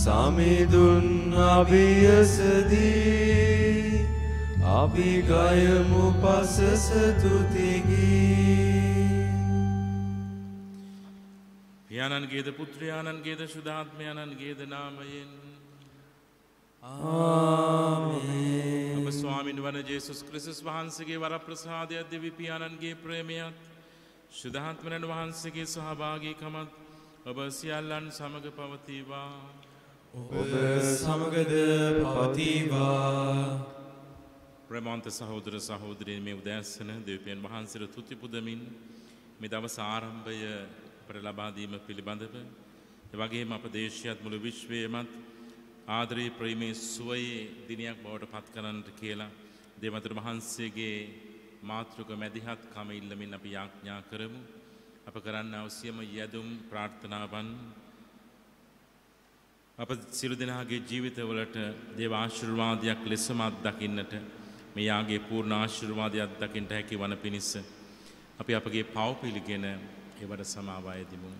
සමිඳුන් අභියසදී අපි ගයමු පසස තුතිගී. පියාණන්ගේද පුත්‍රයාණන්ගේද ශුද්ධාත්මයාණන්ගේද නාමයෙන් ආමේන්. අප ස්වාමින් වන ජේසුස් ක්‍රිස්තුස් වහන්සේගේ වරප්‍රසාදයත් දෙවි පියාණන්ගේ ප්‍රේමයත් ශුද්ධාත්මයන් වහන්සේගේ සහභාගීකමත් ඔබ සියල්ලන් සමග පවතිවා. ඔබ සමගද පවතිවා. ප්‍රේමවන්ත සහෝදර සහෝදරීන් මේ උදෑසන දෙවියන් වහන්සේට තුති පුදමින් මේ දවස ආරම්භය අපට ලබා දීම පිළිබඳව එවැගේම අප දේශයත් මුළු විශ්වයේමත් ආදරේ ප්‍රේමයේ සුවයේ දිනයක් බවට පත් කරන්නට කියලා දෙවියන් වහන්සේගේ මාතෘක මැදිහත් කම ඉල්ලමින් අපි යාඥා කරමු. අප කරන්නා වූ සියම යදුම් ප්‍රාර්ථනාවන් අප සියලු දෙනාගේ ජීවිතවලට දේව ආශිර්වාදයක් ලෙසම අත්දකින්නට මේ යාගේ පූර්ණ ආශිර්වාදයක් දකින්නට හැකි වන පිණිස අපි අපගේ පව් පිළිගෙන ඒවට සමාව අයදිමු.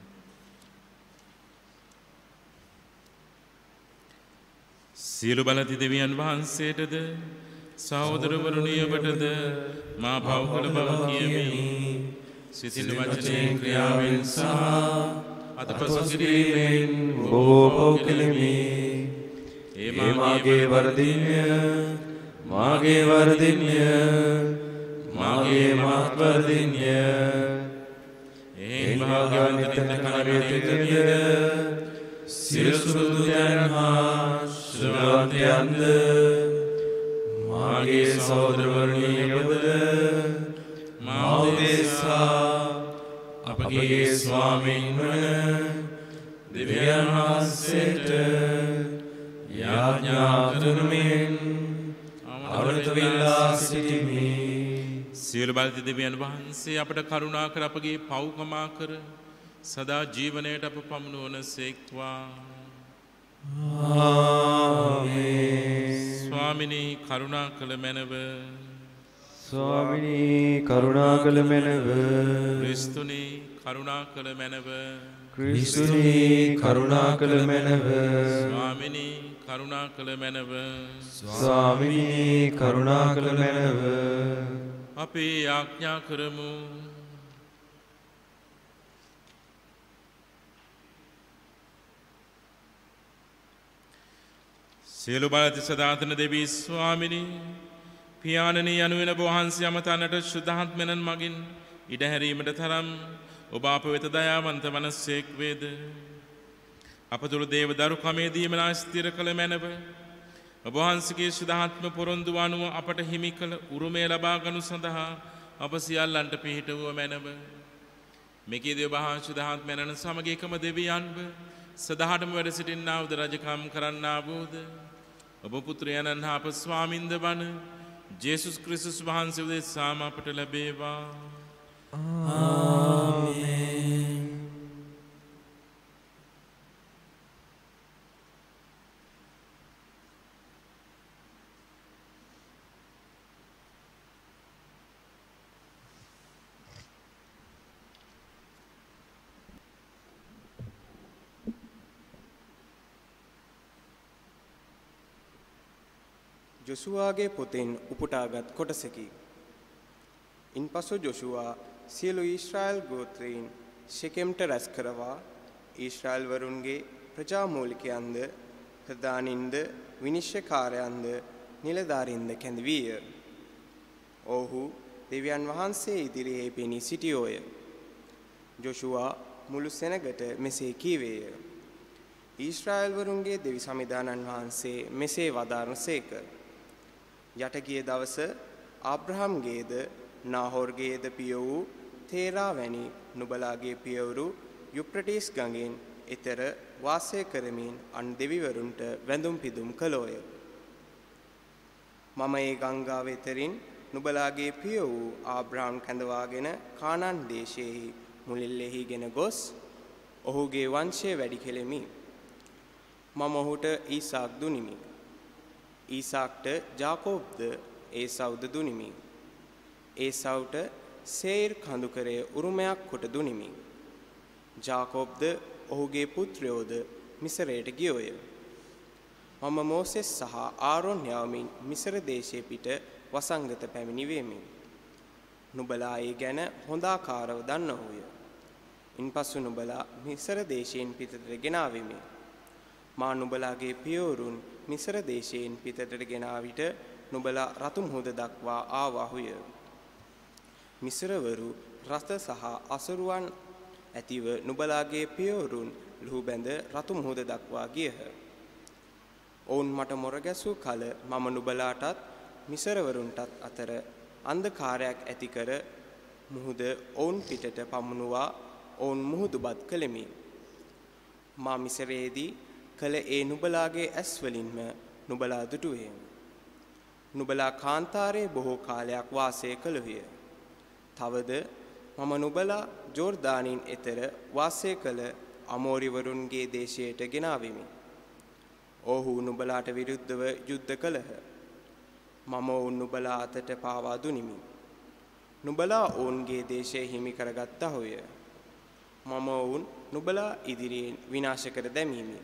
සියලු බලති දෙවියන් වහන්සේටද සහෝදරවරුනි ඔබටද මා පව් කළ බව කියමි. සිතින් වචනයෙන් ක්‍රියාවෙන් සහ අතපසු කිරීමෙන් බොහෝ කෙලෙමි. ඒ මාගේ වරදින්ය, මාගේ වරදින්ය, මාගේ මහත් වරදින්ය. ඒ භාග්‍යවන්ත කණවිතිකද සිරසුදු දයන් හා ශ්‍රවන්තයන්ද මාගේ සහෝදරවරුනි ඔබද මා උදෙසා අපගේ ස්වාමීන් වන දෙවියන් වහන්සේට යාඥා කරමින් අවරත වෙලා සිටිමි. සියලු බලති දෙවියන් වහන්සේ අපට කරුණා කර අපගේ පව් කමා කර සදා ජීවනයට අප පමුණුවන සේක්වා. ආමේන්. ස්වාමිනී කරුණා කළ මැනව. ස්වාමිනී කරුණා කළ මැනව. ක්‍රිස්තුනි කරුණා කළ මැනව. ක්‍රිස්තුනි කරුණා කළ මැනව. ස්වාමිනී කරුණා කළ මැනව. ස්වාමිනී කරුණා කළ මැනව. අපි යාඥා කරමු. සියලු බලති සදාතන දෙවී ස්වාමිනී පියාණනි යනුවෙන ඔබ වහන්සේ අමතන්නට ශුද්ධාත්මයන් මගින් ඉඩ හැරීමට තරම් ඔබ අප වෙත දයාවන්ත වනසේක් වේද. අප තුළ දේව දරුකමේ දීමනා ස්ථිර කළ මැනව ඔබ වහන්සේගේ ශුද්ධාත්ම පොරොන්දු අනුව අපට හිමි කළ උරුමය ලබා ගනු සඳහා අප සියල්ලන්ට පිහිටවුව මැනව. මෙකී දේව මහා ශුද්ධාත්මයන් සමග එකම දෙවියන්ව සදාහටම වැඩ සිටින්නා වූ රජකම් කරන්නා වූද ඔබ පුත්‍රයන්න් හා අප ස්වාමින්ද වන ජේසුස් ක්‍රිස්තුස් වහන්සේ උදෙසා අපට ලැබේවා. ආමේන්. ජොෂුවාගේ පොතෙන් උපුටාගත් කොටසකි. ඉන්පසු ජොෂුවා සියලු ඊශ්‍රායල් ගෝත්‍රයන් ශෙකෙම්ට රැස් කරවා ඊශ්‍රායල් වරුන්ගේ ප්‍රජාමූලිකයන්ද ප්‍රධානින්ද විනිශ්චයකාරයන්ද නිලධාරීන්ද කැඳවීය. ඔහු දෙවියන් වහන්සේ ඉදිරියේ පෙනී සිටියෝය. ජොෂුවා මුළු සෙනගට මෙසේ කීවේය. ඊශ්‍රායල් වරුන්ගේ දෙවි සමිදානන් වහන්සේ මෙසේ වදාරනසේක. යට ගිය දවස ආබ්‍රහම්ගේද නාහෝර්ගේද පිය වූ තේරා වැනි නුබලාගේ පියවරු යුප්‍රටිස් ගඟෙන් එතර වාසය කරමින් අන් දෙවිවරුන්ට වැඳුම් පිදුම් කළෝය. මම ඒ ගංගාව එතරින් නුබලාගේ පිය වූ ආබ්‍රහම් කැඳවාගෙන කානාන් දේශයේ මුලිල්ලෙහි ගෙන ගොස් ඔහුගේ වංශය වැඩි කෙලෙමි. මම ඔහුට ඊසාක් දුනිමි. ඊසාක්ට ජාකෝබ්ද ඒසව්ද දුනිමි. ඒසව්ට සේර් කඳුකරය උරුමයක් කොට දුනිමි. ජාකෝබ්ද ඔහුගේ පුත්‍රයෝද මිසරයට ගියෝය. මම මෝසෙස් සහ ආරොන් යවමින් මිසර දේශයේ පිට වසංගත පැමිණිවෙමි. නුඹලා ඒ ගැන හොඳ ආකාරව දන්නෝය. ඉන්පසු නුඹලා මිසර දේශයෙන් පිටතට ගෙනාවෙමි. මා නුඹලාගේ පියවරුන් මිසර දේශයෙන් පිටතට ගෙනා විට නුඹලා රතු මුහුද දක්වා ආවාහුය. මිසරවරු රත සහ අසරුවන් ඇතිව නුඹලාගේ පියවරුන් ලුහුබැඳ රතු මුහුද දක්වා ගියහ. ඔවුන් මට මොර ගැසූ කල මම නුඹලාටත් මිසරවරුන්ටත් අතර අන්ධකාරයක් ඇති කර මුහුද ඔවුන් පිටට පමුණුවා ඔවුන් මුහුදුබත් කළෙමි. මා මිසරයේදී කළ ඒ නුඹලාගේ ඇස් වලින්ම නුඹලා දුටුවේ. නුඹලා කාන්තාරයේ බොහෝ කාලයක් වාසය කළොහිය. තවද මම නුඹලා ජෝර්දානින් එතර වාසය කළ අමෝරිවරුන්ගේ දේශයට ගෙනාවෙමි. ඔහු නුඹලාට විරුද්ධව යුද්ධ කළහ. මම ඔවුන් නුඹලා අතට පාවා දුනිමි. නුඹලා ඔවුන්ගේ දේශය හිමි කරගත්තාහුය. මම ඔවුන් නුඹලා ඉදිරියෙන් විනාශ කර දැමීමි.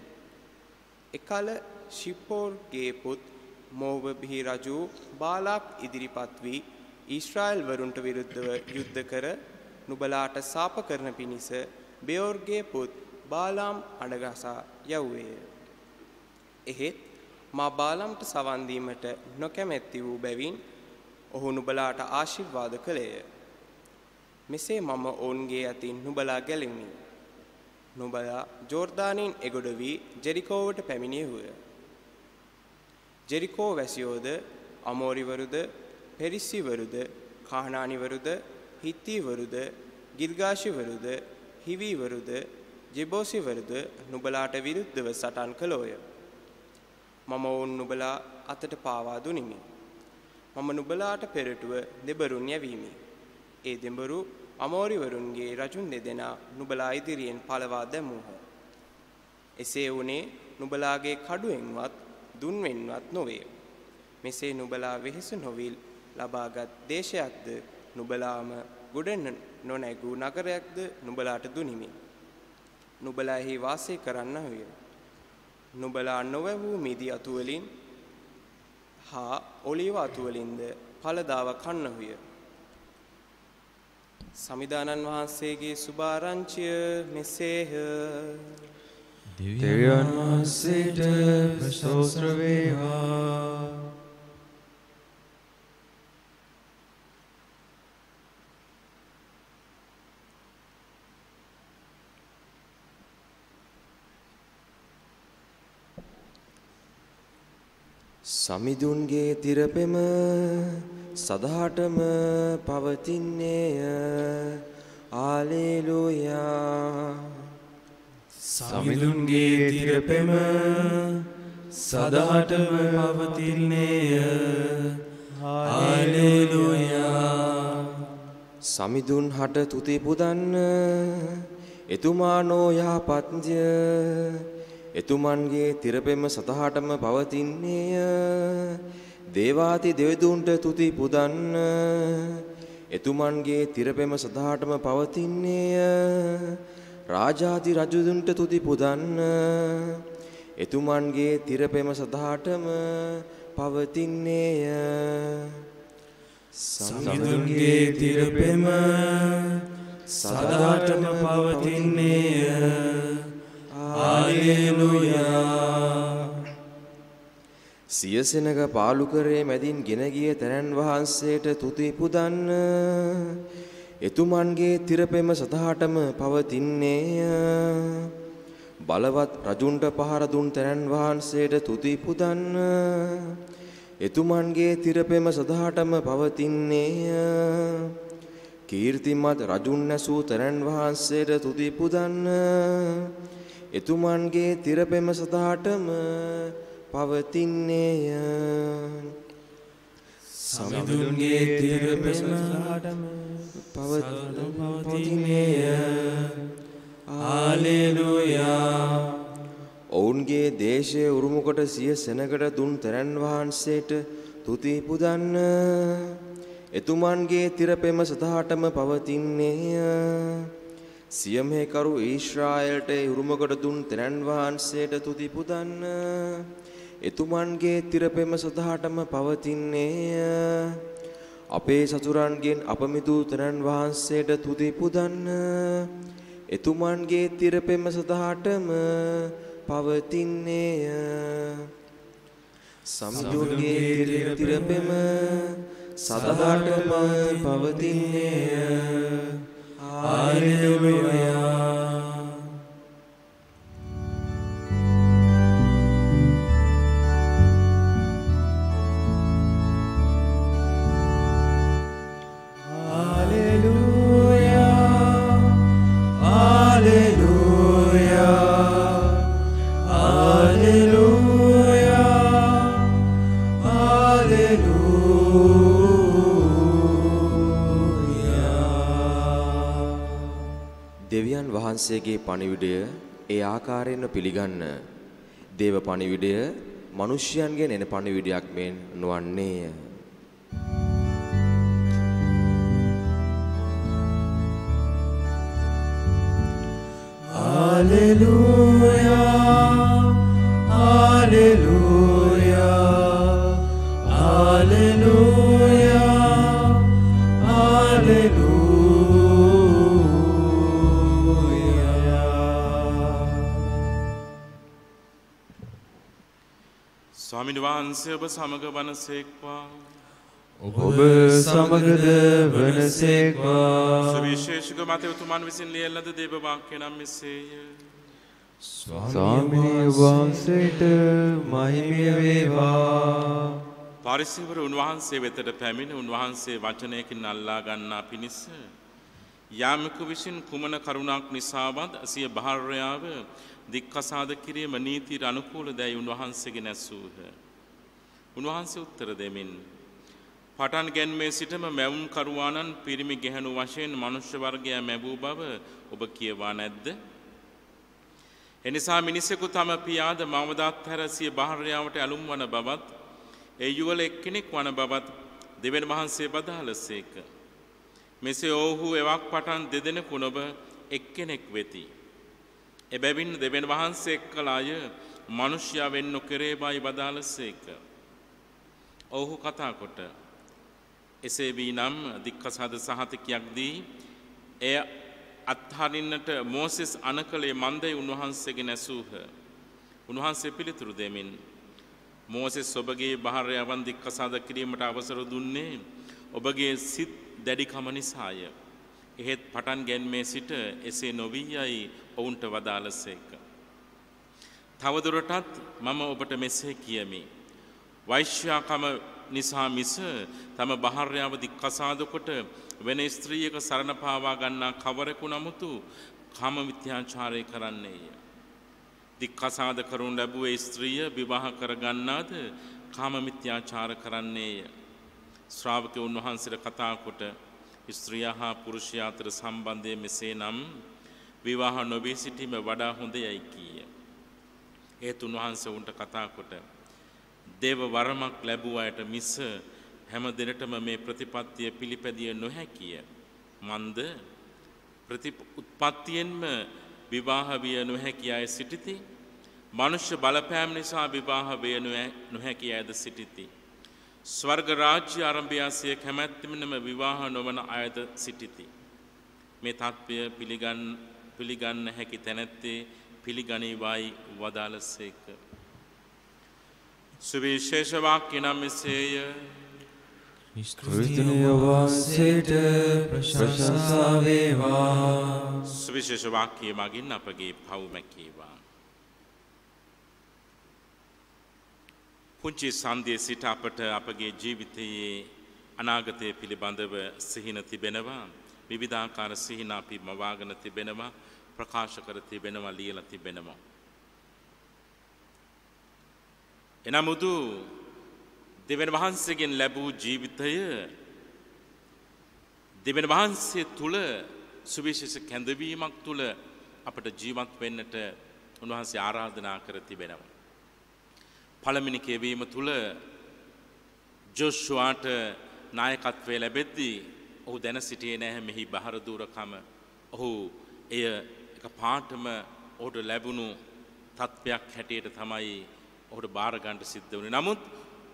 එකල ශිප්පෝර්ගේ පුත් මෝවබිහි රජු බාලාක් ඉදිරිපත් වී ඊශ්‍රායල් වරුන්ට විරුද්ධව යුද්ධ කර නුඹලාට සාප කරන පිණිස බෙයෝර්ගේ පුත් බාලාම් අඬගසා යවුවේය. එහෙත් මා බාලාම්ට සවන් දීමට නොකැමැති වූ බැවින් ඔහු නුඹලාට ආශිර්වාද කළේය. මෙසේ මම ඔවුන්ගේ අතින් නුඹලා ගැලෙමි. නුඹලා ජෝර්දානින් එගොඩ වී ජෙරිකෝවට පැමිණියහුය. ජෙරිකෝ වැසියෝද අමෝරිවරුද පෙරිසිවරුද කානානිවරුද හිත්තිවරුද ගිර්ගාෂිවරුද හිවිවරුද ජෙබෝසිවරුද නුඹලාට විරුද්ධව සටන් කළෝය. මම ඔවුන් නුඹලා අතට පාවා දුනිමි. මම නුඹලාට පෙරටුව දෙබරුන් යැවීමි. ඒ දෙබරු අමෝරිවරුන්ගේ රජුන් දෙදෙනා නුඹලා ඉදිරියෙන් පළවා දැමූහ. එසේ වුණේ නුඹලාගේ කඩුවෙන්වත් දුන්වෙන්වත් නොවේ. මෙසේ නුඹලා වෙහෙස නොවිල් ලබාගත් දේශයක්ද නුඹලාම ගොඩ නොනැගූ නගරයක්ද නුඹලාට දුනිමි. නුඹලා එහි වාසය කරන්නහුය. නුඹලා නොවැවූ මිදි අතුවලින් හා ඔලිව අතුවලින්ද ඵලදාව කන්නහුය. සමිදානන් වහන්සේගේ සුභාරංචිය මෙසේය. දෙවියන් වහන්සේට ප්‍රශෝත්‍ර වේවා. සමිඳුන්ගේ තිරපෙම සදාටම පවතින්නේය. ආලේලුයා. සමිඳුන්ගේ තිරපෙම සදාටම පවතින්නේය. හාලෙලූයා. සමිඳුන් හට තුති පුදන්න එතුමා නෝ යහපත්ය. එතුමන්ගේ තිරපෙම සතහටම පවතින්නේය. දේවාති දෙවිඳුන්ට තුති පුදන්න එතුමන්ගේ තිරපෙම සතහටම පවතින්නේය. රාජාති රජුදුන්ට තුති පුදන්න එතුමන්ගේ තිරපෙම සතහටම පවතින්නේය. සමිඳුන්ගේ තිරපෙම සදාටම පවතින්නේය. හාලෙලූයා. සිය සෙනග පාලු කරේ මැදින් ගෙන ගිය තැනන් වහන්සේට තුති පුදන්න එතුමන්ගේ තිරපෙම සතහටම පවතින්නේය. බලවත් රජුන්ට පහර දුන් තැනන් වහන්සේට තුති පුදන්න එතුමන්ගේ තිරපෙම සතහටම පවතින්නේය. කීර්තිමත් රජුන් නැසූ තැනන් වහන්සේට තුති පුදන්න එතුමන්ගේ තිරපෙම සතහටම පවතින්නේය. සමිඳුන්ගේ තිරපෙම සදාටම පවතින්නේය. හාලෙලූයා. ඔවුන්ගේ දේශය උරුම කොට සිය සෙනගට දුන් තැනන් වහන්සේට තුති පුදන්න එතුමන්ගේ තිරපෙම සතහටම පවතින්නේය. සියමෙකරු ඊශ්‍රායලට උරුම කොට දුන් තැනන් වහන්සේට තුති පුදන්න එතුමන්ගේ තිරපෙම සදාටම පවතින්නේය. අපේ සතුරන්ගෙන් අපමිතු තෙරණන් වහන්සේට තුති පුදන්න. එතුමන්ගේ තිරපෙම සදාටම පවතින්නේය. සමිඳුන්ගේ තිරපෙම සදාටම පවතින්නේය. හාලෙලූයා. දෙවියන් වහන්සේගේ පණිවිඩය ඒ ආකාරයෙන්ම පිළිගන්න. දේව පණිවිඩය මිනිසයන්ගෙන් එන පණිවිඩයක් මෙන් නොවන්නේය. Hallelujah, Hallelujah, Hallelujah, Hallelujah. ස්වාමීන් වහන්සේ ඔබ සමග වනසේක්වා. ඔබ සමගද වනසේක්වා. සවිශේෂක මතයතුමන් විසින් ලියන ලද දේව වාක්‍ය නම් මෙසේය. ස්වාමීන් වහන්සේට මහිමය වේවා. පාරිසේවර උන්වහන්සේ වෙතට පැමිණ උන්වහන්සේ වචනයකින් අල්ලා ගන්නා පිණිස යාමක විසින් කුමන කරුණක් නිසාවත් සිය භාර්යාව දික්කසාද කිරීම නීතියට අනුකූල දැයි උන්වහන්සේගෙන් ඇසූහ. උන්වහන්සේ උත්තර දෙමින් පටන් ගැන්මේ සිටම මැවුම් කරුවානන් පිරිමි ගැහැණු වශයෙන් මනුෂ්‍ය වර්ගයා මැවූ බව ඔබ කියවා නැද්ද? එනිසා මිනිසෙකු තම පියාද මවදාත් හැර සිය භාර්යාවට ඇලුම් වන බවත් ඒ යුවල එක්කෙනෙක් වන බවත් දෙවියන් වහන්සේ බදාළසේක. මෙසේ ඔවුහු එවක් පටන් දෙදෙනෙකු නොව එක්කෙනෙක් වෙති. එබැවින් දෙවියන් වහන්සේ එක්කල අය මනුෂ්‍යයා වෙන් නොකරේ බයි බදාළසේක. ඔවුහු කතා කොට එසේ වී නම් දික්කසාද සහතිකයක් දී එය අත්හරින්නට මෝසෙස් අනකලේ මන්දයි උන්වහන්සේගෙන් ඇසූහ. උන්වහන්සේ පිළිතුරු දෙමින් මෝසෙස් ඔබගේ භාර්යාවන් දික්කසාද කිරීමට අවසර දුන්නේ ඔබගේ සිත් දැඩිකම නිසාය. එහෙත් පටන් ගැන්මේ සිට එසේ නොවී යයි ඔවුන්ට වදාළසේක. තවදුරටත් මම ඔබට මෙසේ කියමි. වෛශ්‍යාකම නිසා මිස තම භාර්යාව දික්කසාද කොට වෙන ස්ත්‍රියක සරණ පාවා ගන්නා කවරෙකු නමුතු කාම මිත්‍යාචාරය කරන්නේය. දික්කසාද කරුණ ලැබුවේ ස්ත්‍රිය විවාහ කරගන්නාද කාම මිත්‍යාචාර කරන්නේය. ශ්‍රාවකයන් වහන්සේට කතා කොට ස්ත්‍රිය හා පුරුෂයා අතර සම්බන්ධය මෙසේ නම් විවාහ නොවී සිටීම වඩා හොඳයයි කීය. ඒත් උන්වහන්සේ උන්ට කතා කොට දේව වරමක් ලැබුව අයට මිස හැම දිනටම මේ ප්‍රතිපත්තිය පිළිපැදිය නොහැකිය. මන්ද උත්පත්තියෙන්ම විවාහ විය නොහැකි අය සිටිති. මනුෂ්‍ය බලපෑම් නිසා විවාහ විය නොහැකි අයද සිටිති. ස්වර්ග රාජ්‍ය ආරම්භයසේ කැමැත්තෙන්ම විවාහ නොවන අයද සිටිති. මේ තත්ත්වය පිළිගන්න හැකි තැනැත්තේ පිළිගනීවායි වදාළසේක. සුවිශේෂ වාක්‍ය නම් මෙසේය. ක්‍රිස්තුන් වහන්සේට ප්‍රශංසා වේවා. සුවිශේෂ වාක්‍ය මගින් අපගේ පව් මැකේවා. පුංචි සන්ධියේ සිට අපට අපගේ ජීවිතයේ අනාගතය පිළිබඳව සිහින තිබෙනවා. විවිධාකාර සිහින අපි මවාගෙන තිබෙනවා, ප්‍රකාශ කර තිබෙනවා, ලියලා තිබෙනවා. එනමුදු දෙවියන් වහන්සේගෙන් ලැබූ ජීවිතය දෙවියන් වහන්සේ තුල සුවිශේෂ කැඳවීමක් තුල අපට ජීවත් වෙන්නට උන්වහන්සේ ආරාධනා කර තිබෙනවා. පළමුවෙනි කියවීම තුල ජෝෂුවාට නායකත්වය ලැබෙද්දී ඔහු දැන සිටියේ නැහැ මෙහි බහර දූරකම. ඔහු එය එක පාටම ඔහුට ලැබුණු තත්ත්වයක් හැටියට තමයි ඔහුට බාර ගන්න සිද්ධ වුණේ. නමුත්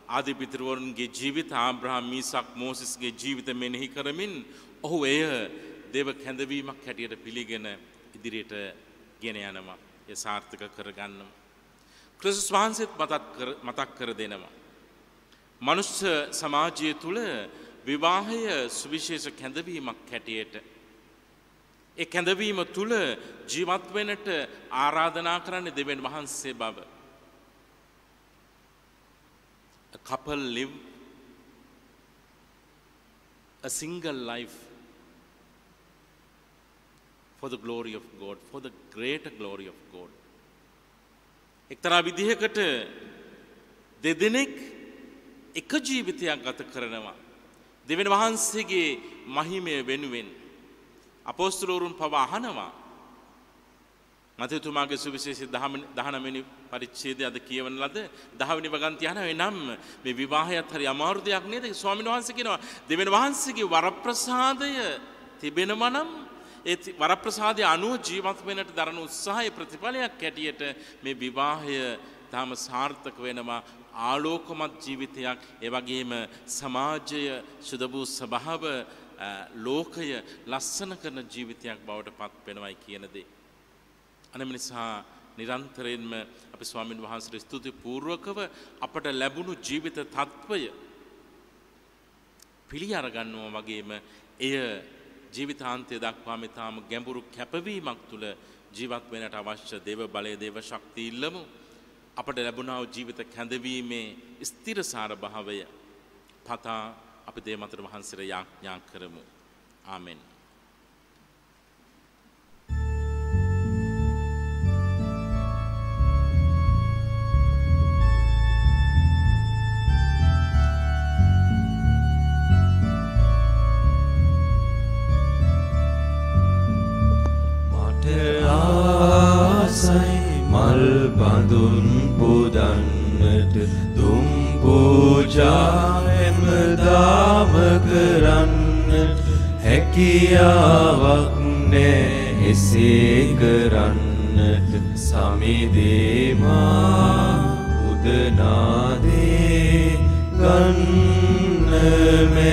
ආදී පිතෘවරුන්ගේ ජීවිත ආබ්‍රහම් මීසක් මෝසස්ගේ ජීවිත මෙනෙහි කරමින් ඔහු එය දේව කැඳවීමක් හැටියට පිළිගෙන ඉදිරියට ගෙන යනවා. ඒ සාර්ථක කරගන්නවා. ක්‍රිස්තුස් වහන්සේත් මතක් කර දෙනවා. මනුෂ්‍ය සමාජය තුළ විවාහය සුවිශේෂ කැඳවීමක් හැටියට ඒ කැඳවීම තුළ ජීවත් වෙන්නට ආරාධනා කරන්නේ දෙවියන් වහන්සේ බව. A couple live a single life for the glory of God, for the greater glory of God. එක්තරා විදිහකට දෙදෙනෙක් එක ජීවිතයක් ගත කරනවා. දෙවියන් වහන්සේගේ මහිමය වෙනුවෙන් අපොස්තලවරුන් පවා අහනවා. මතේතුමාගේ සුවිශේෂී 19 වෙනි පරිච්ඡේදය අද කියවන ලද 10 වෙනි වගන්තිය අහනවා. එනම් මේ විවාහයත් හරි අමාරු දෙයක් නේද? ස්වාමීන් වහන්සේ කියනවා දෙවියන් වහන්සේගේ වරප්‍රසාදය තිබෙනවා නම් ඒ වරප්‍රසාදය අනුව ජීවත් වෙන්නට දරන උත්සාහයේ ප්‍රතිඵලයක් හැටියට මේ විවාහය තාම සාර්ථක වෙනවා. ආලෝකමත් ජීවිතයක්, ඒ වගේම සමාජය සුද වූ ස්වභාව ලෝකය ලස්සන කරන ජීවිතයක් බවට පත් වෙනවයි කියන දේ. අනම නිසා නිරන්තරයෙන්ම අපි ස්වාමීන් වහන්සේට ස්තුති පූර්වකව අපට ලැබුණු ජීවිත තත්වය පිළි අරගන්නවා වගේම එය ජීවිතාන්තය දක්වා මෙතාම ගැඹුරු කැපවීමක් තුළ ජීවත් වෙන්නට අවශ්‍ය දේව බලය දේව ශක්තිය ඉල්ලමු. අපට ලැබුණා වූ ජීවිත කැඳවීමේ ස්ථිරසාර භාවය පතා අපි දේවමතර වහන්සේට යාඥා කරමු. ආමෙන්. මල් බඳුන් පුදන්නට දුම් පූජා හැමදාම කරන්නට හැකියාවක් නෑ එසේ කරන්නට සමිදේමා උදනාදේ ගන්න මැනේ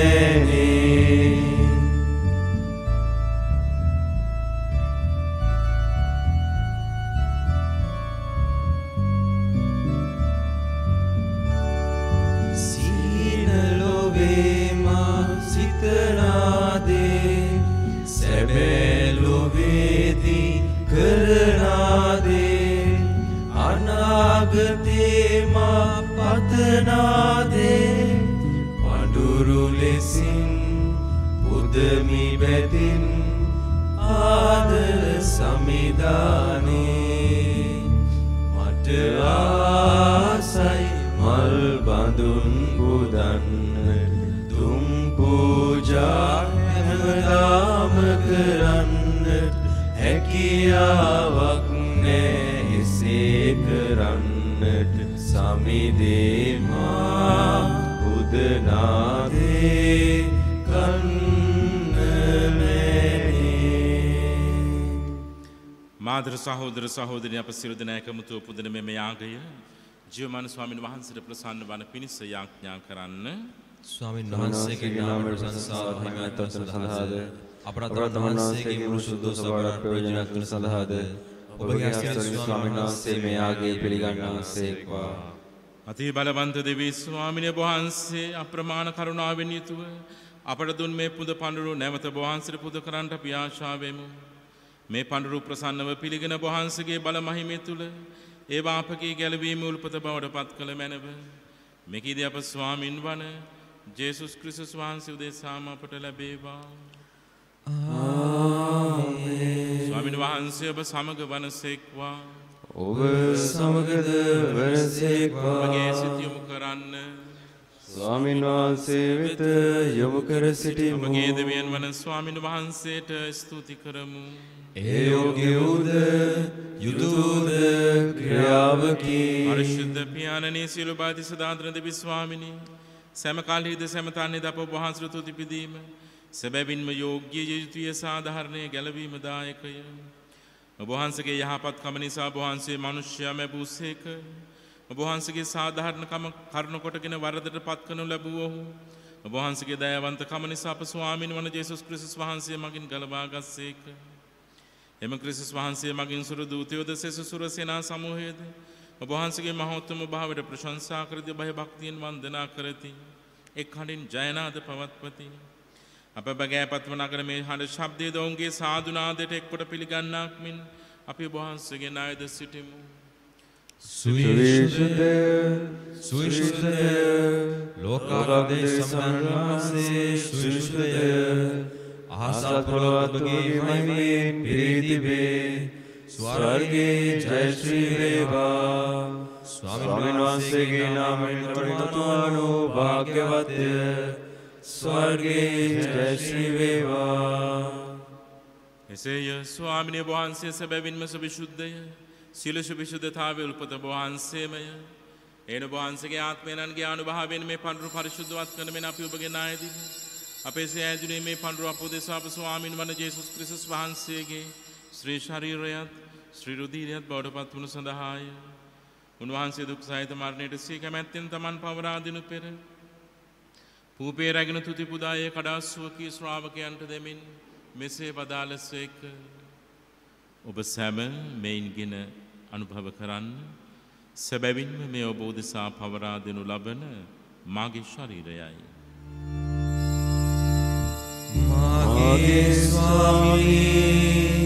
අනාගතේමා පතනාදේ පඳුරු ලෙසින් පුදමි බැතින් ආදර සමිදානේ මට ආසයි මල් බඳුන් පුදන්න දුම් පූජා හැමදාම කරන්නට හැකියාවක් නෑ එසේ කරන්නට සමිදේමා උදනාදේ කන්න මැනේ. මාතෘ සහෝදර සහෝදරියන් අප සියලු දෙනා එකමුතුව පුදන මෙම යාගය ජීවමාන ස්වාමීන් වහන්සේට ප්‍රසන්න වන පිණිස යාඥා කරන්න. ස්වාමීන් වහන්සේගේ නාමයට සංසාර හිමියත් සඳහාද අපරාධ වහන්සේගේ මුළු සුද්ධ සභාවට ප්‍රයෝජනයක් වන සඳහාද ඔබගේ අස්තිර ස්වාමීන් වහන්සේ මේ ආගේ පිළිගන්නාසේක්වා. අති බලවන්ත දෙවී ස්වාමීන් වහන්සේ අප්‍රමාණ කරුණාවෙන් යුතුව අපට දුන් මේ පුද පඬුරු නැවත වහන්සේට පුද කරන්නට අපි ආශා වෙමු. මේ පඬුරු ප්‍රසන්නව පිළිගෙන වහන්සේගේ බල මහිමය තුල ඒවා අපගේ ගැලවීම උල්පත බවට පත් කළ මැනව. මෙකීදී අප ස්වාමින් වන ජේසුස් ක්‍රිස්තුස් වහන්සේ උදෙසාම අපට ලැබේවා. ආමේන්. ස්වාමීන් වහන්සේ ඔබ සමග වනසේක්වා. ඔබ සමගද වනසේක්වා. ඔබගේ සිත යොමු කරන්න. ස්වාමීන් වහන්සේ වෙත යොමු කර සිටිමු. ඔබගේ දෙවියන් වන ස්වාමීන් වහන්සේට ස්තුති කරමු. ඒ යෝග්‍යවද යුතුයද ක්‍රියාවකි. පරිශුද්ධ පියාණනී සියලු බාධි සදාන්තර දෙවි ස්වාමිනී සෑම කාලෙහිද සෑම තන්හිද අප වහන්සේට තුති පිදීම සැබවින්ම යෝග්‍ය යුතුය සාධාරණයේ ගැලවීම දායකය. ඔබ වහන්සේගේ යහපත් කම නිසා ඔබ වහන්සේ මිනිස්යා ලැබුසේක. ඔබ වහන්සේගේ සාධාරණකම කරුණ කොටගෙන වරදට පත් කරනු ලැබුවෝ ඔබ වහන්සේගේ දයාවන්තකම නිසා අප ස්වාමීන් වන ජේසුස් ක්‍රිස්තුස් වහන්සේ මගින් ගලවා ගස්සේක. එම ක්‍රිස්තුස් වහන්සේ මගින් සුර දූතයෝද සෙසුසුර සේනා සමූහයද ඔබ වහන්සේගේ මහෝත්තම භාවයට ප්‍රශංසා කරති භය භක්තියෙන් වන්දනා කරති. එක් හඬින් ජයනාද පවත්වති. අප බගෑපත්ව නගර මේ හඬ ශබ්දයේද ඔවුන්ගේ සාදුනාදයට එක්කොට පිළිගන්නාක් මෙන් අපි ඔබ වහන්සේගේ නායද සිටිමු. සුවිශුද්ධ සුවිශුද්ධ ලෝකාරාධේ සමන්වාසේ සුවිශුද්ධ ආසත් පොළොවත්ගේ මහිමයෙන් පිරිතිබේ ස්වර්ගයේ ජය ශ්‍රී වේවා. ස්වාමීන් වහන්සේගේ නාමයෙන් පරිණතවනු භාග්‍යවත්ය. ස්වර්ගයේ ජය ශ්‍රී වේවා. එසේය ස්වාමිනේ වහන්සේ සැබවින්ම සවිශුද්ධය. සියලු සුවිශුද්ධතාවයේ උල්පත වහන්සේමය. එන වහන්සේගේ ආත්මයන්ගේ අනුභවයෙන් මේ පඬුරු පරිශුද්ධවත් කරන මෙන් අපි ඔබගේ නායදිමු. අපේ සෑදුනේ මේ පඬුරු අපෝදේශ අප ස්වාමීන් වන ජේසුස් ක්‍රිස්තුස් වහන්සේගේ ශ්‍රී ශරීරයත් ශ්‍රී රුධිරයත් බවට පත් වනු සඳහාය. උන්වහන්සේ දුක් සහිත මරණයට සිය කැමැත්තෙන් තමන් පවරා දිනු පෙර පූපේ රැගෙන තුති පුදායේ කඩාස්සුවකී ශ්‍රාවකයන්ට දෙමින් මෙසේ වදාළසේක. ඔබ සැම මෙයින්ගෙන අනුභව කරන්න. සැබැවින්ම මේ ඔබ උදෙසා පවරා දෙනු ලබන මාගේ ශරීරයයි. මාගේ ස්වාමී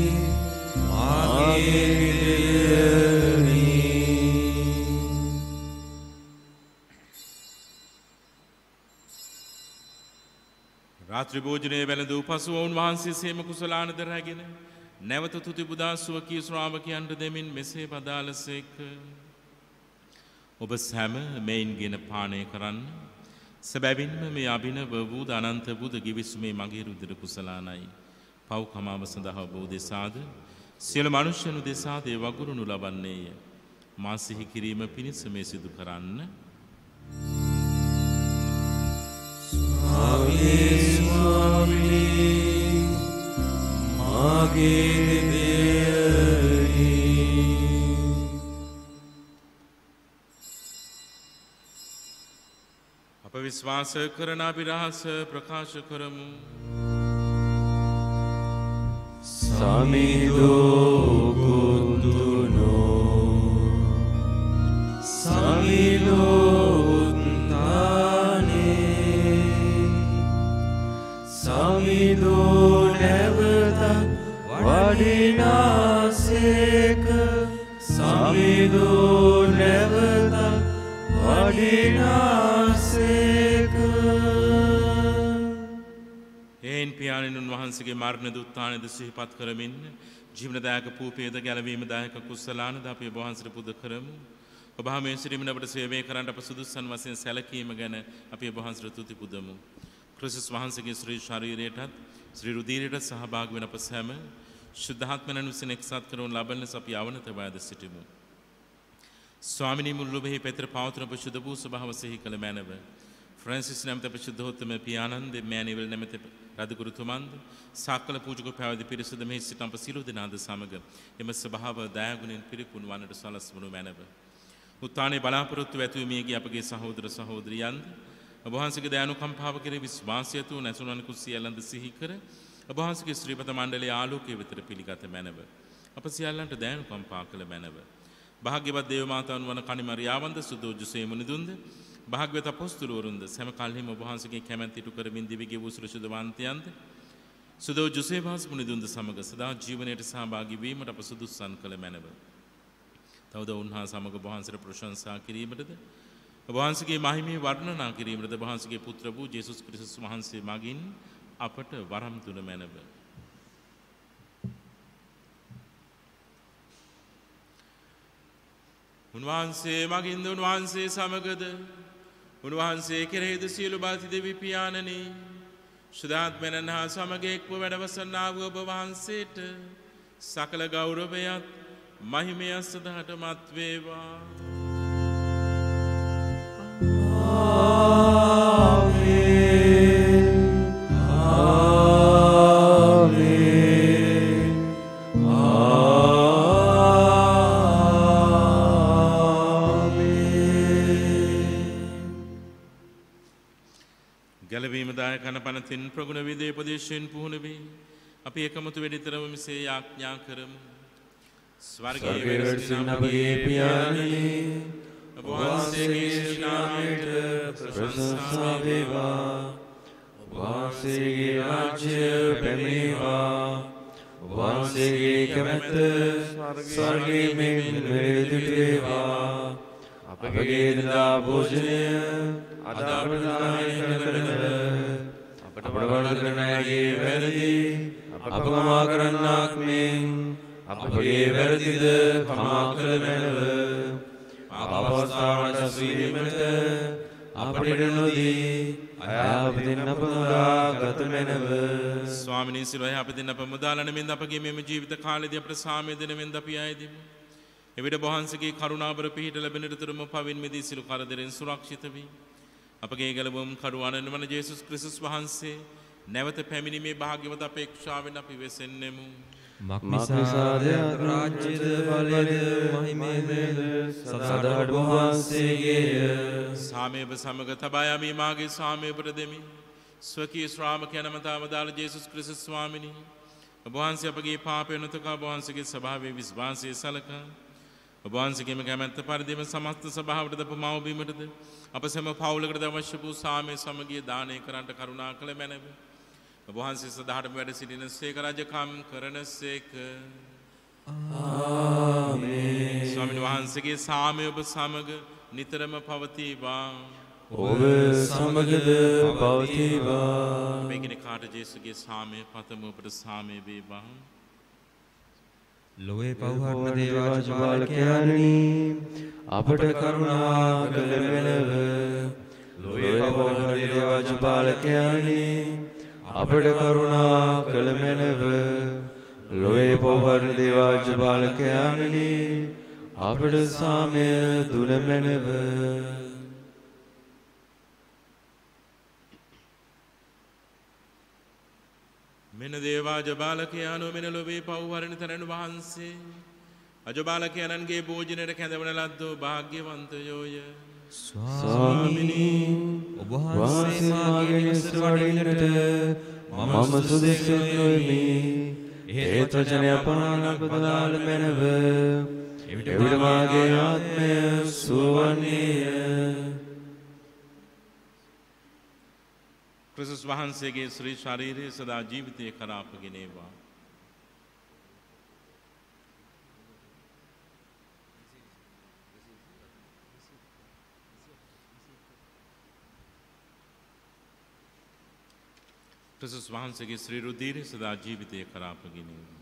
මාගේ දෙවියනි. රාත්‍රී භෝජනයේ වැළඳූ පසුව උන්වහන්සේ සේම කුසලානද රැගෙන නැවත තුති පුදා සුවකී ශ්‍රාවකයන්ට දෙමින් මෙසේ වදාළසේක. ඔබ සැම මෙයින්ගෙන පානය කරන්න. සැබැවින්ම මේ අභිනව වූ අනන්ත බුදු ගිවිසුමේ මගේ රුධිර කුසලානයි. පව් කමාව සඳහා ඔබ උදෙසාද සියලු මනුෂ්‍යයන් උදෙසාද ඒ වගුරුනු ලබන්නේය. මා සිහි කිරීම පිණිස මේ සිදු කරන්න. ස්වාමී මාගේ දෙවියනි. අප විශ්වාස කරන අපි රහස ප්‍රකාශ කරමු. සමිදෝ කුන්දුනෝ සමිදෝ උත්තානේ සමිදෝ නැවත වඩිනාසේක සමිදෝ නැවත වඩිනාසේක. එයින් පියාණන් උන්වහන්සේගේ මරණ දුත්තානද සිහිපත් කරමින් ජීවනදායක පූපේද ගැලවීමදායක කුසලානද අපි ඔබ වහන්සේට පුද කරමු. ඔබ මේ ශ්‍රීමන අපට සේවය කරන්නට අප සුදුසුසන් වශයෙන් සැලකීම ගැන අපි ඔබ වහන්සේට තුති පුදමු. ක්‍රිස්තුස් වහන්සේගේ ශ්‍රී ශරීරයටත් ශ්‍රී රුධිරයටත් සහභාගී වන අප සැම ශුද්ධාත්මයන් විසින් එක්සත් කරවන ලබන ලෙස අපි අවනත වයද සිටිමු. ස්වාමිනී මුල් ලොබෙහි පෙතර පවතුන අප ශුද්ධ වූ ස්වභාව සිහි කළ මැනව. ෆ්‍රැන්සිස් නැමැති අප ශුද්ධෝත්තම පියාණන්ද මෑණිවල් නැමැති රදගුරුතුමන්ද සාකල පූජක පැවිදි පිරිසද මෙහි සිටින අප සියලු දෙනාද සමග එම ස්වභාව දයාගුණෙන් පිරිපුන් වන්නට සලස්වනු මැනව. උත්තානයේ බලාපොරොත්තු ඇතුව මියගිය අපගේ සහෝදර සහෝදරියන්ද ඔබ වහන්සේගේ දයානුකම්පාව කෙරෙහි විශ්වාසය ඇතුව නැසුණන් කුසියලන්ද සිහි කර ඔබ වහන්සේගේ ශ්‍රීපත මණ්ඩලයේ ආලෝකයේ වෙතට පිළිගත මැනව. අප සියල්ලන්ට දයානුකම්පා කළ මැනව. භාග්‍යවත් දේව මාතාවන් වන කණිමරියාවන්ද සුදෝ ජුසේ මුනිදුන්ද භාග්‍යවත් අපොස්තුලවරුන්ද සෑම කල්හිම ඔබ වහන්සේගේ කැමැත්ත ඉටු කරමින් දිවිගේ වූ සුරසුදවන්තයන්ද සුදෝ ජුසේවාස් මුනිදුන්ද සමග සදා ජීවනයට සහභාගී වීමට අප සුදුසුසන් කළ මැනව. තවද උන්හා සමග ඔබ වහන්සේට ප්‍රශංසා කිරීමටද ඔබ වහන්සේගේ මහිමේ වර්ණනා කිරීමටද ඔබ වහන්සේගේ පුත්‍ර වූ ජේසුස් ක්‍රිස්තුස් වහන්සේ මගින් අපට වරම් දුන මැනව. උන්වහන්සේ මගින්ද උන්වහන්සේ සමගද උන්වහන්සේ කෙරෙහිද සියලු බාති දෙවි පියාණනි ශුද්ධාත්මයන් හා සමග එක්ව වැඩවසන්නා වූ ඔබ වහන්සේට සකල ගෞරවයත් මහිමයත් සදාට මත් වේවා. ආමේන් ආමේන් ආමේන්. ගැලවීම දාය කන පනතින් ප්‍රගුණ විදේ උපදේශයෙන් පුහුණු වේ. අපි එකමුතු වෙඩිතරම මෙසේ යාඥා කරමු. ස්වර්ගයේ වැඩ සිටින අපගේ පියාණනි, ඔබ වහන්සේගේ නාමයට ප්‍රශංසා වේවා. ඔබ වහන්සේගේ රාජ්‍ය පැමිණේවා. ඔබ වහන්සේගේ කැමැත්ත ස්වර්ගයේ මෙන් නිරේතුට වේවා. අපගේ දා භෝජනය අද අපට දානය කරන අපට වරද කරන අයගේ වැරදි අප කමා කරන්නාක් මෙන් අපගේ වැරදිද කමා කළ මැනව. අපවස්ථාවට සීමට අපට නොදී අයහපතින් අප මුදා ගත මැනව. ස්වාමිනී සිරුරයි අපදින් අප මුදාලන මෙන්ද අපගේ මෙම ජීවිත කාලයේදී අපට සාමය දෙන මෙන්ද අපි ආයදිමු. එවිට වහන්සේගේ කරුණාබර පිහිට ලැබෙනතරම පවින් මිදී සිළු කරදරෙන් සුරක්ෂිත වී අපගේ ගැලවුම් කරුවාණන් වන ජේසුස් ක්‍රිස්තුස් වහන්සේ නැවත පැමිණීමේ භාග්‍යවත් අපේක්ෂාවෙන් අපි වෙසෙන්නෙමු. මක්නිසාද රාජ්‍යද බලයද මහිමේද සදාට වහන්සේගේය. සාමයව සමග තබා යමි මාගේ සාමය ඔබට දෙමි. ස්වකීය ශ්‍රාමකයන් මතාව දාල ජේසුස් ක්‍රිස්තුස් ස්වාමිනී, ඔබ වහන්සේ අපගේ පාපය නොතකා ඔබ වහන්සේගේ ස්වභාවයේ විශ්වාසය සලකා ඔබ වහන්සේගේම කැමැත්ත පරිදිම සමස්ත සභාවටද පමවබීමටද අප සැම පවුලකටද අවශ්‍ය වූ සාමය සමගිය දානය කරන්නට කරුණා කළ මැනව. ඔබ වහන්සේ සදාටම වැඩ සිටින සේක රජකම් කරන සේක. ආමේන්. ස්වාමීන් වහන්සේගේ සාමය ඔබ සමග නිතරම පවතිවා. ඔබ සමගද පවතිවා. මේකනේ කාට ජේසුගේ සාමය පතමු. ඔබට සාමය වේවා. ලොවේ පවහරණ දේවාජ බාලකයනි, අපට කරුණා කළ මැනව. ලොවේ පවහරණ දේවාජ බාලකයනි, අපට කරුණා කළ මැනව. ලොවේ පවහරණ දේවාජ බාලකයනි, අපට සාමය දුන මැනව. මෙන දේවාජ බාලකයාණෝ මෙන ලොවේ පව්වරණ තරණ වහන්සේ අජබාලකයන්ගේ භෝජනයට කැඳවන ලද්දෝ භාග්‍යවන්තයෝය. ස්වාමිනී, ඔබ වහන්සේ මාගේ නිවසට වඩින්නට මම සුදුසු නොවෙමි. හේත් වචනය පනවන පදාල මැනව. එවිට මාගේ ආත්මය සුවන්නේය. ක්‍රිස්තුස් වහන්සේගේ ශ්‍රී ශරීරය සදා ජීවිතය කරා අපගෙනේවා. ක්‍රිස්තුස් වහන්සේගේ ශ්‍රී රුධිරය සදා ජීවිතය කරා අපගෙනේවා.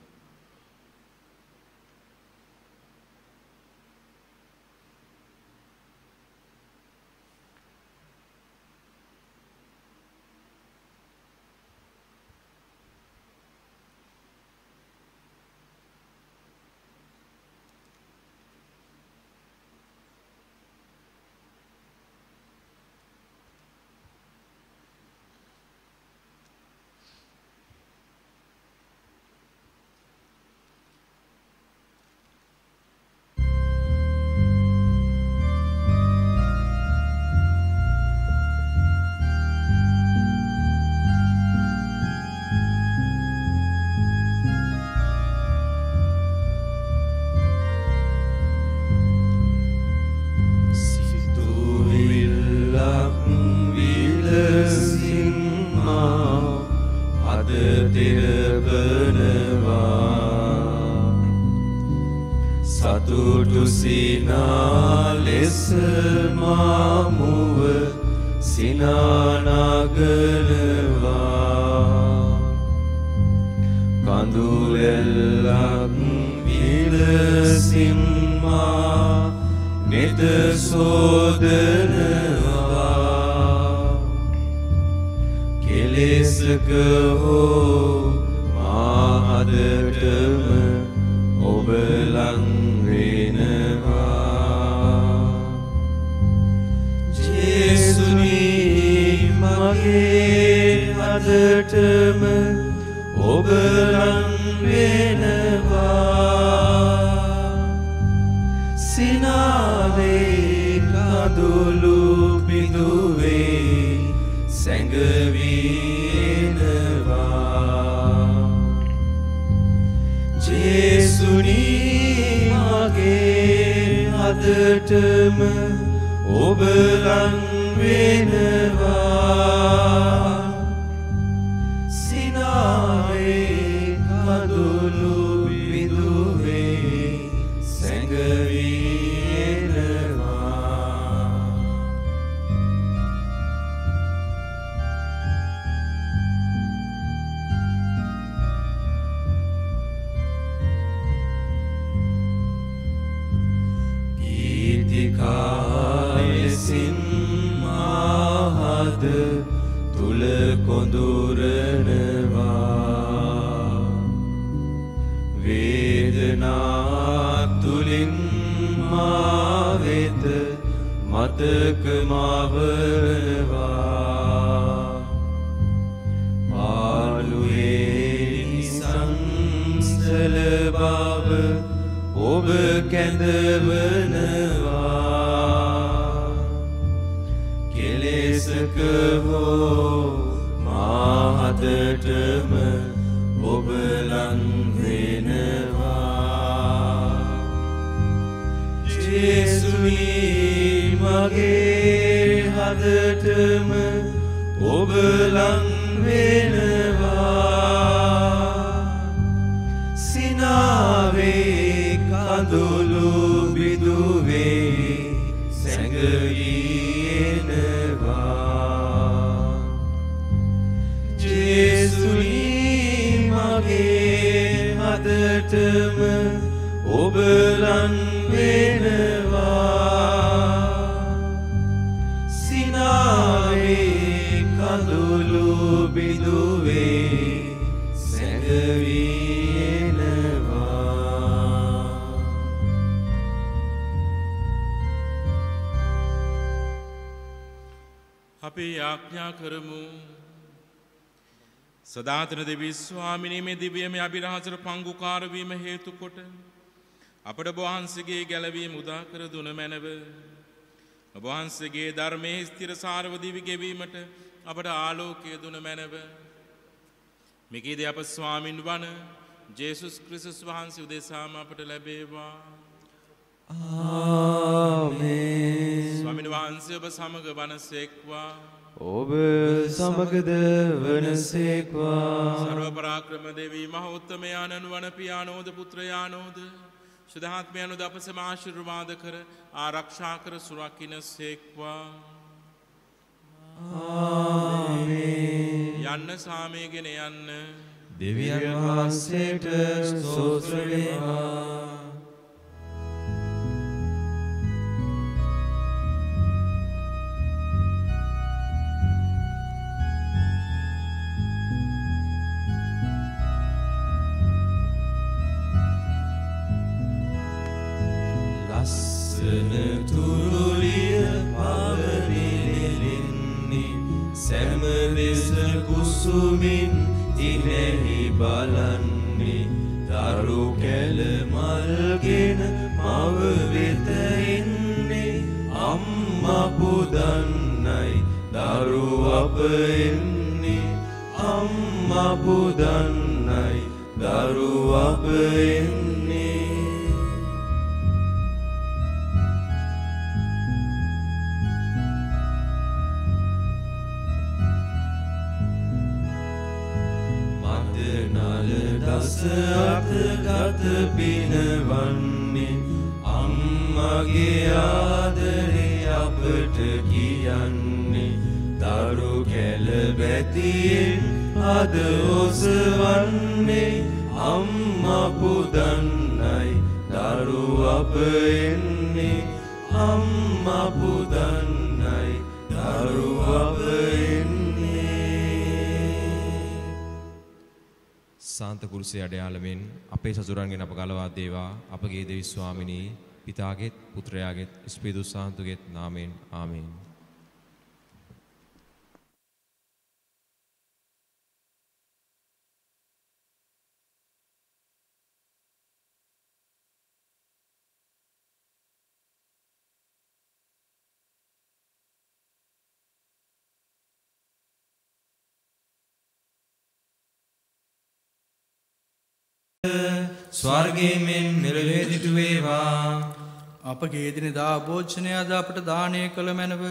සැඟ සැඟවී එනවා ජේසුනි මගේ හදටම ඔබ ලං වෙනවා සිනාවේ කඳුළු විදුවේ සැඟවී එනවා ගීතිකාලෙසින් මාහද තුල කොඳුරනවා වේදනා තුලින් මා වෙත මතක මවනවා පාළුවේ සංසල බව ඔබ කැඳවනවා කෙලෙසක හෝ මාහදටම ඔබ ලං වෙනවා ජේසුනි මගේ හදටම ඔබ ලං වෙනවා සිනාවේ කඳුළු බිදුවේ සැඟවී එනවා ජේසුනි මගේ හදටම ඔබ ලං වෙනවා සිනාවේ කඳුළු බිදුවේ සැඟවී අපි යාඥා කරමු සදාතන දෙවී ස්වාමිනී මේ දිව්‍යමය අභිරහසට පංගුකාර වීම හේතු කොට අපට ඔබ වහන්සේගේ ගැලවීම උදා කර දුන මැනව ඔබ වහන්සේගේ ධර්මයේ ස්ථිරසාරව දිවි ගෙවීමට අපට ආලෝකය දුන මැනව මිකීදී අප ස්වාමින් වන ජේසුස් ක්‍රිස්තුස් වහන්සේ උදෙසාම අපට ලැබේවා ආමේන් ස්වාමීන් වහන්සේ ඔබ සමග වනසේක්වා ඔබ සමගද වනසේක්වා සර්ව පරාක්‍රම දෙවී මහෝත්තමයාණන් වන පියාණෝද පුත්‍රයාණෝද සුදාත්මයන්ද අප සම ආශිර්වාද කර ආරක්ෂා කර සුරකින්නසේක්වා ආමේන් යන්න සාමයේගෙන යන්න දෙවියන් වහන්සේට ස්තෝත්‍ර වේවා ලස්සන තුරුලිය පවනිලෙලින්නේ සෑම දෙස කුසුමින් ඉනෙහි බලන්නේ දරු කැල මල්ගෙන මව වෙත එන්නේ අම්මා පුදන්නයි දරු අප එන්නේ අම්මා පුදන්නයි දරු අප එන්නේ දස අතගත පිනවන්නේ අම්මගේ ආදරේ අපට කියන්නේ දරු කැල බැතියෙන් අද ඔසවන්නේ අම්මා පුදන්නයි දරු අප එන්නේ අම්මා පුදන්නයි දරු අප එන්නේ සාන්ත කුරුසේ අඩයාලමින් අපේ සසුරන්ගෙන් අප ගලවා දේවා අපගේ දෙවි ස්වාමිනී පිතාගෙත් පුත්‍රයාගෙත් ස්පීදු සාන්තුගෙත් නාමයෙන් ආමේන් ස්වර්ගයේ මෙන් මෙලොවේ දිටු වේවා. අපගේ එදිනෙදා භෝජනය අද අපට දානය කළ මැනව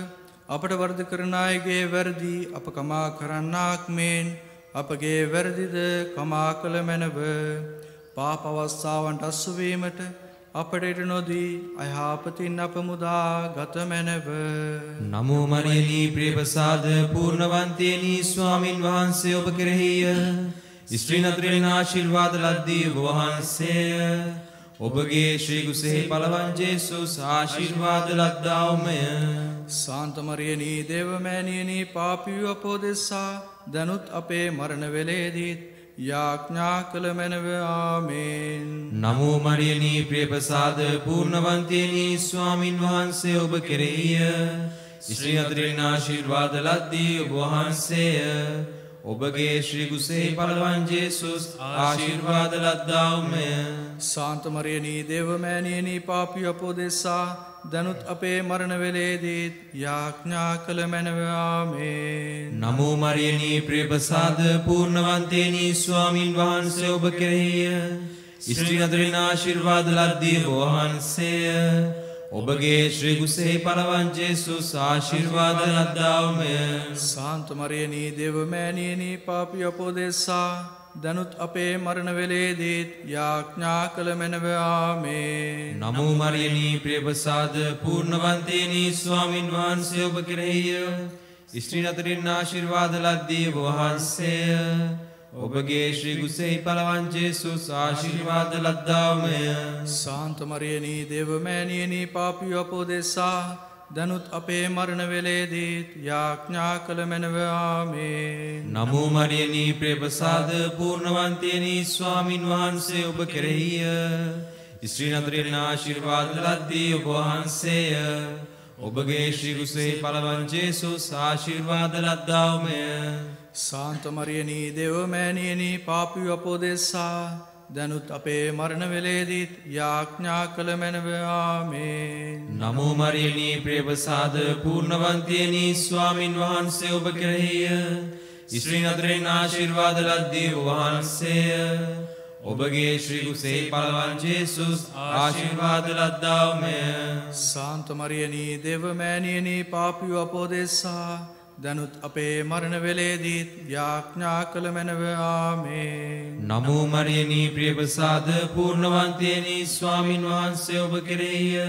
අපට වරද කරන අයගේ වැරදි අප කමා කරන්නාක් මෙන් අපගේ වැරදිද කමා කළ මැනව. පාප අවස්ථාවන්ට අසු වීමට අපට ඉඩ නොදී අයහපතින් අප මුදා ගත මැනව. නමෝ මරියනී ප්‍රේමසාද පූර්ණවන්තේනී ස්වාමින් වහන්සේ ඔබ කෙරෙහිය. ස්ත්‍රීන් අතරින් ආශිර්වාද ලද්දී ඔබ වහන්සේය. ඔබගේ ශ්‍රී කුසෙහි පළවන් ජේසුස් ආශිර්වාද ලද්දාවමය. සාන්ත මරියනී දේවමෑණියනී පාපී අපෝ දෙසා දනුත් අපේ මරණ වෙලේදීත් යාඥා කළ මැනව. ආමේන්. නමෝ මරියනී ප්‍රේමසාද පූර්ණවන්තේනී ස්වාමින් වහන්සේ ඔබ කෙරෙහිය. ස්ත්‍රීන් අතරින් ආශිර්වාද ලද්දී ඔබ වහන්සේය. ඔබගේ ශ්‍රී කුසෙහි පළවන් ජේසුස් ආශිර්වාද ලද්දාවමය. සාන්ත මරියනී දේවමෑණියනී පාපී අපෝ දෙසා දනුත් අපේ මරණ වෙලේදීත් යාඥා කළ මැනව. ආමේන්. නමෝ මරියනී ප්‍රේමසාද පූර්ණවන්තේනී ස්වාමින් වහන්සේ ඔබ කෙරෙහිය. ස්ත්‍රීන් අතරින් ආශිර්වාද ලද්දී ඔබ වහන්සේය. ඔබගේ ශ්‍රී කුසෙහි පළවන් ජේසුස් ආශිර්වාද ලද්දාවමය. සාන්ත මරියනී දේවමෑණියනී පාපී අපෝ දෙසා දනුත් අපේ මරණ වෙලේදීත් යාඥා කළ මැනව. ආමේන්. නමෝ මරියනී ප්‍රේමසාද පූර්ණවන්තේනී ස්වාමින් වහන්සේ ඔබ කෙරෙහිය. ස්ත්‍රීන් අතරින් ආශිර්වාද ලද්දී ඔබ වහන්සේය. ඔබගේ ශ්‍රී කුසෙහි පළවන් ජේසුස් ආශිර්වාද ලද්දාවමය. සාන්ත මරියනී දේවමෑණියනී පාපී අපෝ දෙසා දනුත් අපේ මරණ වෙලේදීත් යාඥා කළ මැනව. ආමේන්. නමෝ මරියනී ප්‍රේමසාද පූර්ණවන්තේනී ස්වාමින් වහන්සේ ඔබ කෙරෙහිය. ස්ත්‍රීන් අතරින් ආශිර්වාද ලද්දී ඔබ වහන්සේය. ඔබගේ ශ්‍රී කුසෙහි පළවන් ජේසුස් ආශිර්වාද ලද්දාවමය. සාන්ත මරියනී දේවමෑණියනී පාපී අපෝ දෙසා දනුත් අපේ මරණ වෙලේදීත් යාඥා කළ මැනව. ආමේන්. නමෝ මරියනී ප්‍රේමසාද පූර්ණවන්තේනී ස්වාමින් වහන්සේ ඔබ කෙරෙහිය. ස්ත්‍රීන් අතරින් ආශිර්වාද ලද්දී ඔබ වහන්සේය. ඔබගේ ශ්‍රී කුසෙහි පළවන් ජේසුස් ආශිර්වාද ලද්දාවමය. සාන්ත මරියනී දේවමෑණියනී පාපී අපෝ දෙසා දනුත් අපේ මරණ වෙලේදීත් යාඥා කළ මැනව. ආමේන්. නමෝ මරියනී ප්‍රේමසාද පූර්ණවන්තේනී ස්වාමින් වහන්සේ ඔබ කෙරෙහිය.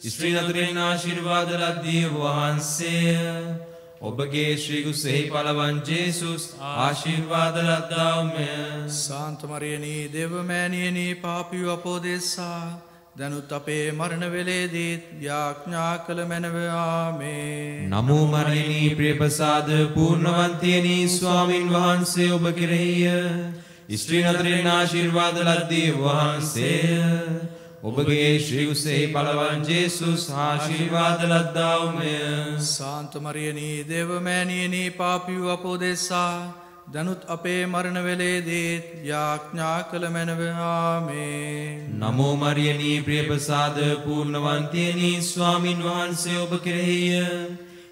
ස්ත්‍රීන් අතරින් ආශිර්වාද ලද්දී ඔබ වහන්සේය. ඔබගේ ශ්‍රී කුසෙහි පළවන් ජේසුස් ආශිර්වාද ලද්දාවමය. සාන්ත මරියනී දේවමෑණියනී පාපී අපෝ දෙසා දනුත් අපේ මරණ වෙලේදීත් යාඥා කළ මැනව. ආමේන්. නමෝ මරියනී ප්‍රේමසාද පූර්ණවන්තේනී ස්වාමින් වහන්සේ ඔබ කෙරෙහිය. ස්ත්‍රීන් අතරින් ආශිර්වාද ලද්දී ඔබ වහන්සේය. ඔබගේ ශ්‍රී කුසෙහි පළවන් ජේසුස් ආශිර්වාද ලද්දාවමය. සාන්ත මරියනී දේවමෑණියනී පාපී අපෝ දෙසා දනුත් අපේ මරණ වෙලේදීත් යාඥා කළ මැනව. ආමේන්. නමෝ මරියනී ප්‍රේමසාද පූර්ණවන්තේනී ස්වාමින් වහන්සේ ඔබ කෙරෙහිය.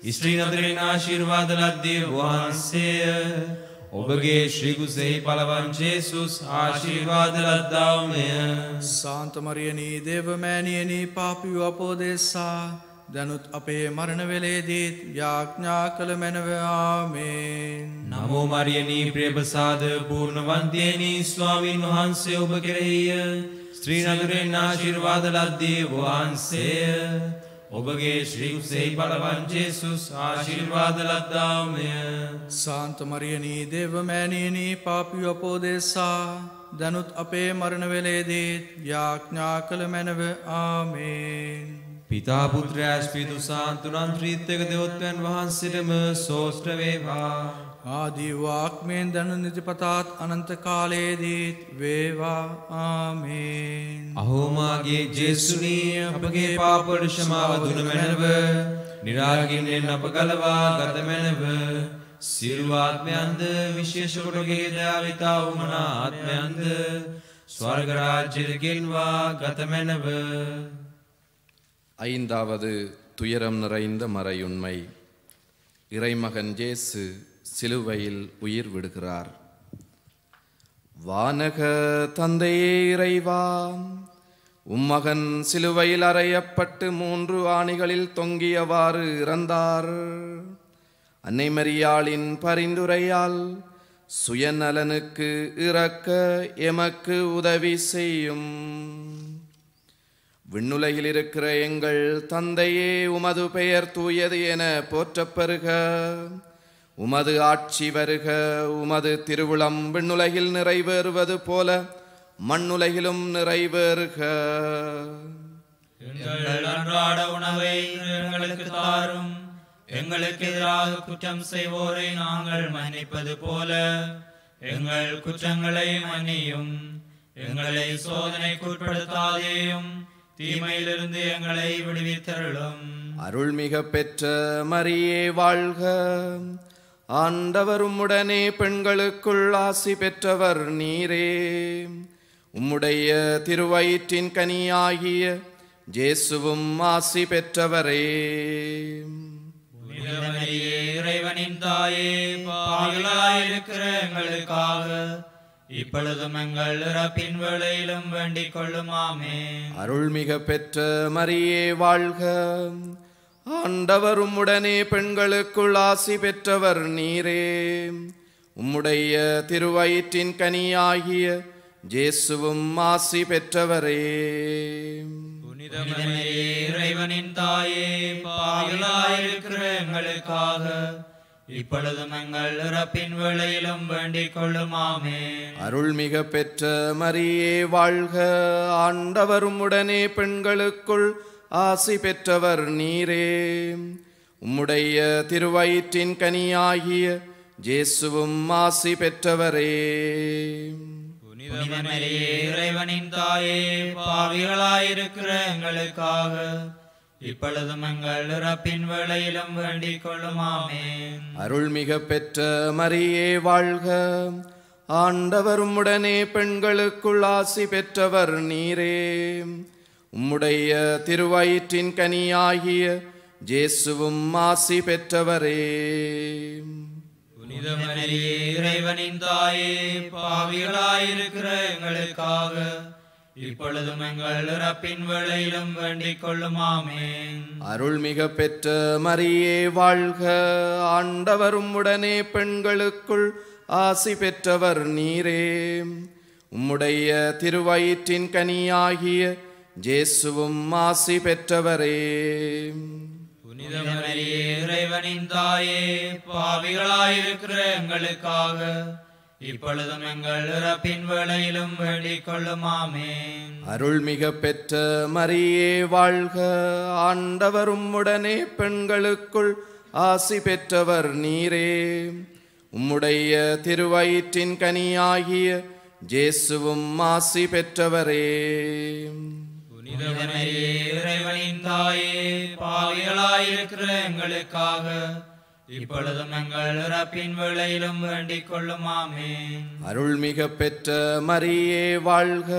ස්ත්‍රීන් අතරින් ආශිර්වාද ලද්දී ඔබ වහන්සේය. ඔබගේ ශ්‍රී කුසෙහි පළවන් ජේසුස් ආශිර්වාද ලද්දාවමය. සාන්ත මරියනී දේවමෑණියනී පාපී අපෝ දෙසා දනුත් අපේ මරණ වෙලේදීත් යාඥා කළ මැනව. ආමේන්. නමෝ මරියනී ප්‍රේමසාද පූර්ණවන්තේනී ස්වාමින් වහන්සේ ඔබ කෙරෙහිය. ස්ත්‍රීන් අතරින් ආශිර්වාද ලද්දී ඔබ වහන්සේය. ඔබගේ ශ්‍රී කුසෙහි පළවන් ජේසුස් ආශිර්වාද ලද්දාවමය. සාන්ත මරියනී දේවමෑණියනී පාපී අපෝ දෙසා දනුත් අපේ මරණ වෙලේදීත් යාඥා කළ මැනව. ආමේන්. පිතා පුත්‍රයා ස්පීතු සාන්තුනන් ත්‍රිත්වක දෙවොත්වයන් වහන්සේටම සෝස්ත්‍ර වේවා. ආදී වාක්මෙන් දනු නිතිපතාත් අනන්ත කාලයේදීත් වේවා. ආමේන්. අහෝ මාගේ ජේසුනී අපගේ පාපවල ක්ෂමාව දුන මැනව. නිරාගින්නෙන් අප ගලවා ගත මැනව. සියලු ආත්මයන්ද විශේෂ කොටගේ දයාවිතා වුමනා ආත්මයන්ද ස්වර්ග රාජ්‍යයට ගෙන්වා ගත මැනව. ஐந்தாவது துயரம் நிறைந்த மறையுண்மை. இறைமகன் இயேசு சிலுவையில் உயிர் விடுகிறார். வானக தந்தையே இறைவா, உம்மகன் சிலுவையில் அறையப்பட்டு 3 ஆணிகளில் தொங்கியவாறு இறந்தார். அன்னை மரியாளின் பரிந்துரையால் சுயநலனுக்கு இறக்க எமக்கு உதவி செய்யும். விண்ணுலகில் இருக்கிற எங்கள் தந்தையே, உமது பெயர் தூயது என போற்றப்பெறுக. உமது ஆட்சி வருக. உமது திருவுளம் விண்ணுலகில் நிறைவேறுவது போல மண்ணுலகிலும் நிறைவேறுக. எங்கள் அன்றாட உணவை எங்களுக்கு தாரும். எங்களுக்கு எதிராக குற்றம் செய்வோரை நாங்கள் மன்னிப்பது போல எங்கள் குற்றங்களை மன்னியும். எங்களை சோதனைக்கு உட்படுத்தாதேயும், தீமையிலிருந்து எங்களை விடுவித்தருளும். அருள்மிக பெற்ற மரியே வாழ்க. ஆண்டவர் உம்முடனே, பெண்களுக்குள் ஆசி பெற்றவர் நீரே. உம்முடைய திருவயிற்றின் கனியாகிய இயேசுவும் ஆசி பெற்றவரே. இறைவனின் தாயே, பாவிகளாயிருக்கிற எங்களுக்காக இப்பொழுதும் எங்கள் இறப்பின் வேளையிலும் வேண்டிக் கொள்ளும். ஆமென். அருள்மிக பெற்ற மரியே வாழ்க. ஆண்டவர் உம்முடனே, பெண்களுக்குள் ஆசி பெற்றவர் நீரே. உம்முடைய திருவயிற்றின் கனியாகிய இயேசுவும் ஆசி பெற்றவரே. இறைவனின் தாயே, பாவிகளாயிருக்கிற எங்களுக்காக இப்பொழுதும் எங்கள் இறப்பின் வேளையிலும் வேண்டிக் கொள்ளும். ஆமென். அருள்மிக பெற்ற மரியே வாழ்க. ஆண்டவர் உம்முடனே, பெண்களுக்குள் ஆசி பெற்றவர் நீரே. உம்முடைய திருவயிற்றின் கனியாகிய இயேசுவும் ஆசி பெற்றவரே. இறைவனின் தாயே, பாவிகளாயிருக்கிற எங்களுக்காக இப்பொழுதும் எங்கள் இறப்பின் வேளையிலும் வேண்டிக் கொள்ளும். ஆமென். அருள்மிக பெற்ற மரியே வாழ்க. ஆண்டவர் உம்முடனே, பெண்களுக்குள் ஆசி பெற்றவர் நீரே. உம்முடைய திருவயிற்றின் கனியாகிய இயேசுவும் ஆசி பெற்றவரே. இறைவனின் தாயே, பாவிகளாயிருக்கிற எங்களுக்காக இப்பொழுதும் எங்கள் இறப்பின் வேளையிலும் வேண்டிக் கொள்ளும். ஆமென். அருள்மிக பெற்ற மரியே வாழ்க. ஆண்டவர் உம்முடனே, பெண்களுக்குள் ஆசி பெற்றவர் நீரே. உம்முடைய திருவயிற்றின் கனியாகிய இயேசுவும் ஆசி பெற்றவரே. இறைவனின் தாயே, பாவிகளாயிருக்கிற எங்களுக்காக இப்பொழுதும் எங்கள் இறப்பின் வேளையிலும் வேண்டிக் கொள்ளும். ஆமென். அருள்மிக பெற்ற மரியே வாழ்க. ஆண்டவர் உம்முடனே, பெண்களுக்குள் ஆசி பெற்றவர் நீரே. உம்முடைய திருவயிற்றின் கனியாகிய இயேசுவும் ஆசி பெற்றவரே. இறைவனின் தாயே, பாவிகளாயிருக்கிற எங்களுக்காக இப்பொழுதும் எங்கள் இறப்பின் வேளையிலும் வேண்டிக் கொள்ளும். ஆமென். அருள்மிக பெற்ற மரியே வாழ்க.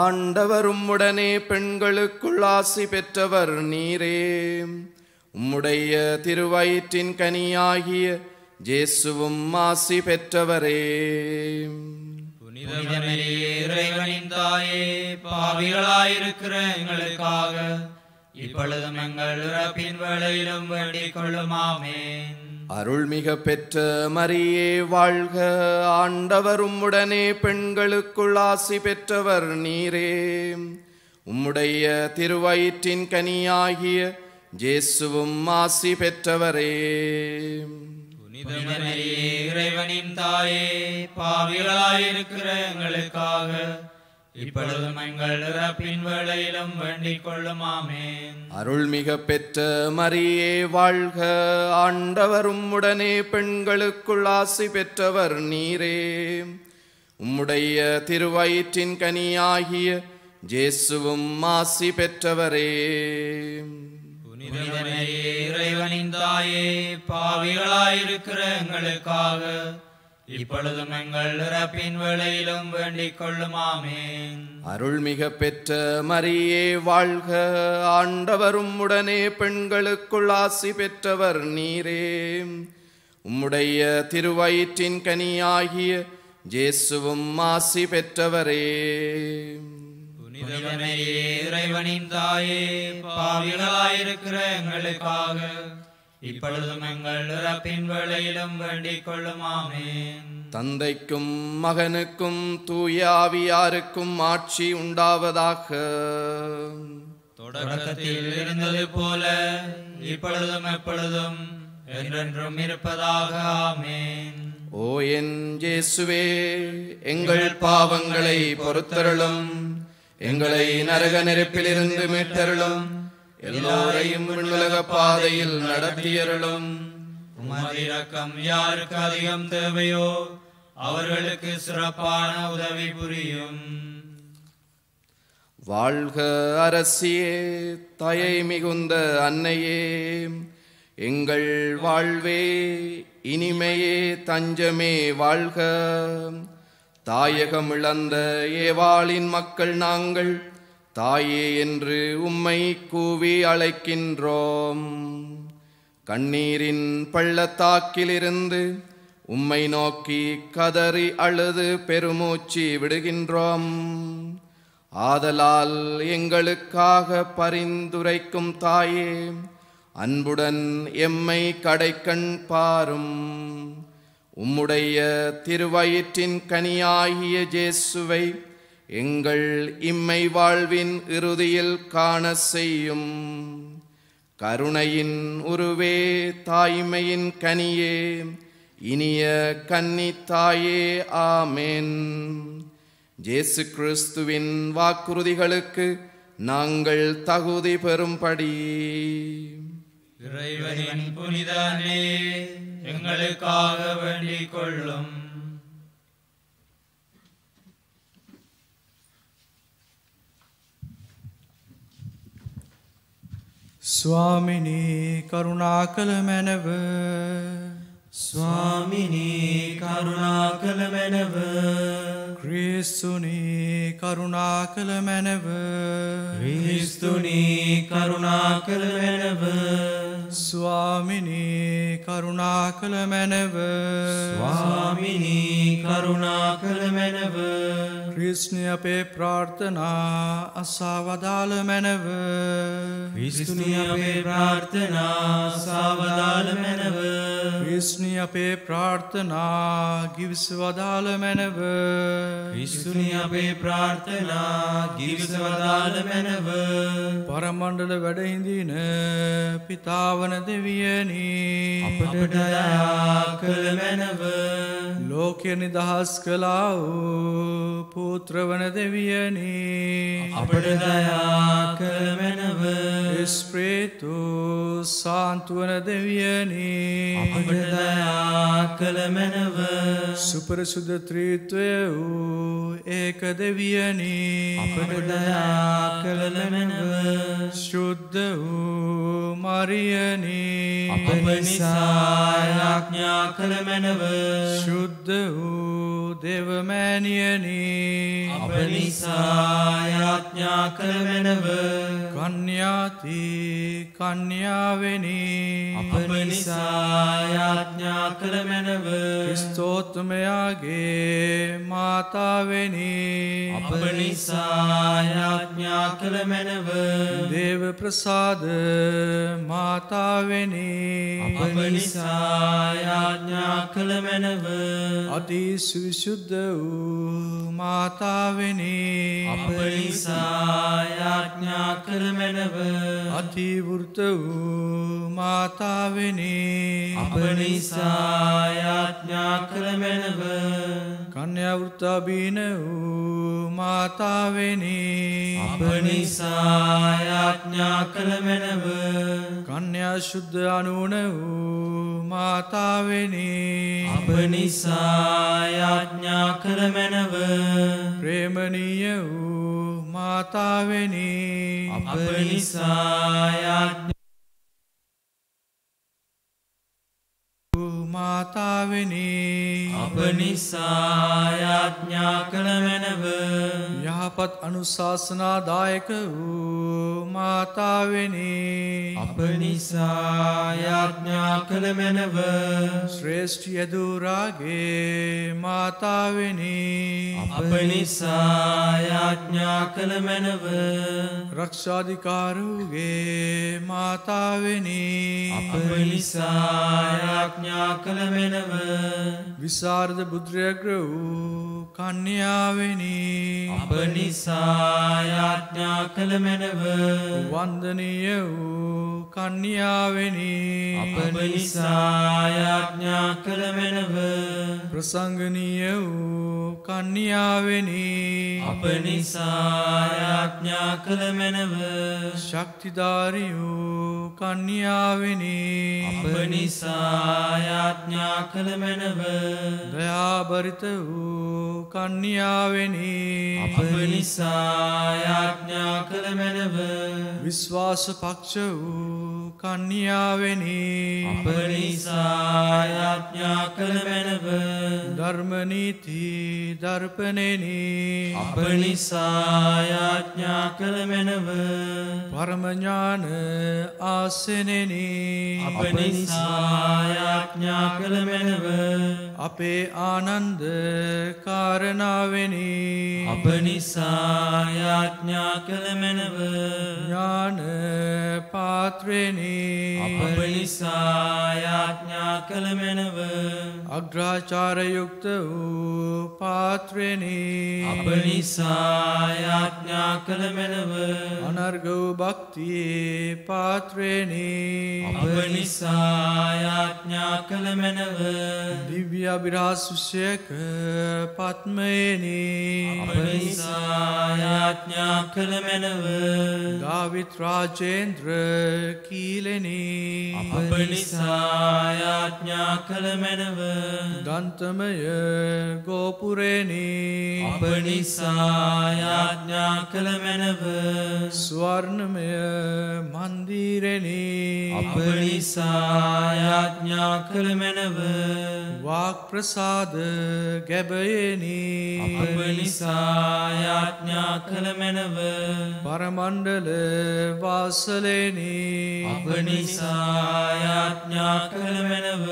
ஆண்டவர் உம்முடனே, பெண்களுக்குள் ஆசி பெற்றவர் நீரே. உம்முடைய திருவயிற்றின் கனியாகிய இயேசுவும் ஆசி பெற்றவரே. இறைவனின் தாயே, பாவிகளாயிருக்கிற எங்களுக்காக இப்பொழுதும் எங்கள் இறப்பின் வேளையிலும் வேண்டிக் கொள்ளும். ஆமென். அருள்மிக பெற்ற மரியே வாழ்க. ஆண்டவர் உம்முடனே, பெண்களுக்குள் ஆசி பெற்றவர் நீரே. உம்முடைய திருவயிற்றின் கனியாகிய இயேசுவும் ஆசி பெற்றவரே. இறைவனின் தாயே, பாவிகளாயிருக்கிற எங்களுக்காக இப்பொழுதும் எங்கள் இறப்பின் வேளையிலும் வேண்டிக் கொள்ளும். ஆமென். அருள்மிக பெற்ற மரியே வாழ்க. ஆண்டவர் உம்முடனே, பெண்களுக்குள் ஆசி பெற்றவர் நீரே. உம்முடைய திருவயிற்றின் கனியாகிய இயேசுவும் ஆசி பெற்றவரே. இறைவனின் தாயே, பாவிகளாயிருக்கிற எங்களுக்காக இப்பொழுதும் எங்கள் இறப்பின் வேளையிலும் வேண்டிக் கொள்ளும். ஆமென். அருள்மிக பெற்ற மரியே வாழ்க. ஆண்டவர் உம்முடனே, பெண்களுக்குள் ஆசி பெற்றவர் நீரே. உம்முடைய திருவயிற்றின் கனியாகிய இயேசுவும் ஆசி பெற்றவரே. புனிதமே இறைவனின் தாயே, பாவிகளாயிருக்கிற எங்களுக்காக இப்பொழுதும் எங்கள் இறப்பின் வேளையிலும் வேண்டிக் கொள்ளும். ஆமென். தந்தைக்கும் மகனுக்கும் தூய ஆவியாருக்கும் ஆட்சி உண்டாவதாக. தொடக்கத்தில் இருந்தது போல இப்பொழுதும் எப்பொழுதும் என்றென்றும் இருப்பதாக. ஆமென். ஓ என் இயேசுவே, எங்கள் பாவங்களை பொறுத்தருளும், எங்களை நரக நெருப்பிலிருந்து மீட்டருளும், எல்லோரையும் விண்ணுலக பாதையில் நடத்தியருளும். உமது இரக்கம் யாருக்கு அதிகம் தேவையோ அவர்களுக்கு சிறப்பான உதவி புரியும். வாழ்க அரசியே, தயை மிகுந்த அன்னையே, எங்கள் வாழ்வே இனிமையே தஞ்சமே வாழ்க. தாயகம் இழந்த ஏவாளின் மக்கள் நாங்கள் தாயே என்று உம்மை கூவி அழைக்கின்றோம். கண்ணீரின் பள்ளத்தாக்கிலிருந்து உம்மை நோக்கி கதறி அழுது பெருமூச்சு விடுகின்றோம். ஆதலால் எங்களுக்காக பரிந்துரைக்கும் தாயே, அன்புடன் எம்மை கடைக்கண் பாரும். உம்முடைய திருவயிற்றின் கனியாகிய இயேசுவை எங்கள் இம்மை வாழ்வின் இறுதியில் காண செய்யும். கருணையின் உருவே, தாய்மையின் கனியே, இனிய கன்னி தாயே, ஆமென். இயேசு கிறிஸ்துவின் வாக்குறுதிகளுக்கு நாங்கள் தகுதி பெறும்படி இறைவனின் புனித அன்னையே, எங்களுக்காக வேண்டிக் கொள்ளும். ස්වාමිනී කරුණාකළ මැනව ස්වාමිනී කරුණාකළ මැනව ක්‍රිස්තුනී කරුණාකළ මැනව ක්‍රිස්තුනී කරුණාකළ මැනව ස්වාමිනී කරුණාකළ මැනව ස්වාමිනී කරුණාකළ මැනව ක්‍රිස්තුනි අපේ ප්‍රාර්ථනා අසවදාළ මැනව ක්‍රිස්තුනි අපේ ප්‍රාර්ථනා සවදාළ මැනව ක්‍රිස්තුනි අපේ ප්‍රාර්ථනා ගිවිසවදාළ මැනව ක්‍රිස්තුනි අපේ ප්‍රාර්ථනා ගිවිසවදාළ මැනව පරමණ්ඩල වැඩ හිඳින පිතාවන දෙවියනි අපට දයා කළ මැනව ලෝකය නිදහස් කළා වූ පුත්‍රවන දෙවියනි අපට දයා කළ මැනව ස්ප්‍රේතු සාන්තුවන දෙවියනි අපට දයා කළ මැනව සුපරිසුද්ධ ත්‍රිත්වය වූ ඒක දෙවියනි අපට දයා කළ මැනව ශුද්ධ වූ මරියනි අප නිසා යාඥා කළ මැනව ශුද්ධ වූ දේවමෑණියනි අප නිසා යාඥා කළ මැනව කන්‍යාති කන්‍යාවෙනි අප නිසා යාඥා කළ මැනව ක්‍රිස්තෝත්තමයාගේ මාතාවෙනි අප නිසා යාඥා කළ මැනව දේව ප්‍රසාද මාතාවෙනි අප නිසා යාඥා කළ මැනව අති සවිසුද්ධ වූ මාතාවෙනි අප නිසා යාඥා කළ මැනව අති වෘත වූ මාතාවෙනි අප නිසා යාඥා කළ මැනව කන්‍යා වෘතාබීන වූ මාතාවෙනි අප නිසා යාඥා කළ මැනව කන්‍යා ශුද්ධ අනුන වූ මාතාවෙනි අප නිසා යාඥා කළ මැනව ප්‍රේමණීය වූ මාතාවෙනි අප නිසා යාඥා මාතාවෙනි අප නිසා යාඥා කළ මැනව යහ යහපත් අනුශාසනාදායක වූ මාතාවෙනි අප නිසා යාඥා කළ මැනව ශ්‍රේෂ්ඨ යදුරාගේ මාතාවෙනි අප නිසා යාඥා කළ මැනව රක්ෂාධිකාරුගේ මාතාවෙනි අප නිසා යාඥා කළ මැනව විසරද බුද්ධ්‍රයග්‍ර වූ කන්‍යාවෙනි අප නිසා යාඥා කළ මැනව වන්දනීය වූ කන්‍යාවෙනි අප නිසා යාඥා කළ මැනව ප්‍රසංගනීය වූ කන්‍යාවෙනි අප නිසා යාඥා කළ මැනව ශක්තිධාරී වූ කන්‍යාවෙනි අප නිසා යාඥා කළ මැනව දයාබරිත වූ කන්‍යාවෙනි අප නිසා යාඥා කළ මැනව විශ්වාස පක්ෂ වූ කන්‍යාවෙනි අප නිසා යාඥා කළ මැනව ධර්මනීති දර්පණෙනි අප නිසා යාඥා කළ මැනව පරම ඥාන ආසනෙනි අප නිසා යාඥා කළ මැනව අපේ ආනන්ද කාරණාවෙනි අප නිසා යාඥා කළ මැනව ඥාන පාත්‍රෙනි අප නිසා යාඥා කළ මැනව අග්‍රාචාරයුක්ත වූ පාත්‍රෙනි අප නිසා යාඥා කළ මැනව අනර්ග වූ භක්තියේ පාත්‍රෙනි අප නිසා යාඥා කළ මැනව දිව්‍ය අභිරහස්‍යක පත්මයෙනි අප නිසා යාඥා කළ මැනව දාවිත් රාජේන්ද්‍ර කීලෙනි අප නිසා යාඥා කළ මැනව දන්තමය ගෝපුරෙනි අප නිසා යාඥා කළ මැනව ස්වර්ණමය මන්දිරෙනි අප නිසා යාඥා කළ මැනව වාක් ප්‍රසාද ගැබයෙනි අප නිසා යාඥා කළ මැනව පරමණ්ඩල වාසලෙනි අප නිසා යාඥා කළ මැනව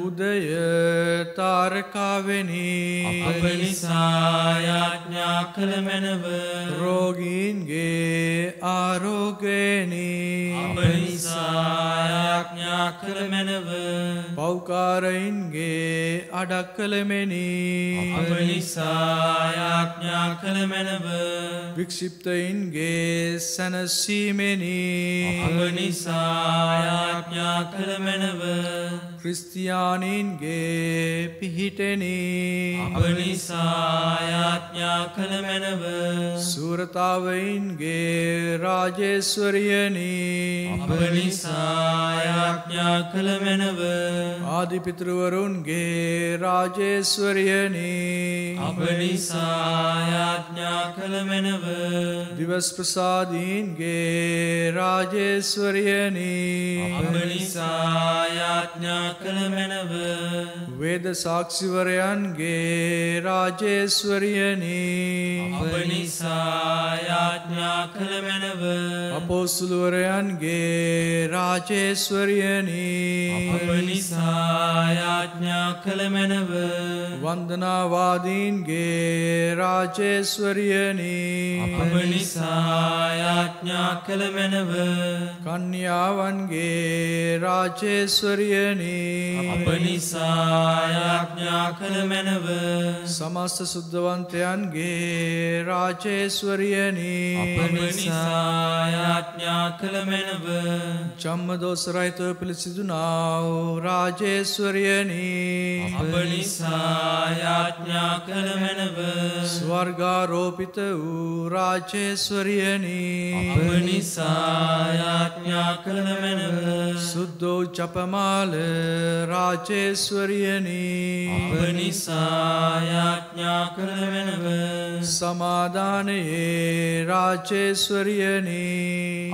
උදය තාරකාවෙනි අප නිසා යාඥා කළ මැනව රෝගීන්ගේ ආරෝගයෙනි අප නිසා යාඥා කළ මැනව පෞකාරයින්ගේ අඩක්කලමෙනි අප නිසා යාඥා කළ මැනව වික්ෂිප්තයින්ගේ සැනසීමෙනි අප නිසා යාඥා කළ මැනව ක්‍රිස්තියානීන්ගේ පිහිටෙනි අප නිසා යාඥා කළ මැනව සූරතාවයින්ගේ රාජේශ්වරියනි අප නිසා යාඥා කළ මැනව ආදිපිතෘවරුන්ගේ රාජේශ්වරියනි අප නිසා යාඥා කළ මැනව දිවස් ප්‍රසාදීන්ගේ රාජේශ්වරියනි අප නිසා යාඥා කළ මැනව වේද සාක්ෂිවරයන්ගේ රාජේශ්වරියනි අප නිසා යාඥා කළ මැනව අපොස්තුලවරයන්ගේ රාජේශ්වරියනි අප නිසා යාඥා කළ මැනව වන්දනාවාදීන්ගේ රාජේශ්වරියනි අප නිසා යාඥා කළ මැනව කන්‍යාවන්ගේ රාජේශ්වරියනි අප නිසා යාඥා කළ මැනව සමස්ත සුද්ධවන්තයන්ගේ රාජේශ්වරියනි අප නිසා යාඥා කළ මැනව චම්මදෝස රහිතව පිළිසිදුනා වූ රාජේශ්වරියනි අප නිසා යාඥා කළ මැනව ස්වර්ගාරෝපිත වූ රාජේශ්වරියනි අප නිසා යාඥා කළ මැනව සුද්ධෝ චපමාල රාජේශ්වරියනි අප නිසා යාඥා කළ මැනව සමාදානයේ රාජේශ්වරියනි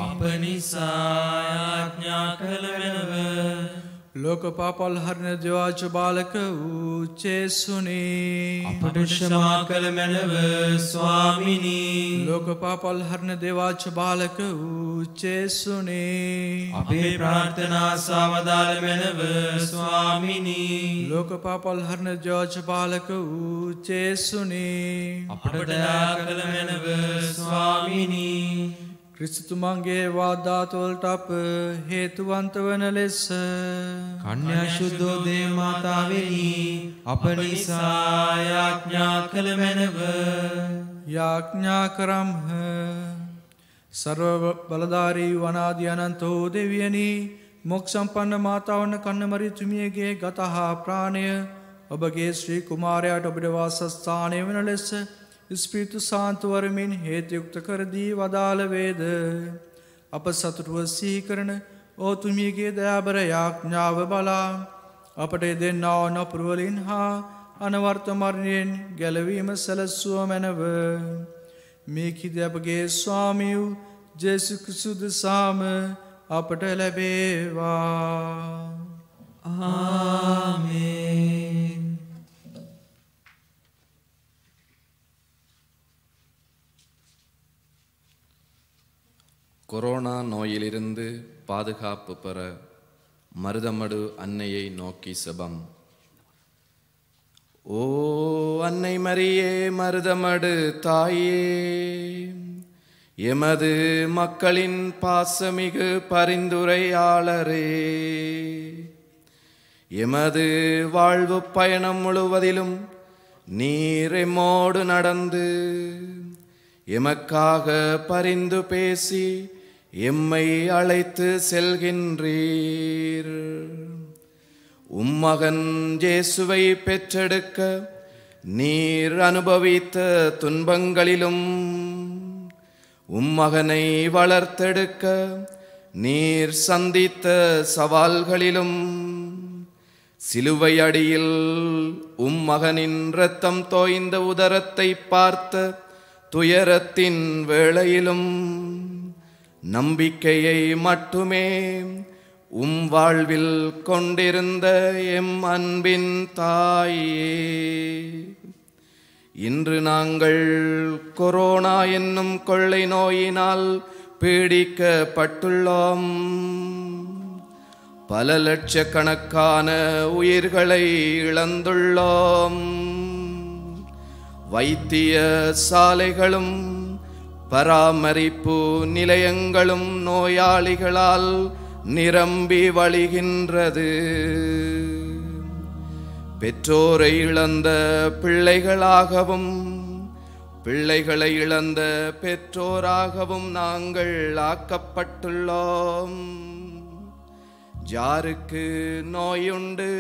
අප නිසා යාඥා කළ මැනව ලෝක පාපල් හරණ දෙවාච බාලක වූ චේසුනේ අපට ක්ෂමා කළ මැනව ස්වාමිනී. ලෝක පාපල් හරණ දෙවාච බාලක වූ චේසුනේ අපේ ප්‍රාර්ථනා සවදාළ මැනව ස්වාමිනී. ලෝක පාපල් හරණ දෙවාච බාලක වූ චේසුනේ අපට දයා කළ මැනව ස්වාමිනී. ක්‍රිස්තුමන්ගේ වාදාතවලට අප හේතුවන්ත වන ලෙස කන්‍යා ශුද්ධෝ දේව මාතාවෙනි අප නිසා යාඥා කළ මැනව. යාඥා කරම්හ. සර්ව බලධාරී වනාදී අනන්ත වූ දෙවියනි, මොක්ෂ සම්පන්න මාතාවන කන්නමරිතුමියගේ ගත හා ප්‍රාණය ඔබගේ ශ්‍රී කුමාරයාට ඔබට වාසස්ථානය වන ලෙස ස්පීතු සාන්තුවරමින් හේතුයුක්ත කරදී වදාළ වේද. අප සතුටුව සිහි කරන ඕතුමියගේ දයාබර යාඥාව බලා අපට දෙන්නා නොපුරවලින් හා අනවර්ත මරණයෙන් ගැලවීම සැලසුව මැනව. මේකිද අපගේ ස්වාමියු ජේසු ක්‍රිස්තු දසාම අපට ලැබේවා. ආමේන්. கொரோனா நோயிலிருந்து பாதுகாப்பு பெற மருதமடு அன்னையை நோக்கி செபம். ஓ அன்னை மரியே மருதமடு தாயே, எமது மக்களின் பாசமிகு பரிந்துரையாளரே, எமது வாழ்வு பயணம் முழுவதிலும் நீர் எம்மோடு நடந்து எமக்காக பரிந்து பேசி எம்மை அழைத்து செல்கின்றீர். உம்மகன் இயேசுவை பெற்றெடுக்க நீர் அனுபவித்த துன்பங்களிலும் உம்மகனை வளர்த்தெடுக்க நீர் சந்தித்த சவால்களிலும் சிலுவை அடியில் உம்மகனின் இரத்தம் தோய்ந்த உதரத்தை பார்த்த துயரத்தின் வேளையிலும் நம்பிக்கையை மட்டுமே வாழ்வில் கொண்டிருந்த எம் அன்பின் தாயே, இன்று நாங்கள் கொரோனா என்னும் கொள்ளை நோயினால் பீடிக்கப்பட்டுள்ளோம். பல லட்சக்கணக்கான உயிர்களை இழந்துள்ளோம். வைத்திய சாலைகளும் பராமரிப்பு நிலையங்களும் நோயாளிகளால் நிரம்பி வழிகின்றது. பெற்றோரை இழந்த பிள்ளைகளாகவும் பிள்ளைகளை இழந்த பெற்றோராகவும் நாங்கள் ஆக்கப்பட்டுள்ளோம். ஜாருக்கு நோயுண்டு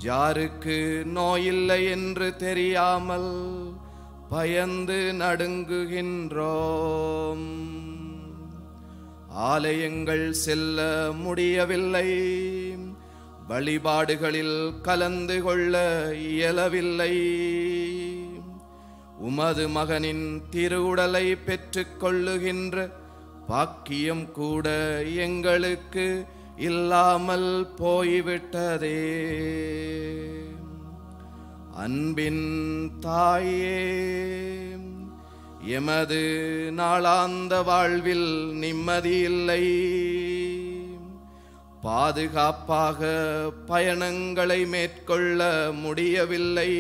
ஜாருக்கு நோயில்லை என்று தெரியாமல் பயந்து நடுங்குகின்றோம். ஆலயங்கள் செல்ல முடியவில்லை. வழிபாடுகளில் கலந்து கொள்ள இயலவில்லை. உமது மகனின் திருவுடலை பெற்றுக்கொள்ளுகின்ற பாக்கியம் கூட எங்களுக்கு இல்லாமல் போய்விட்டதே. அன்பின் தாயே, எமது நாளாந்த வாழ்வில் நிம்மதியில்லை. பாதுகாப்பாக பயணங்களை மேற்கொள்ள முடியவில்லை.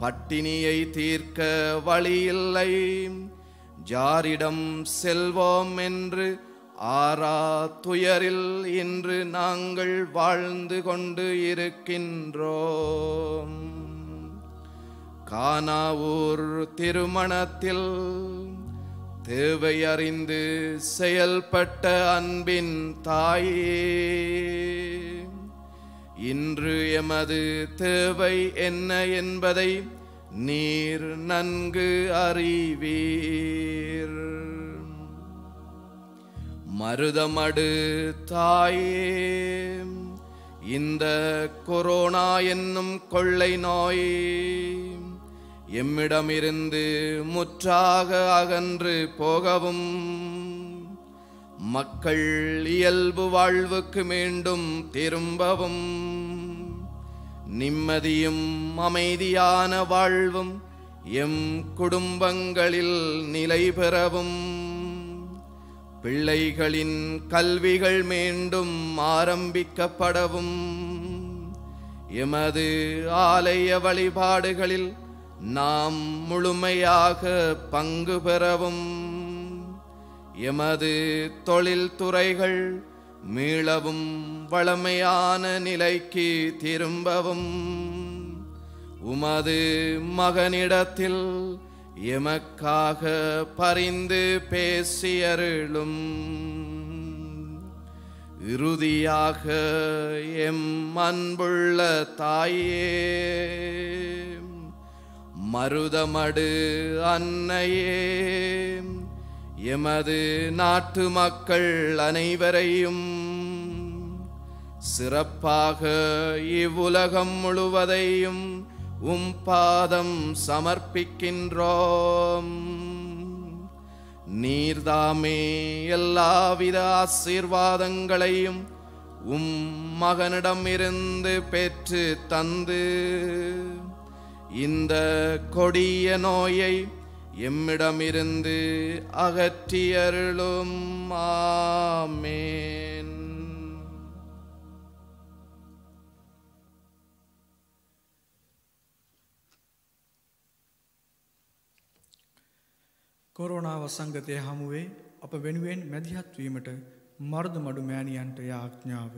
பட்டினியை தீர்க்க வழியில்லை. ஜாரிடம் செல்வோம் என்று ஆரா துயரில் இன்று நாங்கள் வாழ்ந்து கொண்டு இருக்கின்றோம். கானாவூர் திருமணத்தில் தேவை அறிந்து செயல்பட்ட அன்பின் தாயே, இன்று எமது தேவை என்ன என்பதை நீர் நன்கு அறிவீர். மருதமடு தாயே, இந்த கொரோனா என்னும் கொள்ளை நோய் எம்மிடமிருந்து முற்றாக அகன்று போகவும் மக்கள் இயல்பு வாழ்வுக்கு மீண்டும் திரும்பவும் நிம்மதியும் அமைதியான வாழ்வும் எம் குடும்பங்களில் நிலை பெறவும் பிள்ளைகளின் கல்விகள் மீண்டும் ஆரம்பிக்கப்படவும் எமது ஆலய வழிபாடுகளில் நாம் முழுமையாக பங்கு பெறவும் எமது தொழில் துறைகள் மீளவும் வளமையான நிலைக்கு திரும்பவும் உமது மகனிடத்தில் எமக்காக பரிந்து பேசியருளும். இறுதியாக எம் அன்புள்ள தாயே, மருதமடு அன்னையே, எமது நாட்டு மக்கள் அனைவரையும் சிறப்பாக இவ்வுலகம் முழுவதையும் உம் பாதம் சமர்ப்பிக்கின்றோம். நீர்தாமே எல்லாவித ஆசீர்வாதங்களையும் உம் மகனிடமிருந்து பெற்று தந்து இந்த கொடிய நோயை எம்மிடமிருந்து அகற்றியருளும். ஆமென். කොරෝනා වසංගතය හමුවේ අප වෙනුවෙන් මැදිහත් වීමට මර්ධ මඩු මෑණියන්ට යාඥාව.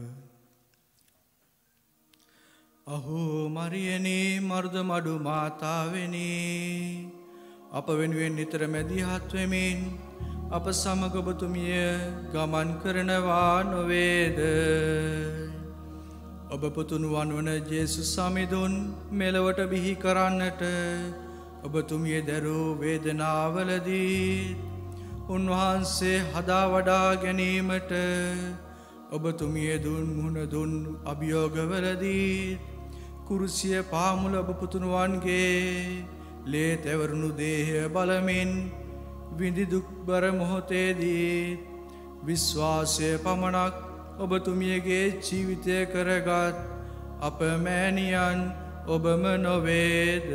අහෝ මරියනේ මර්ධ මඩු මාතාවෙනි, අප වෙනුවෙන් නිතර මැදිහත් වෙමින් අප සමග ඔබතුමිය ගමන් කරනවා නොවේද? ඔබ පුතුණුවන් වන ජේසුස් සමිඳුන් මෙලොවට බිහි කරන්නට ඔබතුමිය දරූ වේදනාවලදී උන්වහන්සේ හදා වඩා ගැනීමට ඔබතුමිය දුන් මුහුණ දුන් අභියෝගවලදී කුරුසිය පාමුල ඔබ පුතුණුවන්ගේ ලේ තැවරුණු දේහය බලමින් විඳි දුක්බර මොහොතේදී විශ්වාසය පමණක් ඔබතුමියගේ ජීවිතය කරගත් අප මෑණියන් ඔබම නොවේද?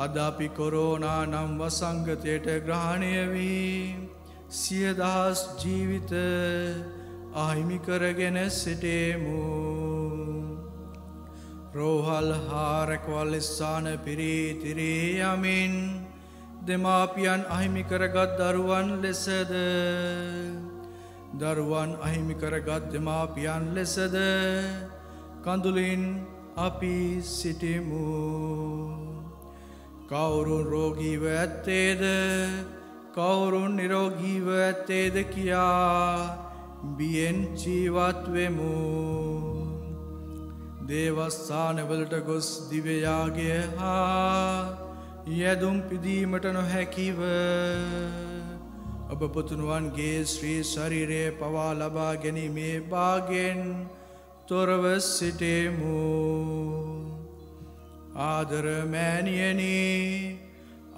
අද අපි කොරෝනා නම් වසංගතයට ග්‍රහණය වී සියදහස් ජීවිත අහිමි කරගෙන සිටේමු. රෝහල් හා රැකවල් ස්ථාන පිරී තිරී යමින් දෙමාපියන් අහිමි කරගත් දරුවන් ලෙසද, දරුවන් අහිමි කරගත් දෙමාපියන් ලෙසද කඳුලින් අපි සිටිමු. කවුරුන් රෝගීව ඇත්තේද, කවුරුන් නිරෝගීව ඇත්තේද කියා බියෙන් ජීවත් වෙමු. දේවස්ථානවලට ගොස් දිවයාගය හා යැදුම් පිදීමට නොහැකිව ඔබ පුතුණුවන්ගේ ශ්‍රී ශරීරය පවා ලබා ගැනීමේ භාගයෙන් තොරව සිටේමු. ආදර මෑණියනි,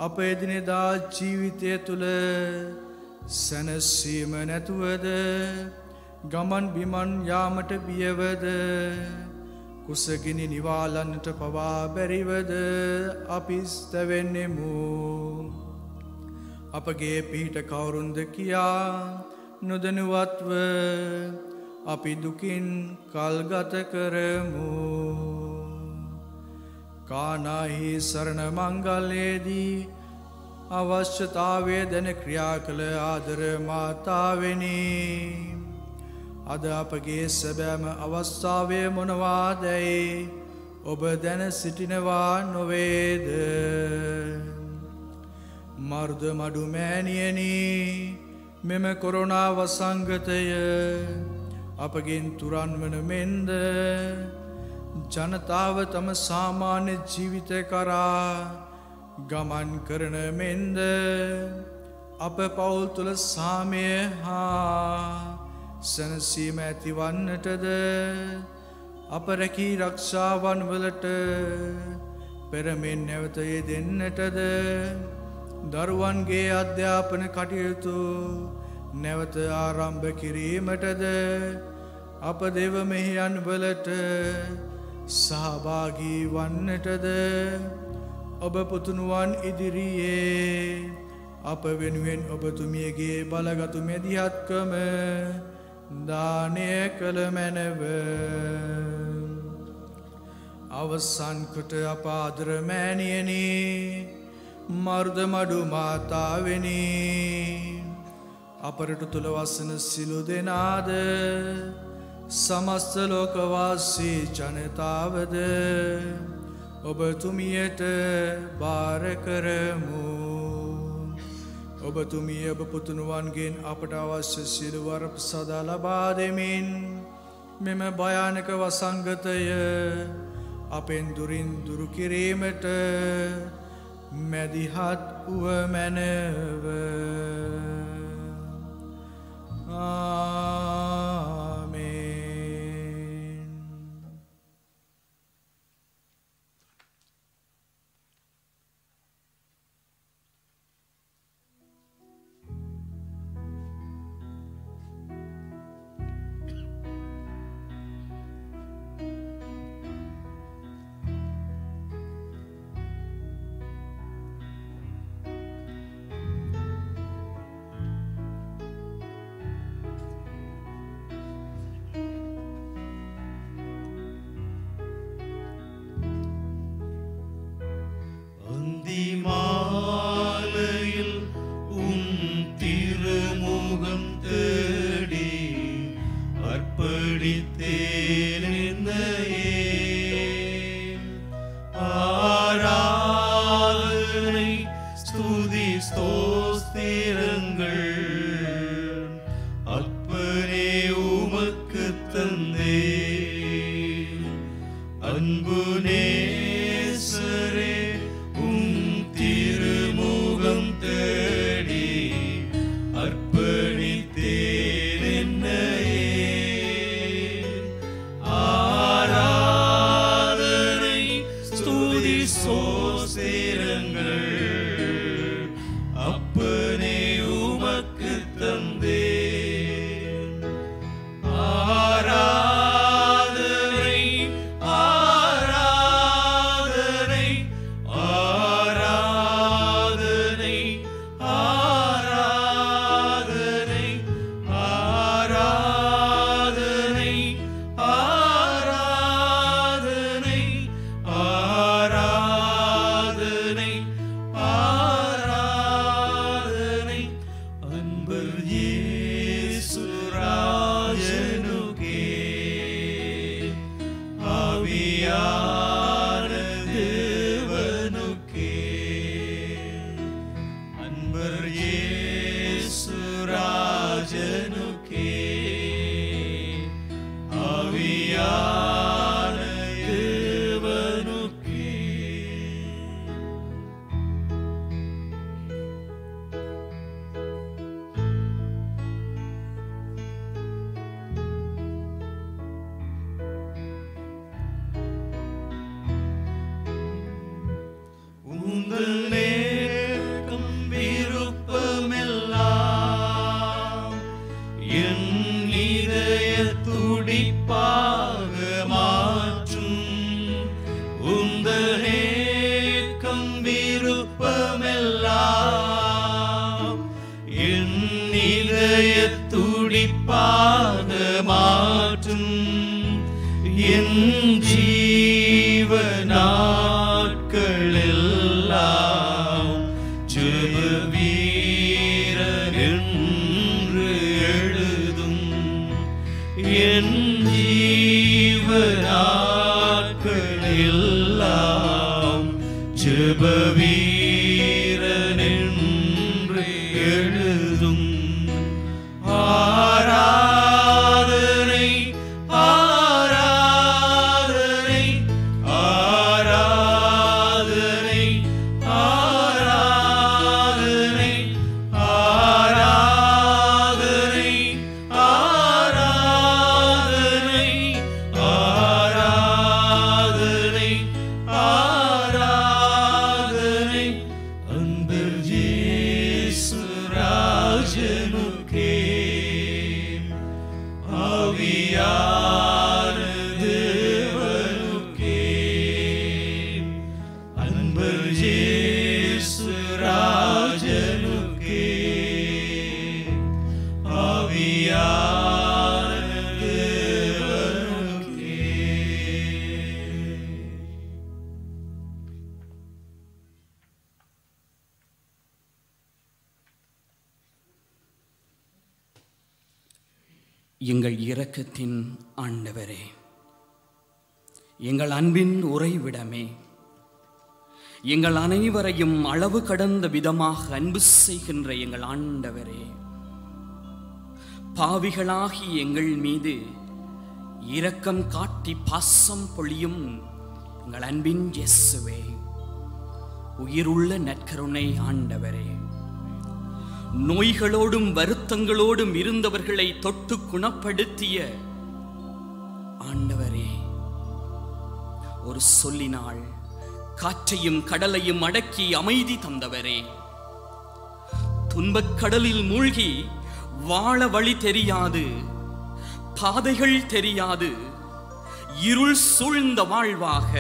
අප එදිනෙදා ජීවිතය තුළ සැනසීම නැතුවද, ගමන් බිමන් යාමට බියවද, කුසගිනි නිවාලන්නට පවා බැරිවද අපි ස්තවෙන්නෙමු. අපගේ පිහිට කවුරුන්ද කියා නොදැනුවත්ව අපි දුකින් කල්ගත කරමු. කානාහි සරණ මංගල්‍යයේදී අවශ්‍යතාවය දැන ක්‍රියා කළ ආදර මාතාවෙනි, අද අපගේ සැබෑම අවස්ථාවය මොනවාදැයි ඔබ දැන සිටිනවා නොවේද? මර්ධ මඩු මෑණියනි, මෙම කොරෝනා වසංගතය අපගෙන් තුරන් වන මෙන්ද ජනතාව තම සාමාන්‍ය ජීවිතය කරා ගමන් කරන මෙන්ද අප පවුල් තුළ සාමය හා සැනසීම ඇතිවන්නටද, අප රැකී රක්ෂාවන් වලට පෙරමෙන් නැවත යෙදෙන්නටද දරුවන්ගේ අධ්‍යාපන කටයුතු නැවත ආරම්භ කිරීමටද අප දෙව මෙහෙයන් වලට සහභාගී වන්නටද ඔබ පුතුණුවන් ඉදිරියේ අප වෙනුවෙන් ඔබතුමියගේ බලගතු මැදිහත්කම දානය කළ මැනව. අවසන් කොට අප ආදර මෑණියනි මර්ධමඩු මාතාවෙනි අපරට තුල වසන සිළු දෙනාද සමස්ත ලෝකවාසී ජනතාවද ඔබතුමියට බාර කරමු. ඔබතුමිය ඔබ පුතුණුවන්ගෙන් අපට අවශ්‍ය සියලු වරප් සදා ලබා දෙමින් මෙම භයානක වසංගතය අපෙන් දුරින් දුරු කිරීමට මැදිහත් වූ මැනව. ආමේන්. மாலையில் உன் திருமுகம் தேடி அர்ப்பணித்தேன் என்னையே. ஆராதனை ஸ்துதி ஸ்தோத்திரங்கள் அப்பனே உமக்கு தந்தேன். அன்பு நேசரே திருமுகம் தேடி அர்ப்பணித்தேன் என்னையே. ஆராதனை ஸ்துதி ஸ்தோத்திரங்கள் அப்பனே உமக்கு தந்தேன். ஆராதனை ஆராதனை ஆராதனை ஆராதனை ஆராதனை ஆராதனை ஆராதனை ஆராதனை அன்பர் இயேசு ராஜனுக்கே. ஆவியான தேவனுக்கே அன்பர் இயேசு ராஜனுக்கே. ஆவியான தேவனுக்கே. உந்தல் நேர்க்கும் விருப்பமெல்லாம் என் இதய துடிப்பாக மாற்றும். உந்தல் நேர்க்கும் விருப்பமெல்லாம் என் இதய துடிப்பாக மாற்றும். என் ஜீவநாட்களெல்லாம் ஜெப வீரன் என்று எழுதும். என் ஜீவநாட்களெல்லாம் ஜெப வீரன் என்று எழுதும். ஆராதனை ஆராதனை ஆராதனை ஆராதனை ஆராதனை ஆராதனை ஆராதனை ஆராதனை எங்கள் இரக்கத்தின் ஆண்டவரே, எங்கள் அன்பின் உறைவிடமே, எங்கள் அனைவரையும் அளவு கடந்த விதமாக அன்பு செய்கின்ற எங்கள் ஆண்டவரே, பாவிகளாகி எங்கள் மீது இரக்கம் காட்டி பாசம் பொழியும் எங்கள் அன்பின் இயேசுவே, உயிருள்ள நற்கருணை ஆண்டவரே, நோய்களோடும் வருத்தங்களோடும் இருந்தவர்களை தொட்டு குணப்படுத்திய ஆண்டவரே, ஒரு சொல்லினால் காற்றையும் கடலையும் அடக்கி அமைதி தந்தவரே, துன்பக் கடலில் மூழ்கி வாழ வழி தெரியாது, பாதைகள் தெரியாது, இருள் சூழ்ந்த வாழ்வாக,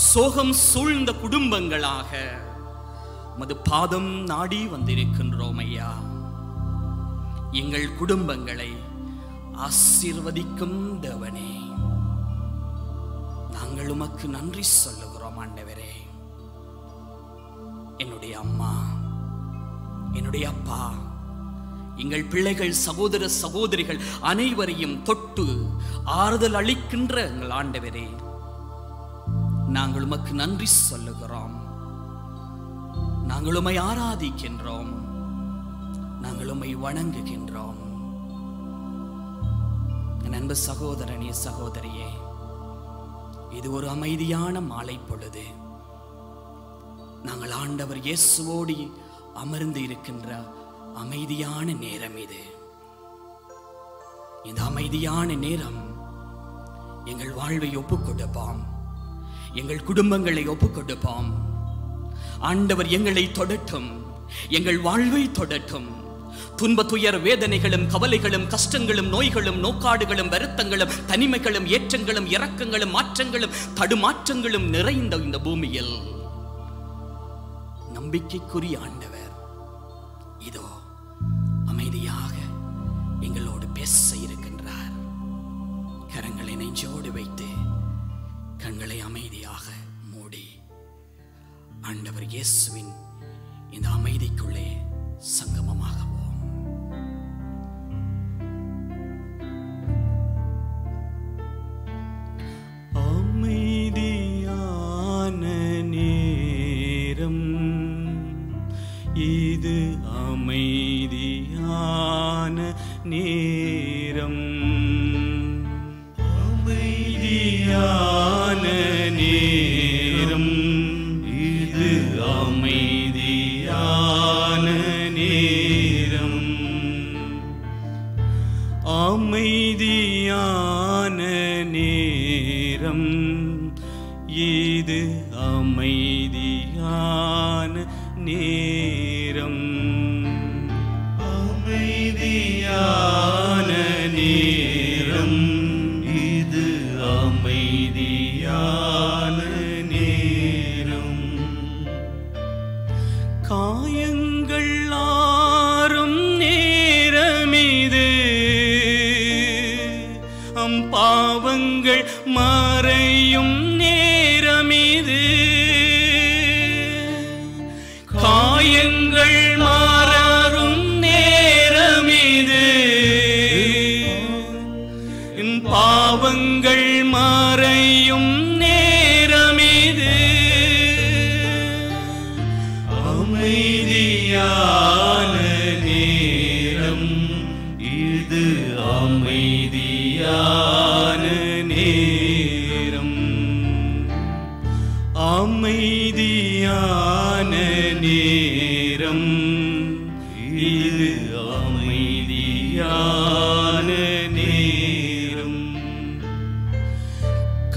சோகம் சூழ்ந்த குடும்பங்களாக மது பாதம் நாடி வந்திருக்கின்றோம் ஐயா. எங்கள் குடும்பங்களை ஆசீர்வதிக்கும் தேவனே, நாங்கள் உமக்கு நன்றி சொல்லுகிறோம் ஆண்டவரே. என்னுடைய அம்மா, என்னுடைய அப்பா, எங்கள் பிள்ளைகள், சகோதர சகோதரிகள் அனைவரையும் தொட்டு ஆறுதல் அளிக்கின்ற எங்கள் ஆண்டவரே, நாங்கள் உமக்கு நன்றி சொல்லுகிறோம். நாங்கள் உம்மை ஆராதிக்கின்றோம், நாங்கள் உம்மை வணங்குகின்றோம். என் அன்பு சகோதரனே, சகோதரியே, இது ஒரு அமைதியான மாலை பொழுது. நாங்கள் ஆண்டவர் இயேசுவோடு அமர்ந்து இருக்கின்ற அமைதியான நேரம் இது. இந்த அமைதியான நேரம் எங்கள் வாழ்வை ஒப்புக் கொடுப்போம், எங்கள் குடும்பங்களை ஒப்புக் கொடுப்போம். ஆண்டவர் எங்களை தொடட்டும், எங்கள் வாழ்வை தொடட்டும். துன்ப துயர் வேதனைகளும் கவலைகளும் கஷ்டங்களும் நோய்களும் நோக்காடுகளும் வருத்தங்களும் தனிமைகளும் ஏற்றங்களும் இரக்கங்களும் மாற்றங்களும் தடுமாற்றங்களும் நிறைந்த இந்த பூமியில் நம்பிக்கைக்குரிய ஆண்டவர் இதோ அமைதியாக எங்களோடு பேச இருக்கின்றார். கரங்களை நெஞ்சோடு வைத்து கண்களை அமைதியாக மூடி ஆண்டவர் இயேசுவின் இந்த அமைதிக்குள்ளே சங்கமமாகவும் அமைதியான நேரம் இது, அமைதியான நேரம், அமைதியான நேரம் இது, அமைதியான நேரம், அமைதியான நேரம் இது, அமைதியான நேரம், அமைதியான நேரம் இது, அமைதியான நேரம். காயங்கள் ஆறும் நேரமிது, பாவங்கள் மறையும் நேரமிது, காயங்கள் மாறும் நேரமிது, பாவங்கள் மறையும் நேரமிது, அமைதியான நேரம் இது, அமைதியான நேரம், அமைதியான நேரம் இது, அமைதியான நேரம்.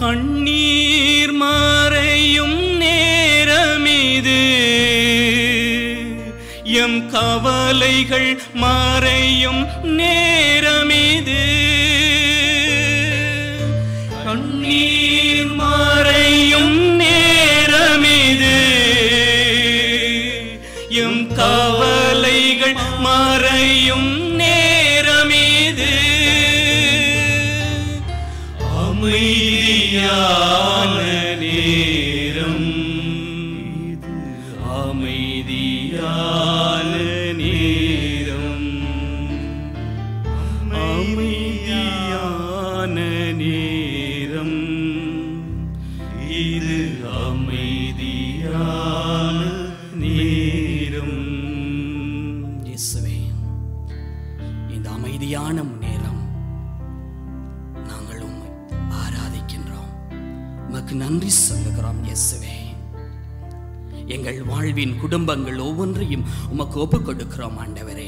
கண்ணீர் மறையும் நேரமிது, எம் கவலைகள் மறையும் நேரமிது, கண்ணீர் மறையும் நேரமிது, எம் கவலைகள் மறையும் நேரமிது, அமைதியான நேரம் இது, அமைதியான நேரம், அமைதியான உமக்கு நன்றி சொல்லுகிறோம் இயேசுவே. எங்கள் வாழ்வின் குடும்பங்கள் ஒவ்வொன்றையும் உமக்கு ஒப்புக் கொடுக்கிறோம் ஆண்டவரே.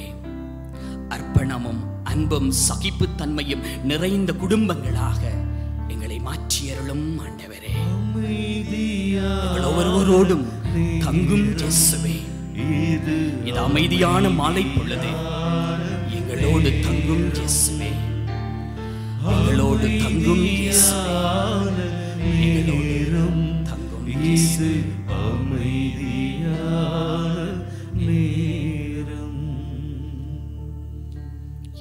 அர்ப்பணமும் அன்பும் சகிப்புத்தன்மையும் நிறைந்த குடும்பங்களாக எங்களை மாற்றியருளும் ஆண்டவரே. எங்கள் ஒவ்வொருவரோடும் தங்கும் இயேசுவே. இது அமைதியான மாலை பொழுது எங்களோடு தங்கும் இயேசுவே. எங்களோடு தங்கும் இயேசுவே. எங்களோடு தங்கும் இயேசுவே.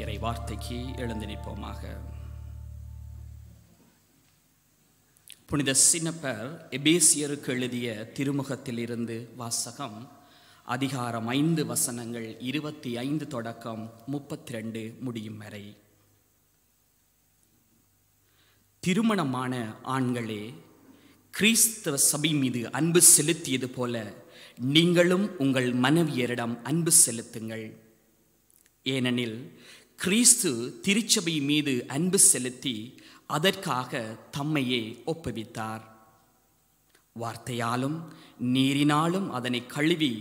இறை வார்த்தைக்கு எழுந்து நிற்போமாக. புனித சின்னப்பர் எபேசியருக்கு எழுதிய திருமுகத்தில் இருந்து வாசகம். அதிகாரம் 5 வசனங்கள் 25 தொடக்கம் 32 முடியும் வரை. திருமணமான ஆண்களே, கிறிஸ்தவ சபை மீது அன்பு செலுத்தியது போல நீங்களும் உங்கள் மனைவியரிடம் அன்பு செலுத்துங்கள். ஏனெனில் கிறிஸ்து திருச்சபை மீது அன்பு செலுத்தி அதற்காக தம்மையே ஒப்புவித்தார். வார்த்தையாலும் நீரினாலும் அதனை கழுவி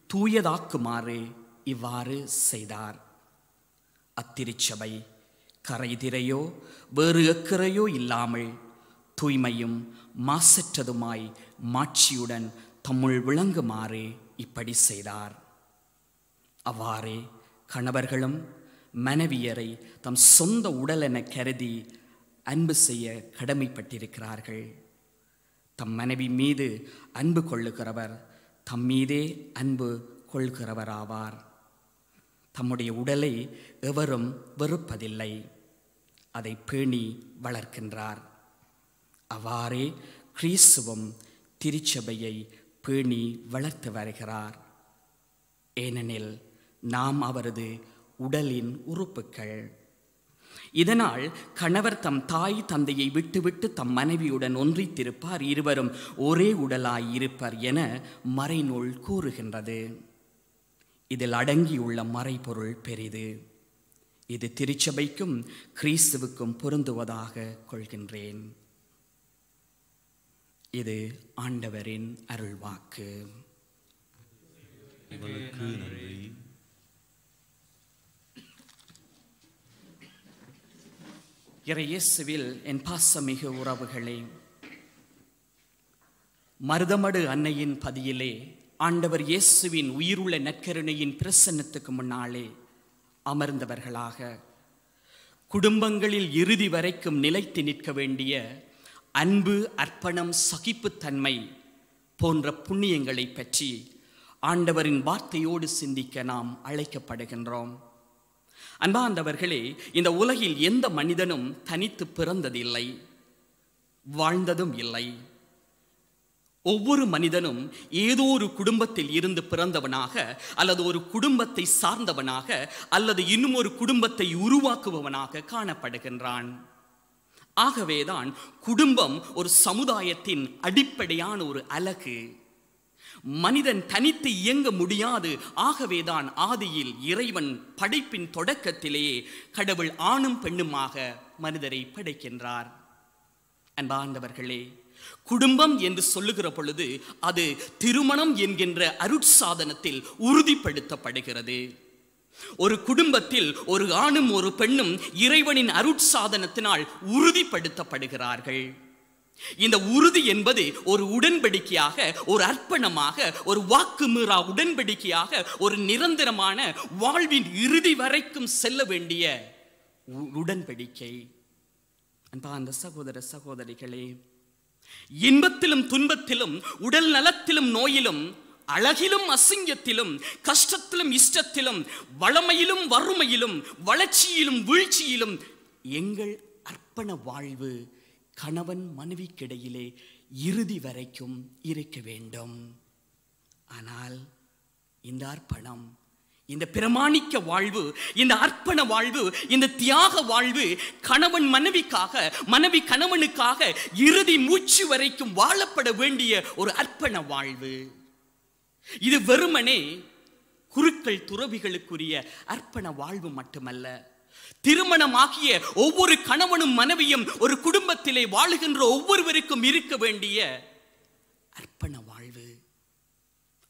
தூயதாக்குமாறு இவ்வாறு செய்தார். அத்திருச்சபை கரைதிரையோ வேறு எக்கரையோ இல்லாமல் தூய்மையும் மாசற்றதுமாய் மாட்சியுடன் தம்முள் விளங்குமாறு இப்படி செய்தார். அவ்வாறே கணவர்களும் மனைவியரை தம் சொந்த உடல் என கருதி அன்பு செய்ய கடமைப்பட்டிருக்கிறார்கள். தம் மனைவி மீது அன்பு கொள்ளுகிறவர் தம் மீதே அன்பு கொள்கிறவராவார். தம்முடைய உடலை எவரும் வெறுப்பதில்லை, அதை பேணி வளர்க்கின்றார். அவ்வாறே கிறிஸ்துவும் திருச்சபையை பேணி வளர்த்து வருகிறார். ஏனெனில் நாம் அவரது உடலின் உறுப்புக்கள். இதனால் கணவர் தம் தாய் தந்தையை விட்டுவிட்டு தம் மனைவியுடன் ஒன்றித்திருப்பார், இருவரும் ஒரே உடலாய் இருப்பர் என மறைநூல் கூறுகின்றது. இதில் அடங்கியுள்ள மறைபொருள் பெரிது. இது திருச்சபைக்கும் கிறிஸ்துவுக்கும் பொருந்துவதாக கொள்கின்றேன். இது ஆண்டவரின் அருள்வாக்கு. இயேசுவில் என் பாசமிகு உறவுகளே, மருதமடு அன்னையின் பதியிலே ஆண்டவர் இயேசுவின் உயிருள்ள நற்கருணையின் பிரசன்னத்துக்கு முன்னாலே அமர்ந்தவர்களாக குடும்பங்களில் இறுதி வரைக்கும் நிலைத்து நிற்க வேண்டிய அன்பு, அர்ப்பணம், சகிப்புத்தன்மை போன்ற புண்ணியங்களை பற்றி ஆண்டவரின் வார்த்தையோடு சிந்திக்க நாம் அழைக்கப்படுகின்றோம். அன்பார்ந்தவர்களே, இந்த உலகில் எந்த மனிதனும் தனித்து பிறந்ததில்லை, வாழ்ந்ததும் இல்லை. ஒவ்வொரு மனிதனும் ஏதோ ஒரு குடும்பத்தில் இருந்து பிறந்தவனாக, அல்லது ஒரு குடும்பத்தை சார்ந்தவனாக, அல்லது இன்னும் ஒரு குடும்பத்தை உருவாக்குபவனாக காணப்படுகின்றான். ஆகவேதான் குடும்பம் ஒரு சமுதாயத்தின் அடிப்படையான ஒரு அலகு. மனிதன் தனித்து இயங்க முடியாது. ஆகவேதான் ஆதியில் இறைவன் படைப்பின் தொடக்கத்திலேயே கடவுள் ஆணும் பெண்ணுமாக மனிதரை படைக்கின்றார். அன்பார்ந்தவர்களே, குடும்பம் என்று சொல்லுகிற பொழுது அது திருமணம் என்கின்ற அருட்சாதனத்தில் உறுதிப்படுத்தப்படுகிறது. ஒரு குடும்பத்தில் ஒரு ஆணும் ஒரு பெண்ணும் இறைவனின் அருட்சாதனத்தினால் உறுதிப்படுத்தப்படுகிறார்கள். இந்த உறுதி என்பது ஒரு உடன்படிக்கையாக, ஒரு அர்ப்பணமாக, ஒரு வாக்கு மீறா உடன்படிக்கையாக, ஒரு நிரந்தரமான வாழ்வின் இறுதி வரைக்கும் செல்ல வேண்டிய உடன்படிக்கை. அன்பார்ந்த சகோதர சகோதரிகளே, இன்பத்திலும் துன்பத்திலும், உடல் நலத்திலும் நோயிலும், அழகிலும் அசிங்கத்திலும், கஷ்டத்திலும் இஷ்டத்திலும், வளமையிலும் வறுமையிலும், வளர்ச்சியிலும் வீழ்ச்சியிலும் எங்கள் அர்ப்பண வாழ்வு கணவன் மனைவிக்கிடையிலே இறுதி வரைக்கும் இருக்க வேண்டும். ஆனால் இந்த அர்ப்பணம், இந்த பிரமாணிக்க வாழ்வு, இந்த அர்ப்பண வாழ்வு, இந்த தியாக வாழ்வு கணவன் மனைவிக்காக, மனைவி கணவனுக்காக இறுதி மூச்சு வரைக்கும் வாழப்பட வேண்டிய ஒரு அர்ப்பண வாழ்வு. இது வெறுமனே குருக்கள் துறவிகளுக்குரிய அர்ப்பண வாழ்வு மட்டுமல்ல, திருமணமாகிய ஒவ்வொரு கணவனும் மனைவியும் ஒரு குடும்பத்திலே வாழுகின்ற ஒவ்வொருவருக்கும் இருக்க வேண்டிய அர்ப்பண வாழ்வு.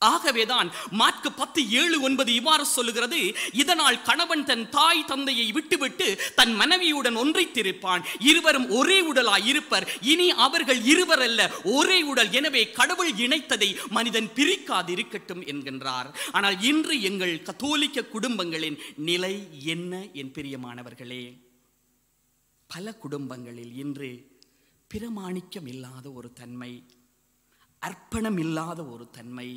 ஆகவேதான் மாற்கு 10:7-9 இவ்வாறு சொல்லுகிறது, இதனால் கணவன் தன் தாய் தந்தையை விட்டுவிட்டு தன் மனைவியுடன் ஒன்றித்திருப்பான், இருவரும் ஒரே உடலாய் இருப்பர், இனி அவர்கள் இருவர் அல்ல ஒரே உடல், எனவே கடவுள் இணைத்ததை மனிதன் பிரிக்காதிருக்கட்டும் என்கின்றார். ஆனால் இன்று எங்கள் கத்தோலிக்க குடும்பங்களின் நிலை என்ன என் பிரியமானவர்களே? பல குடும்பங்களில் இன்று பிரமாணிக்கம் இல்லாத ஒரு தன்மை, அர்ப்பணம் இல்லாத ஒரு தன்மை,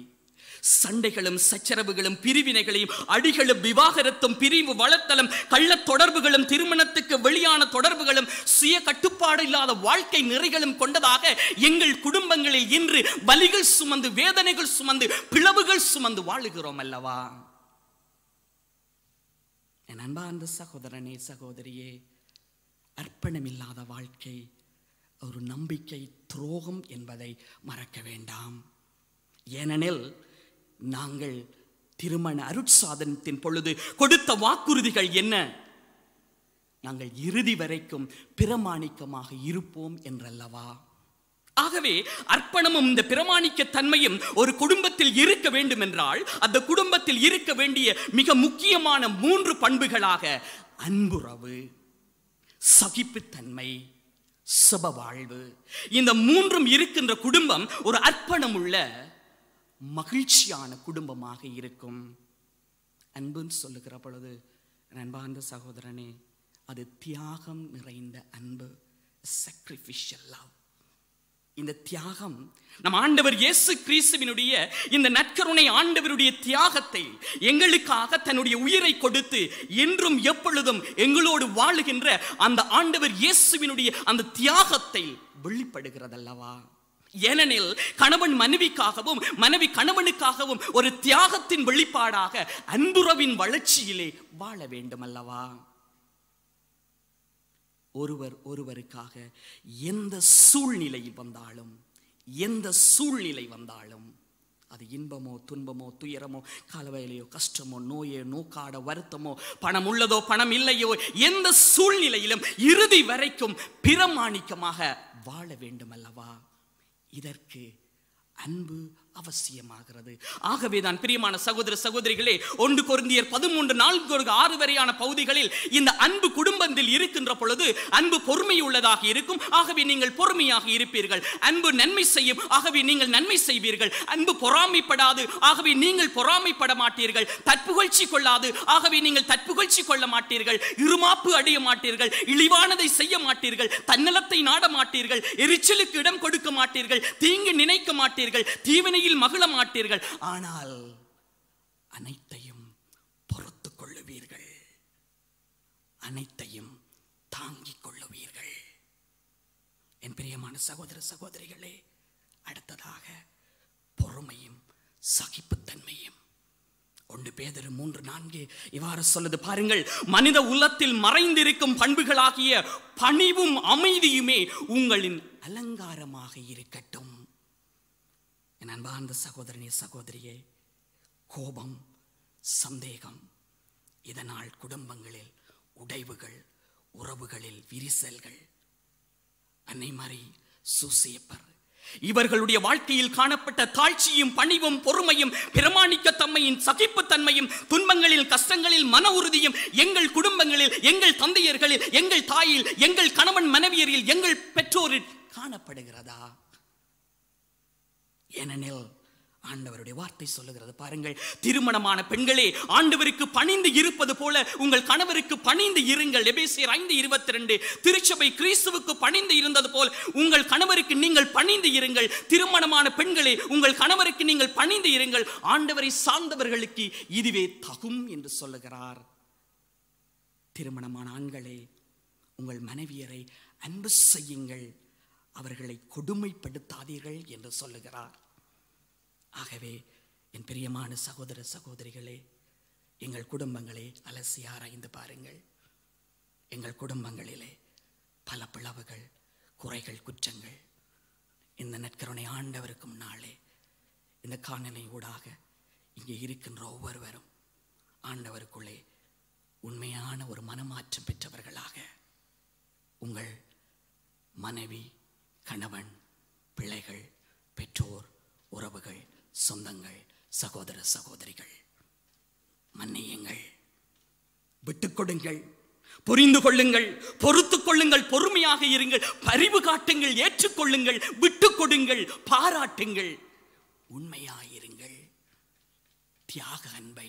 சண்டைகளும் சச்சரவுகளும் பிரிவினைகளையும் அடிகளும் விவாகரத்தும் பிரிவு வளர்த்தலும் கள்ளத் தொடர்புகளும் திருமணத்துக்கு வெளியான தொடர்புகளும் சுய கட்டுப்பாடு இல்லாத வாழ்க்கை நிறைகளும் கொண்டதாக எங்கள் குடும்பங்களில் இன்று வலிகள் சுமந்து வேதனைகள் சுமந்து பிளவுகள் சுமந்து வாழுகிறோம் அல்லவா? என் அன்பார்ந்த சகோதரனே சகோதரியே, அர்ப்பணமில்லாத வாழ்க்கை ஒரு நம்பிக்கை துரோகம் என்பதை மறக்க வேண்டாம். ஏனெனில் நாங்கள் திருமண அருட்சாதனத்தின் பொழுது கொடுத்த வாக்குறுதிகள் என்ன? நாங்கள் இறுதி வரைக்கும் பிரமாணிக்கமாக இருப்போம் என்றல்லவா? ஆகவே அர்ப்பணமும் இந்த பிரமாணிக்க தன்மையும் ஒரு குடும்பத்தில் இருக்க வேண்டும் என்றால் அந்த குடும்பத்தில் இருக்க வேண்டிய மிக முக்கியமான 3 பண்புகளாக அன்புறவு, சகிப்புத்தன்மை, சுப வாழ்வு, இந்த 3ம் இருக்கின்ற குடும்பம் ஒரு அர்ப்பணம் உள்ள மகிழ்ச்சியான குடும்பமாக இருக்கும். அன்புன்னு சொல்லுகிற பொழுது அன்பார்ந்த சகோதரனே, அது தியாகம் நிறைந்த அன்பு, sacrificial love. இந்த தியாகம் நம் ஆண்டவர் இயேசு கிறிஸ்துவினுடைய இந்த நற்கருணை ஆண்டவருடைய தியாகத்தை எங்களுக்காக தன்னுடைய உயிரை கொடுத்து என்றும் எப்பொழுதும் எங்களோடு வாழுகின்ற அந்த ஆண்டவர் இயேசுவினுடைய அந்த தியாகத்தை வெளிப்படுகிறதல்லவா? ஏனெனில் கணவன் மனைவிக்காகவும் மனைவி கணவனுக்காகவும் ஒரு தியாகத்தின் வெளிப்பாடாக அன்புறவின் வளர்ச்சியிலே வாழ வேண்டும் அல்லவா? ஒருவர் ஒருவருக்காக எந்த சூழ்நிலையில் வந்தாலும் அது இன்பமோ துன்பமோ துயரமோ காலவயலையோ கஷ்டமோ நோயோ நோக்காட வருத்தமோ பணம் உள்ளதோ பணம் இல்லையோ எந்த சூழ்நிலையிலும் இறுதி வரைக்கும் பிரமாணிக்கமாக வாழ வேண்டும் அல்லவா? இதற்கு அன்பு அவசியமாகிறது. ஆகவேதான் பிரியமான சகோதர சகோதரிகளே, 1 கொரிந்தியர் 13:4-6 வரையான பகுதிகளில் இந்த அன்பு குடும்பத்தில் இருக்கின்ற பொழுது அன்பு பொறுமை உள்ளதாக இருக்கும், ஆகவே நீங்கள் பொறுமையாக இருப்பீர்கள். அன்பு நன்மை செய்யும், ஆகவே நீங்கள் நன்மை செய்வீர்கள். அன்பு பொறாமைப்படாது, ஆகவே நீங்கள் பொறாமைப்பட மாட்டீர்கள். தற்புகழ்ச்சி கொள்ளாது, ஆகவே நீங்கள் தற்புகழ்ச்சி கொள்ள மாட்டீர்கள். இருமாப்பு அடைய மாட்டீர்கள், இழிவானதை செய்ய மாட்டீர்கள், தன்னலத்தை நாட மாட்டீர்கள், எரிச்சலுக்கு இடம் கொடுக்க மாட்டீர்கள், தீங்கு நினைக்க மாட்டீர்கள், தீவினை மகிழ மாட்டீர்கள். ஆனால் அனைத்தையும் பொறுத்துக் கொள்ளுவீர்கள், அனைத்தையும் தாங்கிக் கொள்ளுவீர்கள். என் பிரியமான சகோதர சகோதரிகளே, அடுத்ததாக பொறுமையும் சகிப்புத்தன்மையும். 1 பேதுரு 3:4 இவ்வாறு சொல்லுது பாருங்கள், மனித உள்ளத்தில் மறைந்திருக்கும் பண்புகளாகிய பணிவும் அமைதியுமே உங்களின் அலங்காரமாக இருக்கட்டும். என் அன்பார்ந்த சகோதரனே சகோதரியே, கோபம், சந்தேகம், இதனால் குடும்பங்களில் உடைவுகள், உறவுகளில் விரிசல்கள். அன்னைமரி, சூசேப்பர் இவர்களுடைய வாழ்க்கையில் காணப்பட்ட தாழ்ச்சியும் பணிவும் பொறுமையும் பிரமாணிக்கத்தன்மையின் சகிப்புத்தன்மையும் துன்பங்களில் கஷ்டங்களில் மன உறுதியும் எங்கள் குடும்பங்களில் எங்கள் தந்தையர்களில் எங்கள் தாயில் எங்கள் கணவன் மனைவியரில் எங்கள் பெற்றோரில் காணப்படுகிறதா? ஏனெனில் ஆண்டவருடைய வார்த்தை சொல்லுகிறது பாருங்கள், திருமணமான பெண்களே ஆண்டவருக்கு பணிந்து இருப்பது போல உங்கள் கணவருக்கு பணிந்து இருங்கள். எபேசியர் 5:22. திருச்சபை கிறிஸ்துவுக்கு பணிந்து இருந்தது போல் உங்கள் கணவருக்கு நீங்கள் பணிந்து இருங்கள். திருமணமான பெண்களே உங்கள் கணவருக்கு நீங்கள் பணிந்து இருங்கள். ஆண்டவரை சார்ந்தவர்களுக்கு இதுவே தகும் என்று சொல்லுகிறார். திருமணமான ஆண்களே உங்கள் மனைவியரை அன்பு செய்யுங்கள், அவர்களை கொடுமைப்படுத்தாதீர்கள் என்று சொல்லுகிறார். ஆகவே என் பிரியமான சகோதர சகோதரிகளே, எங்கள் குடும்பங்களை அலசி ஆராய்ந்து பாருங்கள். எங்கள் குடும்பங்களிலே பல பிளவுகள், குறைகள், குற்றங்கள். இந்த நற்கருணை ஆண்டவருக்கு முன்னாலே இந்த காணொளி ஊடாக இங்கே இருக்கின்ற ஒவ்வொருவரும் ஆண்டவருக்குள்ளே உண்மையான ஒரு மனமாற்றம் பெற்றவர்களாக உங்கள் மனைவி, கணவன், பிள்ளைகள், பெற்றோர், உறவுகள், சொந்தங்கள், சகோதர சகோதரிகள் மன்னியுங்கள், விட்டுக் கொடுங்கள், புரிந்து கொள்ளுங்கள், பொறுத்துக் கொள்ளுங்கள், பொறுமையாக இருங்கள், பரிவு காட்டுங்கள், ஏற்றுக்கொள்ளுங்கள், விட்டுக் கொடுங்கள், பாராட்டுங்கள், உண்மையாயிருங்கள், தியாக அன்பை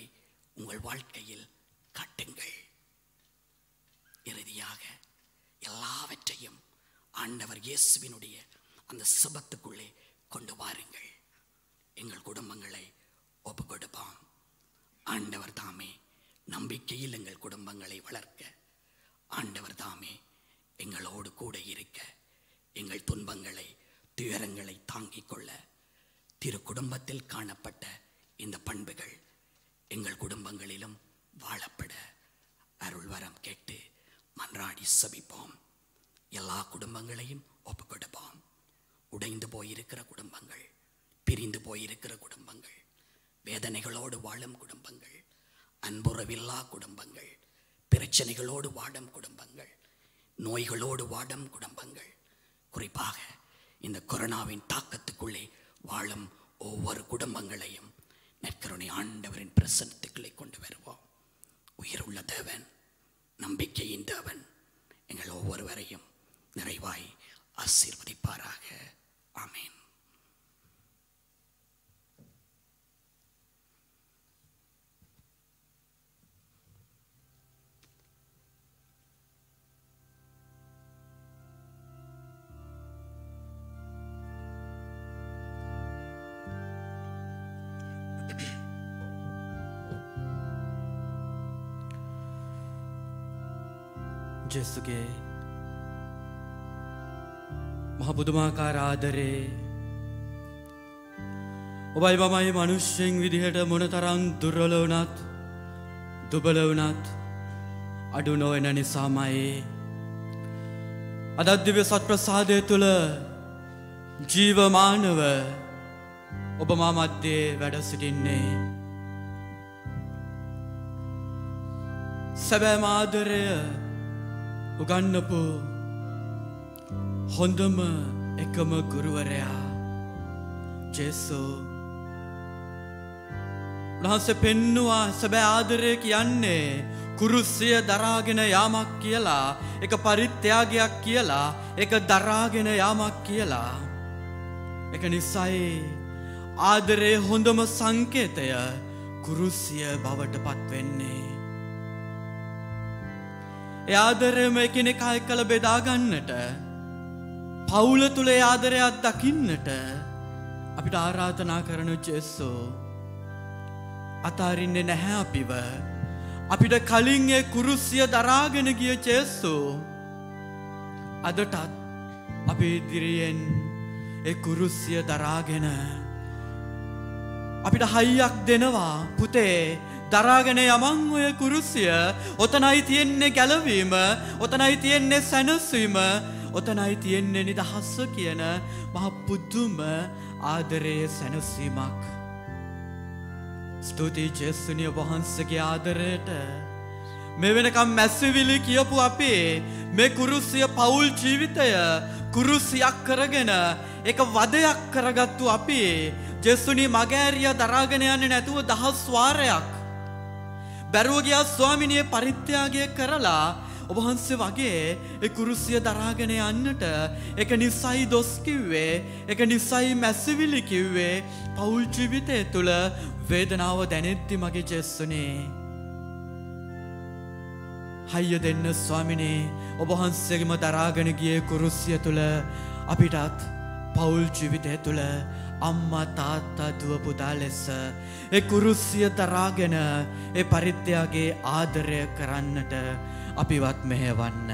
உங்கள் வாழ்க்கையில் காட்டுங்கள். இறுதியாக எல்லாவற்றையும் ஆண்டவர் இயேசுவினுடைய அந்த சுபத்துக்குள்ளே கொண்டு வாருங்கள். எங்கள் குடும்பங்களை ஒப்பு கொடுப்போம். ஆண்டவர் தாமே நம்பிக்கையில் எங்கள் குடும்பங்களை வளர்க்க, ஆண்டவர் தாமே எங்களோடு கூட இருக்க, எங்கள் துன்பங்களை, துயரங்களை தாங்கிக் கொள்ள, திரு குடும்பத்தில் காணப்பட்ட இந்த பண்புகள் எங்கள் குடும்பங்களிலும் வாழப்பட அருள்வரம் கேட்டு மன்றாடி சபிப்போம். எல்லா குடும்பங்களையும் ஒப்பு கொடுப்போம். உடைந்து போயிருக்கிற குடும்பங்கள், பிரிந்து போயிருக்கிற குடும்பங்கள், வேதனைகளோடு வாழும் குடும்பங்கள், அன்புறவில்லா குடும்பங்கள், பிரச்சனைகளோடு வாடும் குடும்பங்கள், நோய்களோடு வாடும் குடும்பங்கள், குறிப்பாக இந்த கொரோனாவின் தாக்கத்துக்குள்ளே வாழும் ஒவ்வொரு குடும்பங்களையும் நற்கருணை ஆண்டவரின் பிரசன்னத்துக்குள்ளே கொண்டு வருவோம். உயிருள்ள தேவன், நம்பிக்கையின் தேவன் எங்கள் ஒவ்வொருவரையும் நிறைவாய் ஆசீர்வதிப்பாராக. ஆமேன். ජෙසුගේ මහ පුදුමාකාර ආදරේ ඔබයි මමයි මනුෂ්‍යයන් විදිහට මොනතරම් දුර්වල වුණත් දුබල වුණත් අඩු නොවන නිසාමයි අද දිව්‍ය සත්ප්‍රසාදය තුළ ජීවමානව ඔබ මා මැද්දේ වැඩ සිටින්නේ. සැබෑම ආදරය උගන්නපු හොඳම එකම ගුරුවරයා ජේසු. උන්වහන්සේ පෙන්නවා සැබෑ ආදරය කියන්නේ කුරුසිය දරාගෙන යාමක් කියලා, එක පරිත්‍යාගයක් කියලා, එක දරාගෙන යාමක් කියලා. ඒක නිසායි ආදරයේ හොඳම සංකේතය කුරුසිය බවට පත් වෙන්නේ. ඒ ආදරයම එකිනෙකා එක්කලා බෙදා ගන්නට, පවුල තුල ඒ ආදරයක් දකින්නට අපිට ආරාධනා කරන ජේසු අතාරින්නේ නැහැ අපිව. අපිට කලින් ඒ කුරුසිය දරාගෙන ගිය ජේසු අදටත් අපි ඉදිරියෙන් ඒ කුරුසිය දරාගෙන අපිට හයියක් දෙනවා. පුතේ දරාගෙන යමන් ඔය කුරුසිය. ඔතනයි තියෙන්නේ ගැලවීම, ඔතනයි තියෙන්නේ සැනසීම, ඔතනයි තියෙන්නේ නිදහස කියන මහ පුදුම ආදරයේ සැනසීමක්. ස්තුතියි ජේසුනිය වහන්සේගේ ආදරයට. මේ වෙනකම් මැසිවිලි කියපු අපේ මේ කුරුසිය පෞල් ජීවිතය කුරුසියක් කරගෙන ඒක වදයක් කරගත්තු අපි ජේසුනි මගෑරිය දරාගෙන යන්නේ නැතුව දහස් වාරයක් බැරුව ගියා ස්වාමිනිය පරිත්‍යාගය කරලා ඔබ වහන්සේ වගේ ඒ කුරුසිය දරාගෙන යන්නට. ඒක නිසයි දොස් කිව්වේ, ඒක නිසයි මැසිවිලි කිව්වේ. පෞල් ජීවිතය තුළ වේදනාව දැනෙද්දි මගේ ජේසුනේ හයිය දෙන්න ස්වාමිනේ. ඔබ වහන්සේගේම දරාගෙන ගියේ කුරුසිය තුළ අපිටත් පෞල් ජීවිතය තුළ අම්මා තාත්තා දුව පුතා ලෙස ඒ කුරුසිය දරාගෙන ඒ පරිත්‍යාගයේ ආදරය කරන්නට අපිවත් මෙහෙවන්න.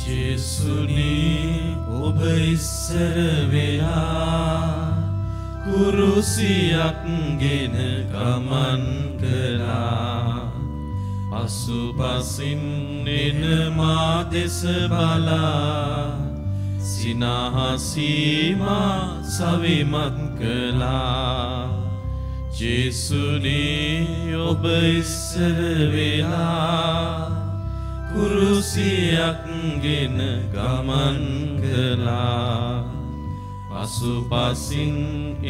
ජේසුනි ඔබ ඉස්සර වෙලා කුරුසියක් ගෙන ගමන් කළා. පසුපසින් එන මා දෙස බලා සිනහසීමා සවිමත් කළා ජේසුනී ඔබ ඉස්සර වෙලා කුරුසියක් ගෙන ගමන් කළා පසුපසින්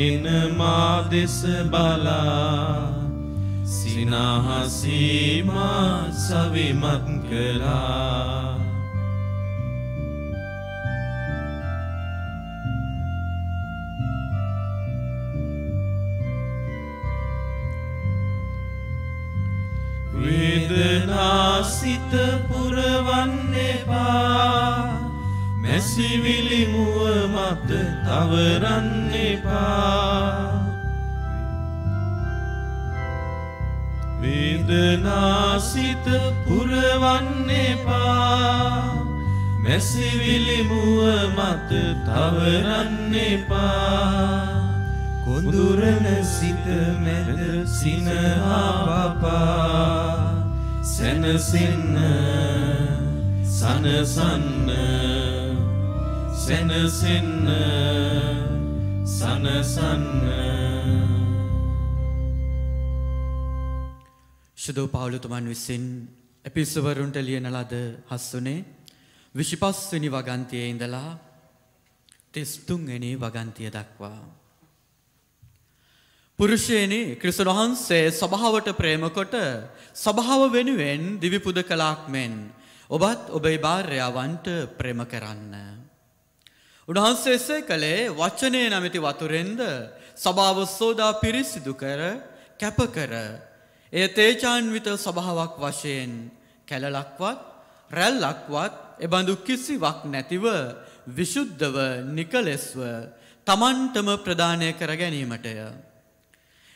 එන මා දෙස බලා සිනහසීමා සවිමත් කළා වේදනාසිත පුරවන්න එපා මැසිවිලි මුව මත තවරන්න එපා වේදනාසිත පුරවන්න එපා මැසිවිලි මුව මත තවරන්න එපා කොඳුරන සිත මැද සිනහා බපා සැනසෙන්න සනසන්න සැනසෙන්න සනසන්න ශුද්ධ පවුලතුමන් විසින් එපිසවරුන්ට ලියන ලද හස්සුනේ 25 වෙනි වගන්තියේ ඉඳලා 33 වෙනි වගන්තිය දක්වා පුරුෂයනි ක්‍රිස්තුන් වහන්සේ සභාවට ප්‍රේම කොට සභාව වෙනුවෙන් දිවි පුද කළාක් මෙන් ඔබත් ඔබේ භාර්යාවන්ට ප්‍රේම කරන්න. උන්වහන්සේ එසේ කළේ වචනේ නැමැති වතුරෙන්ද සභාව සෝදා පිරිසිදු කර කැප කර එය තේජාන්විත සභාවක් වශයෙන් කැලලක්වත් රැල්ලක්වත් එබඳු කිසිවක් නැතිව විශුද්ධව නිකලෙස්ව තමන්ටම ප්‍රදානය කර ගැනීමටය.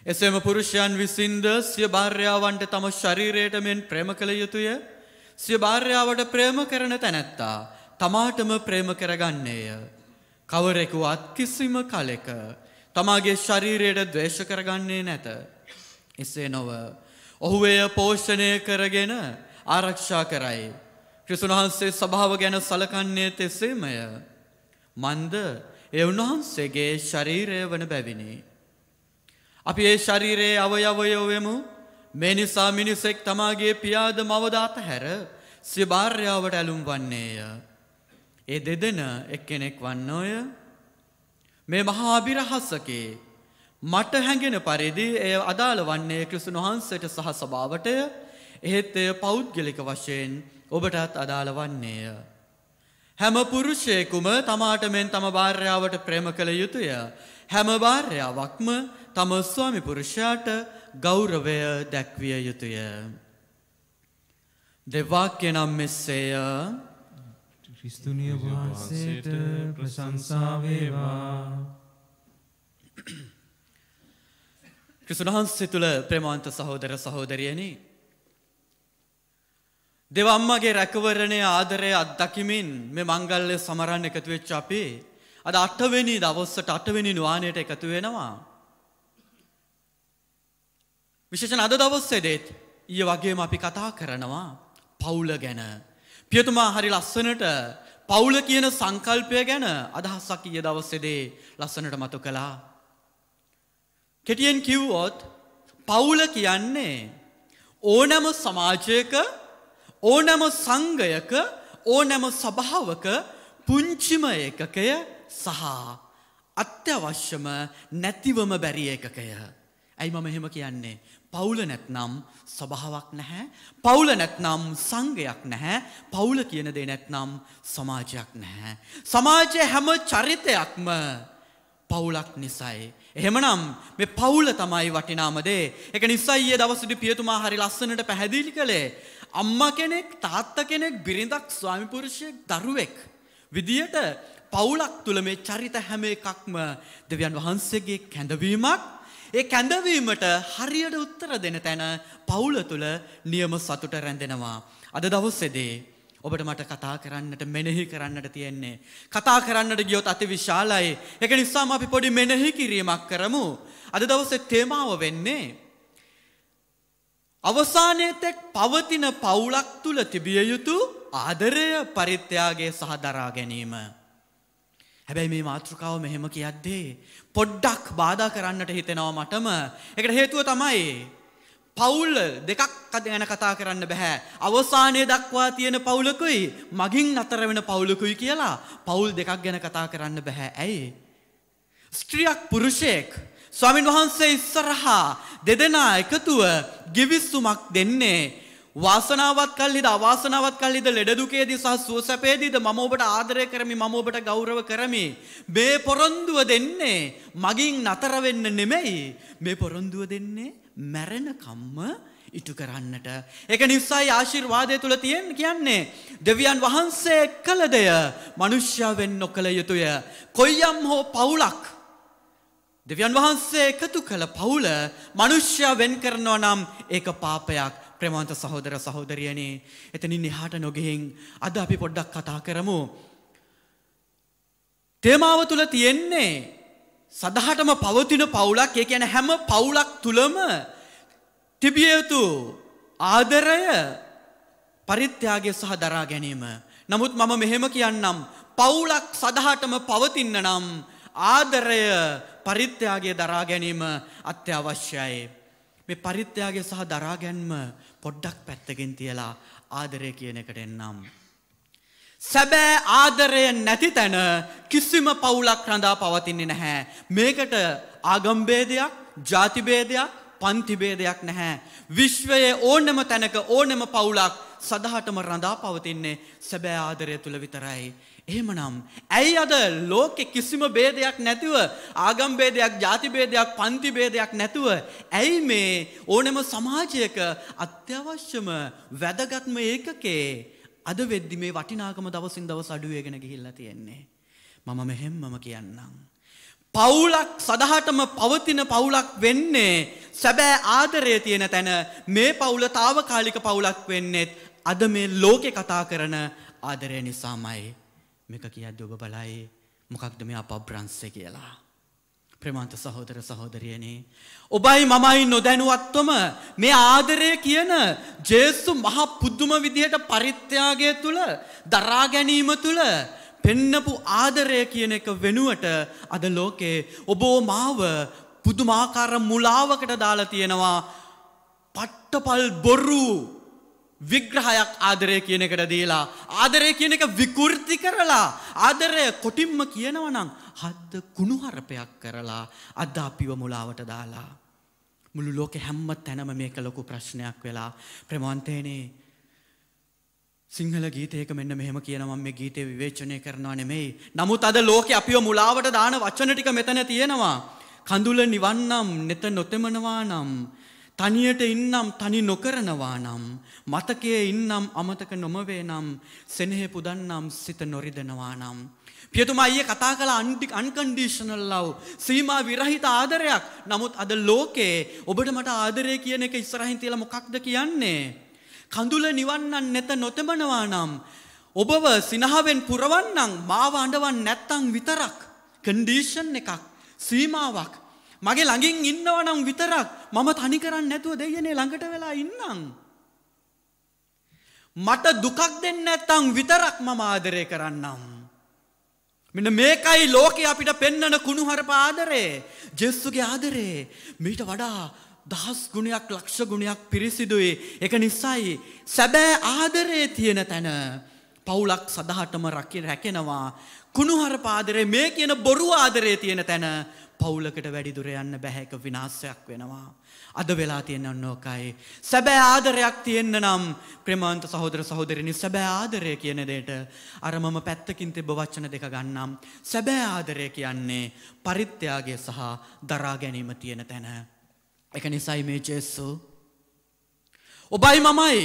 එසේම පුරුෂයන් විසින්ද සිය භාර්යාවන්ට තම ශරීරයට මෙන් ප්‍රේම කළ යුතුය. සිය භාර්යාවට ප්‍රේම කරන තැනැත්තා තමාටම ප්‍රේම කරගන්නේය. කවරෙකුවත් කිසිම කලෙක තමාගේ ශරීරයට ද්වේෂ කරගන්නේ නැත. එසේ නොව ඔහු එය පෝෂණය කරගෙන ආරක්ෂා කරයි. ක්‍රිස්තුන් වහන්සේ සභාව ගැන සලකන්නේ තෙසේමය. මන්ද ඒ උන්වහන්සේගේ ශරීරය වන බැවිනි. අපි ඒ ශරීරයේ අවයවය වෙමු. මේ නිසා මිනිසෙක් තමාගේ පියාද මවද අතහැර සිය භාර්යාවට ඇලුම් වන්නේය. ඒ දෙදෙන එක්කෙනෙක් වන්නෝය. මේ මහා අභිරහසකේ මට හැඟෙන පරිදි එය අදාළ වන්නේ ක්‍රිස්තුන් වහන්සේට සහ සභාවටය. එහෙත් එය පෞද්ගලික වශයෙන් ඔබටත් අදාළ වන්නේය. හැම පුරුෂයෙකුම තමාට මෙන් තම භාර්යාවට ප්‍රේම කළ යුතුය. හැම භාර්යාවක්ම තම ස්වාමි පුරුෂයාට ගෞරවය දැක්විය යුතුය. දෙවාක්‍ය නම් මෙසේය. ක්‍රිස්තුනිය වහන්සේට ප්‍රශංසා වේවා. ක්‍රිස්තුන් වහන්සේ තුළ ප්‍රේමවන්ත සහෝදර සහෝදරියනි, දෙව අම්මගේ රැකවරණයේ ආදරය අත්දකිමින් මේ මංගල්‍ය සමරන්න එකතු වෙච්ච අපි අද 8 වෙනි දවසට 8 වෙනි නුවණයට එකතු වෙනවා. විශේෂයෙන් අද දවසේදීත් ඊයේ වගේම අපි කතා කරනවා පවුල ගැන. පියතුමා හරි ලස්සනට පවුල කියන සංකල්පය ගැන අදහසක් ඊයේ දවසේදී ලස්සනට මතු කළා. කෙටියෙන් කිව්වොත් පවුල කියන්නේ ඕනෑම සමාජයක ඕනෑම සංඝයක ඕනෑම සභාවක පුංචිම ඒකකය සහ අත්‍යවශ්‍යම නැතිවම බැරි ඒකකය. ඇයි මම එහෙම කියන්නේ? පවුල නැත්නම් සභාවක් නැහැ. පවුල නැත්නම් සංඝයක් නැහැ. පවුල කියන දේ නැත්නම් සමාජයක් නැහැ. සමාජයේ හැම චරිතයක්ම පවුලක් නිසායි. එහෙමනම් මේ පවුල තමයි වටිනාම දේ. ඒක නිසා ඊයේ දවසේදී පියතුමා හරි ලස්සනට පැහැදිලි කළේ අම්මා කෙනෙක්, තාත්තා කෙනෙක්, බිරිඳක්, ස්වාමි පුරුෂයෙක්, දරුවෙක් විදියට පවුලක් තුල මේ චරිත හැම එකක්ම දෙවියන් වහන්සේගේ කැඳවීමක්. ඒ කැඳවීමට හරියට උත්තර දෙන තැන පවුල තුල නියම සතුට රැඳෙනවා. අද දවසේදී ඔබට මට කතා කරන්නට මෙනෙහි කරන්නට තියෙන්නේ. කතා කරන්නට ගියොත් අති විශාලයි. ඒක නිසාම අපි පොඩි මෙනෙහි කිරීමක් කරමු. අද දවසේ තේමාව වෙන්නේ අවසානයේ තෙක් පවතින පවුලක් තුල තිබිය යුතු ආදරය, පරිත්‍යාගය සහ දරා ගැනීම. හැබැයි මේ මාතෘකාව මෙහෙම කියද්දී පොඩ්ඩක් බාධා කරන්නට හිතෙනවා මටම. ඒකට හේතුව තමයි පවුල් දෙකක් ගැන කතා කරන්න බෑ. අවසානයේ දක්වා තියෙන පවුලකුයි මගින් අතර වෙන පවුලකුයි කියලා පවුල් දෙකක් ගැන කතා කරන්න බෑ. ඇයි? ස්ත්‍රියක් පුරුෂයෙක් ස්වාමින් වහන්සේ ඉස්සරහා දෙදෙනා එකතුව ගිවිසුමක් දෙන්නේ වාසනාවත් කල්හිද අවාසනාවත් කල්හිද ලෙඩ දුකේදී සහ සුව සැපේදීද මම ඔබට ආදරය කරමි, මම ඔබට ගෞරව කරමි. මේ පොරොන්දුව දෙන්නේ මගින් නතර වෙන්න නෙමෙයි. මේ පොරොන්දුව දෙන්නේ මැරෙනකම්ම ඉටු කරන්නට. ඒක නිසායි ආශිර්වාදය තුල කියන්නේ දෙවියන් වහන්සේ කළ දෙය මනුෂ්‍යයන් නොකළ යුතුය. කොයියම් හෝ පවුලක් දෙවියන් වහන්සේ එකතු කළ පවුල මනුෂ්‍යයා වෙන් කරනවා නම් ඒක පාපයක්. ප්‍රේමවන්ත සහෝදර සහෝදරියනි, එතනින් එහාට නොගෙහින් අද අපි පොඩ්ඩක් කතා කරමු. තේමාව තුල තියෙන්නේ සදහටම පවතින පවුලක්. ඒ කියන්නේ හැම පවුලක් තුලම තිබිය යුතු ආදරය, පරිත්‍යාගය සහ දරා ගැනීම. නමුත් මම මෙහෙම කියන්නම්, පවුලක් සදහටම පවතින්න නම් ආදරය, පරිත්‍යාගය, දරා ගැනීම අත්‍යවශ්‍යයි. මේ පරිත්‍යාගය සහ දරා ගැනීම පොඩ්ඩක් පැත්තකින් තියලා ආදරය කියන එකට එන්නම්. සැබෑ ආදරය නැති තැන කිසිම පවුලක් රඳා පවතින්නේ නැහැ. මේකට ආගම් භේදයක්, ජාති භේදයක්, පන්ති භේදයක් නැහැ. විශ්වයේ ඕනම තැනක ඕනම පවුලක් සදහටම රඳා පවතින්නේ සැබෑ ආදරය තුල විතරයි. එහෙමනම් ඇයි අද ලෝකෙ කිසිම ભેදයක් නැතුව, ආගම් ભેදයක්, ජාති ભેදයක්, පන්ති ભેදයක් නැතුව ඇයි මේ ඕනෑම සමාජයක අත්‍යවශ්‍යම වැදගත්ම ඒකකේ අද වෙද්දි මේ වටිනාකම දවසින් දවස අඩු වෙගෙන ගිහිල්ලා තියෙන්නේ? මම මෙහෙම්මම කියන්නම්. පවුලක් සදහටම පවතින පවුලක් වෙන්නේ සැබෑ ආදරය තියෙන තැන. මේ පවුල తాවකාලික පවුලක් වෙන්නේ අද මේ ලෝකේ කතා කරන ආදරය නිසාමයි. මේක කියද්දී ඔබ බලයි මොකක්ද මේ අපබ්‍රංශය කියලා. ප්‍රේමවන්ත සහෝදර සහෝදරියනි, ඔබයි මමයි නොදැනුවත්වම මේ ආදරය කියන ජේසු මහ පුදුම විදිහට පරිත්‍යාගය තුල, දරා ගැනීම තුල පෙන්නපු ආදරය කියන එක වෙනුවට අද ලෝකේ ඔබ මාව පුදුමාකාර මුලාවකට දාලා තියෙනවා. පට්ටපල් බොරු විග්‍රහයක් ආදරය කියන එකට දීලා, ආදරය කියන එක විකෘති කරලා, ආදරය කොටින්ම කියනවා නම් හද්ද කුණුහරුපයක් කරලා අද අපිව මුලාවට දාලා මුළු ලෝකෙ හැම තැනම මේක ලොකු ප්‍රශ්නයක් වෙලා. ප්‍රේමවන්තයනි, සිංහල ගීතයක මෙන්න මෙහෙම කියනවා. මම මේ ගීතේ විවේචනය කරනවා නෙමෙයි. නමුත් අද ලෝකෙ අපිව මුලාවට දාන වචන ටික මෙතන තියෙනවා. කඳුල නිවන්නම් නෙත නොතෙමනවා නම්, තනියට ඉන්නම් තනි නොකරනවා නම්, මතකයේ ඉන්නම් අමතක නොමවේ නම්, සෙනෙහ පුදන්නම් සිත නොරිදෙනවා නම්. පියතුමා අයියේ කතා කළ අන්කන්ඩිෂනල් ලව්, සීමා විරහිත ආදරයක්. නමුත් අද ලෝකේ ඔබට මට ආදරය කියන එක ඉස්සරහින් තියලා මොකක්ද කියන්නේ? කඳුල නිවන්නන් නෙත නොතෙමනවා නම්, ඔබව සිනහවෙන් පුරවන්නම් මාව අඬවන් නැත්තම් විතරක්. කන්ඩිෂන් එකක්, සීමාවක්. මගේ ළඟින් ඉන්නවා නම් විතරක්, මම තනි කරන්නේ නැතුව දෙයනේ ළඟට වෙලා ඉන්නම්. මට දුකක් දෙන්නේ නැත්තම් විතරක් මම ආදරය කරන්නම්. මෙන්න මේකයි ලෝකේ අපිට පෙන්වන කුණුහරුප ආදරේ. ජේසුගේ ආදරේ මීට වඩා දහස් ගුණයක්, ලක්ෂ ගුණයක් පිරිසිදුයි. ඒක නිසායි සැබෑ ආදරේ තියෙන තැන පවුලක් සදහටම රැකෙනවා. කුණුහරුප ආදරේ, මේ කියන බොරු ආදරේ තියෙන තැන පවුලකට වැඩි දුර යන්න බෑ. ඒක විනාශයක් වෙනවා. අද වෙලා තියෙන ඕනෝකයි. සැබෑ ආදරයක් තියෙන්න නම් ප්‍රේමවන්ත සහෝදර සහෝදරිනි, සැබෑ ආදරය කියන දෙයට අර මම පැත්තකින් තිබ්බ වචන දෙක ගන්නම්. සැබෑ ආදරය කියන්නේ පරිත්‍යාගය සහ දරා ගැනීම තියෙන තැන. ඒක නිසායි මේ ජේසු ඔබයි මමයි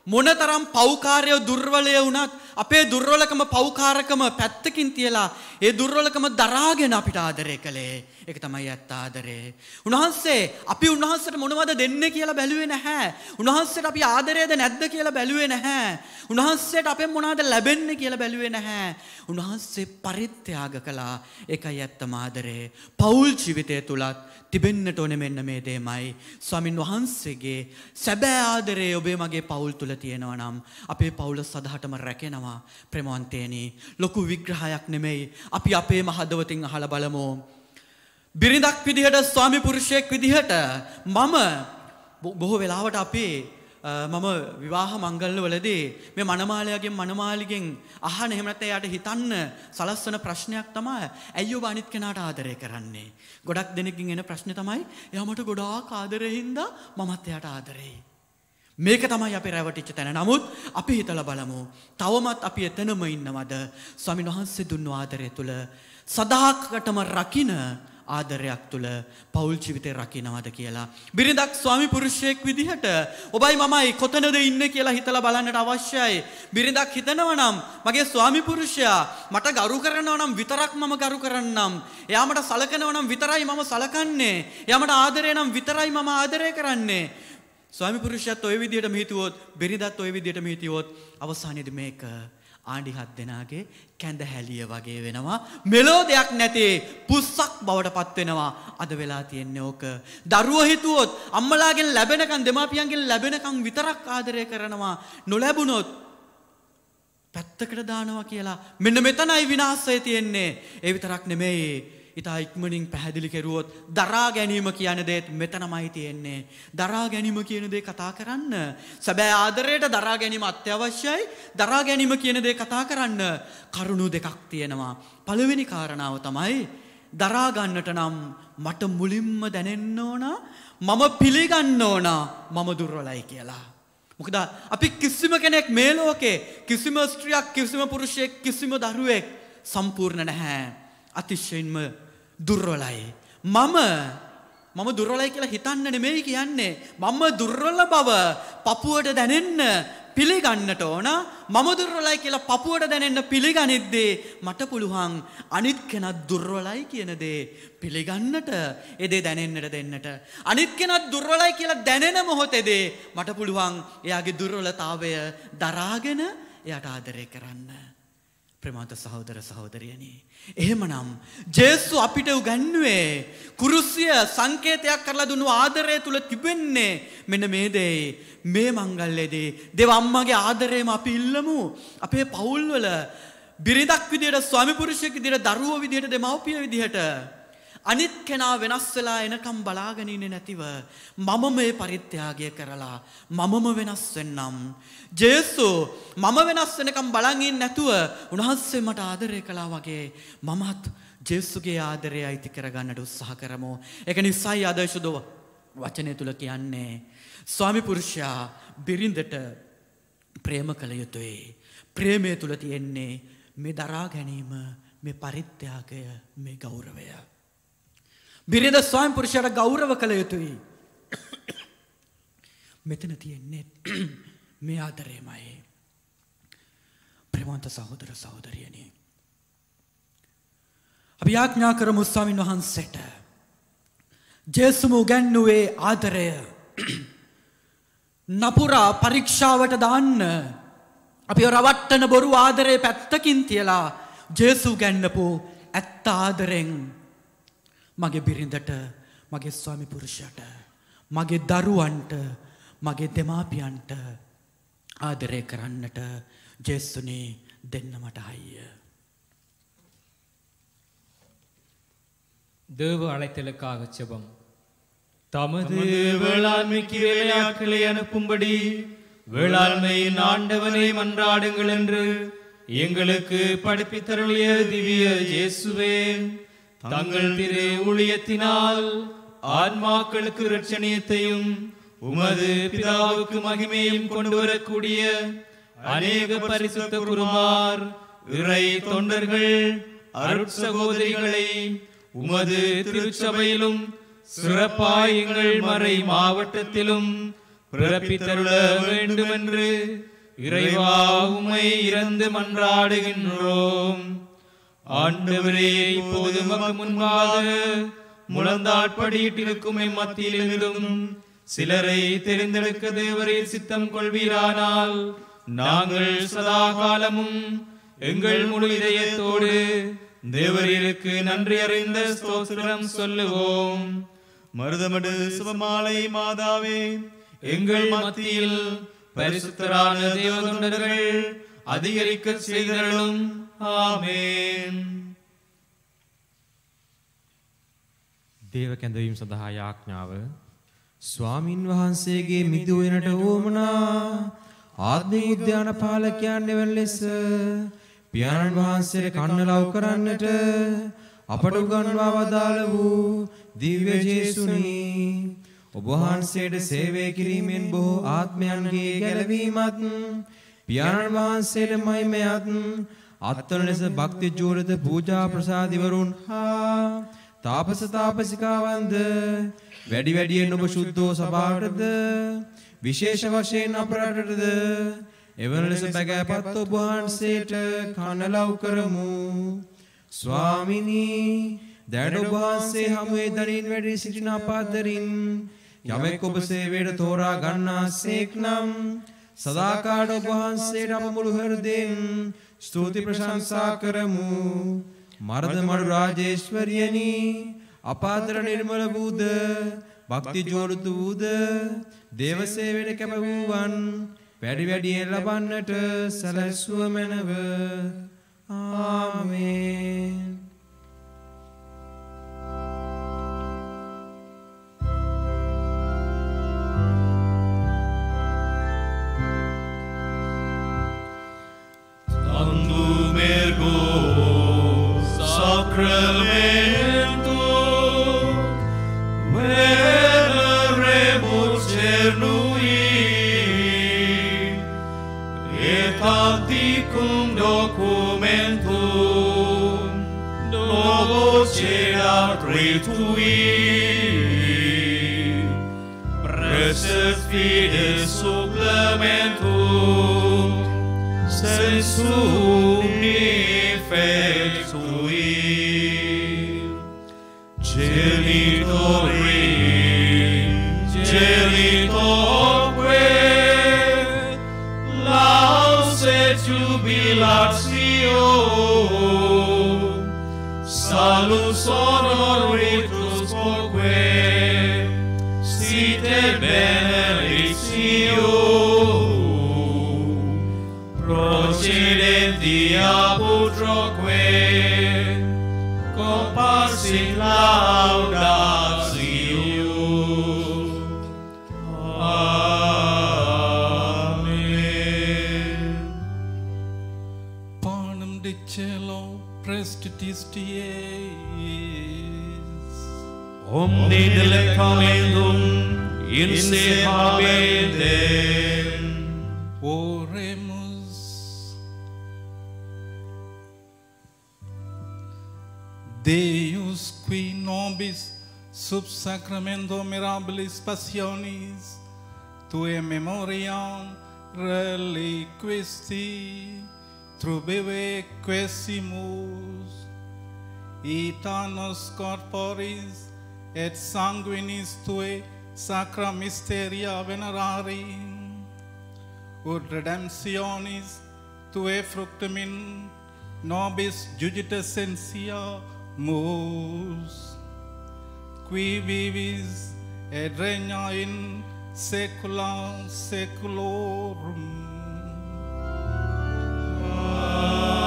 මොනතරම් පෞකාරය දුර්වලය වුණත් අපේ දුර්වලකම පෞකාරකම පැත්තකින් තියලා ඒ දුර්වලකම දරාගෙන අපිට ආදරය කළේ. ඒක තමයි ඇත්ත ආදරේ. උන්වහන්සේ අපි උන්වහන්සේට මොනවද දෙන්නේ කියලා බැලුවේ නැහැ. උන්වහන්සේට අපි ආදරයද නැද්ද කියලා බැලුවේ නැහැ. උන්වහන්සේට අපෙන් මොනවද ලැබෙන්නේ කියලා බැලුවේ නැහැ. උන්වහන්සේ පරිත්‍යාග කළා. ඒකයි ඇත්තම ආදරේ. පෞල් ජීවිතය තුලත් තිබෙන්නට ඕනේ මෙන්න මේ දෙයමයි. ස්වාමින් වහන්සේගේ සැබෑ ආදරේ ඔබේ මගේ පෞල් තුල තියෙනවා නම් අපේ පෞල සදහටම රැකෙනවා. ප්‍රේමවන්තයනි, ලොකු විග්‍රහයක් නෙමෙයි. අපි අපේම හදවතින් අහලා බලමු. බිරිඳක් විදිහට, ස්වාමි පුරුෂයෙක් විදිහට මම බොහෝ වෙලාවට අපේ මම විවාහ මංගල්‍යවලදී මේ මනමාලයාගෙන් මනමාලිගෙන් අහන එහෙම නැත්නම් එයාට හිතන්න සලස්වන ප්‍රශ්නයක් තමයි ඇයි ඔබ අනිත් කෙනාට ආදරය කරන්නේ? ගොඩක් දෙනෙක්ගෙන් එන ප්‍රශ්නේ තමයි එයා මට ගොඩාක් ආදරේ හින්දා මමත් එයාට ආදරෙයි. මේක තමයි අපි රැවටිච්ච තැන. නමුත් අපි හිතලා බලමු තවමත් අපි එතනම ඉන්නවද? ස්වාමීන් වහන්සේ දුන්නු ආදරය තුල සදාකටම රකින්න ආදරයක් තුල පෞල් ජීවිතේ රකින්නවද කියලා. බිරිඳක් ස්වාමි පුරුෂයෙක් විදිහට ඔබයි මමයි කොතනද ඉන්නේ කියලා හිතලා බලන්නට අවශ්‍යයි. බිරිඳක් හිතනවා නම් මගේ ස්වාමි පුරුෂයා මට ගරු කරනවා නම් විතරක් මම ගරු කරන්නම්. එයා මට සලකනවා නම් විතරයි මම සලකන්නේ. එයා මට ආදරේ නම් විතරයි මම ආදරය කරන්නේ. ස්වාමි පුරුෂයාත් ওই විදිහටම හිතුවොත්, බිරිඳත් ওই විදිහටම හිතුවොත් අවසානයේදී මේක ආණ්ඩි 7 දෙනාගේ කැඳ හැලිය වගේ වෙනවා. මෙලෝ දෙයක් නැති පුස්සක් බවට පත් වෙනවා. අද වෙලා තියෙන්නේ ඕක. දරුවෝ හිතුවොත් අම්මලාගෙන් ලැබෙනකන්, දෙමාපියන්ගෙන් ලැබෙනකන් විතරක් ආදරය කරනවා. නොලැබුණොත් පැත්තකට දානවා කියලා. මෙන්න මෙතනයි විනාශය තියෙන්නේ. ඒ විතරක් නෙමෙයි. ඉතා ඉක්මනින් පැහැදිලි කෙරුවොත් දරා ගැනීම කියන දේත් මෙතනමයි තියෙන්නේ. දරා ගැනීම කියන දේ කතා කරන්න. සැබෑ ආදරයට දරා ගැනීම අත්‍යවශ්‍යයි. දරා ගැනීම කියන දේ කතා කරන්න කරුණු දෙකක් තියෙනවා. පළවෙනි කාරණාව තමයි දරා ගන්නට නම් මට මුලින්ම දැනෙන්න ඕන, මම පිළිගන්න ඕන මම දුර්වලයි කියලා. මොකද අපි කිසිම කෙනෙක් මේ ලෝකේ, කිසිම ස්ත්‍රියක්, කිසිම පුරුෂයෙක්, කිසිම දරුවෙක් සම්පූර්ණ නැහැ. අතිශයින්ම දුර්වලයි. මම දුර්වලයි කියලා හිතන්න නෙමෙයි කියන්නේ. මම දුර්වල බව පපුවට දැනෙන්න පිළිගන්නට ඕන. මම දුර්වලයි කියලා පපුවට දැනෙන්න පිළිගනිද්දී මට පුළුවන් අනිත් කෙනා දුර්වලයි කියන දේ පිළිගන්නට, ඒ දේ දැනෙන්නට දෙන්නට. අනිත් කෙනා දුර්වලයි කියලා දැනෙන මොහොතේදී මට පුළුවන් එයාගේ දුර්වලතාවය දරාගෙන එයාට ආදරය කරන්න. ප්‍රේමවන්ත සහෝදර සහෝදරියනි, එහෙමනම් ජේසු අපිට උගන්වුවේ කුරුසිය සංකේතයක් කරලා දුන්නු ආදරය තුල තිබෙන්නේ මෙන්න මේ දේ. මේ මංගල්‍යයේදී දෙව අම්මාගේ ආදරයම අපි ඉල්ලමු. අපේ පවුල්වල බිරිඳක් විදියට, ස්වාමි පුරුෂයෙක් විදියට, දරුවෝ විදියට, දෙමව්පිය විදියට අනිත් කෙනා වෙනස් වෙලා එනකම් බලාගෙන ඉන්නේ නැතිව මම මේ පරිත්‍යාගය කරලා මමම වෙනස් වෙන්නම්. ජේසු මම වෙනස් වෙනකම් බලන් ඉන්නේ නැතුව උන්වහන්සේ මට ආදරය කළා වගේ මමත් ජේසුගේ ආදරය අයිති කරගන්නට උත්සාහ කරමු. ඒක නිසායි අද සුදු වචනය තුල කියන්නේ ස්වාමි පුරුෂයා බිරිඳට ප්‍රේම කළ යුතුයි. ප්‍රේමය තුල තියෙන්නේ මේ දරා ගැනීම, මේ පරිත්‍යාගය, මේ ගෞරවය. බිරිඳ ස්වාමි පුරුෂයාට ගෞරව කළ යුතුයි. මෙතන තියෙන්නේ මේ ආදරයමයි. ප්‍රේමවන්ත සහෝදර සහෝදරියනි, අපි ආඥා කරමු ස්වාමීන් වහන්සේට ජේසුම උගන්වුවේ ආදරය නපුරා පරීක්ෂාවට දාන්න. අපි රවට්ටන බොරු ආදරේ පැත්තකින් තියලා ජේසු උගන්වපු ඇත්ත ආදරෙන් මගේ බිරිඳට, මගේ ස්වාමි පුරුෂයාට, මගේ දරුවන්ට, මගේ දෙමාපියන්ට ආදරය කරන්නට ජේසුනේ දෙන්න මට හයිය. தேவ அழைத்தலுக்காக ஜெபம். தமது வேளாண்மைக்கு வேலையாட்களை அனுப்பும்படி வேளாண்மையின் ஆண்டவனை மன்றாடுங்கள் என்று எங்களுக்கு படிப்பித்தருளிய திவ்ய இயேசுவே, தங்கள் திரு ஊழியத்தினால் ஆன்மாக்களுக்கு இரட்சணியத்தையும் உமது பிதாவுக்கு மகிமையும் கொண்டு வரக்கூடிய அநேக பரிசுத்த குருமார், இறை தொண்டர்கள், அருட்சகோதரிகளை உமது திருச்சபையிலும் சிறப்பாய் எங்கள் மறை மாவட்டத்திலும் பிறப்பித்தருள வேண்டுமென்று இறைவா உம்மை இறந்து மன்றாடுகின்றோம். ஆண்டவரே, இப்போது உமக்கு முன்பாக முழந்தாள் படியிட்டிருக்கும் மத்தியிலிருந்தும் சிலரை தெரிந்தெடுக்க தேவரே சித்தம் கொள்வீரானால் நாங்கள் சதா காலமும் எங்கள் முழு இதயத்தோடு தேவரீருக்கு நன்றி அறிந்த ஸ்தோத்திரம் சொல்லுவோம். மருதமடு சுபமாலை மாதாவே, எங்கள் மத்தியில் பரிசுத்தரான தேவதொண்டர்கள் அதிகரிக்க செய்தருளும். ආමේන්. දේව කැඳවීම සඳහා යාඥාව. ස්වාමින් වහන්සේගේ මිදු වෙනට වුමනා ආත්මික උද්‍යාන පාලකයන් එවන් ලෙස පියාණන් වහන්සේට කන්න ලව් කරන්නට අපට උගන්වා වදාළ වූ දිව්‍ය ජේසුනි, ඔබ වහන්සේට සේවය කිරීමෙන් බොහෝ ආත්මයන්ගේ ගැලවීමත් පියාණන් වහන්සේට මහිමයත් අත්වන ලෙස භක්ති ජෝලිත පූජා ප්‍රසාදිවරුන් හා තාපස තාපසිකාවන්ද වැඩි වැඩියෙන් ඔබ ශුද්ධෝ සභාවටද විශේෂ වශයෙන් අපරටද එවන ලෙස බැගෑපත් ඔබ වහන්සේට කන ලව් කරමු. ස්වාමිනී, දැඩ ඔබ වහන්සේ හමුවේ දනින් වැඩි සිටින අපාදරින් යමෙක් ඔබ සේවයට තෝරා ගන්නාසේක් නම් සදාකාල ඔබ වහන්සේට අප මුළු හෘදයෙන් ස්තුති ප්‍රශංසා කරමු. මරදමඩු රාජේශ්වරියනි, අපාදර නිර්මල වූද භක්ති ජෝලිත වූද දේව සේවයට කැප වූවන් වැඩි වැඩියෙන් ලබන්නට සැලැස්සුව මැනව. ආමේන්. Sacramento, veneremus cernui, et anticum documentum novo cerat retui, preset fides supplementum sensum effectui. Genitori, genitoque, laus et jubilatio, salus honor ritus quoque, sit et benedictio, procedent dia putroque, compassit laudatio. Amen. Panem de cielo prestitis dies, Omni delectamendum in se habendem. Oremus. Deus qui nobis sub sacramento mirabilis passionis tue memoriam reliquisti trubeve quesimus itanos corporis et sanguinis tue sacra mysteria venerari ut redemptionis tue fructum in nobis jugita sensia mus, qui vivis et regna in saecula saeculorum. Amen.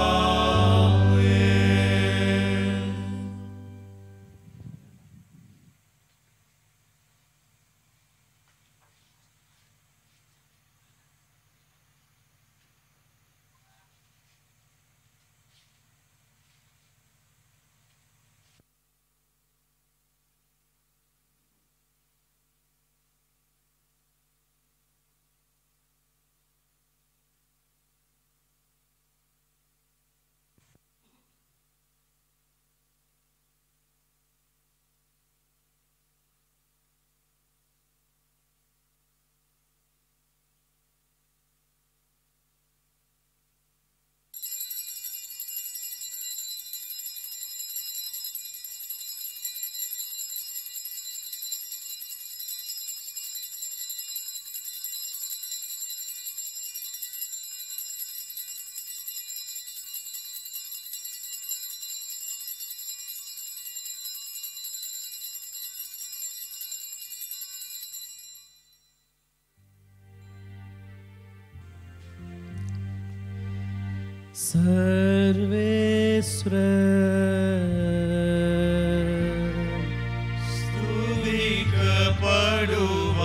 Sarveshwar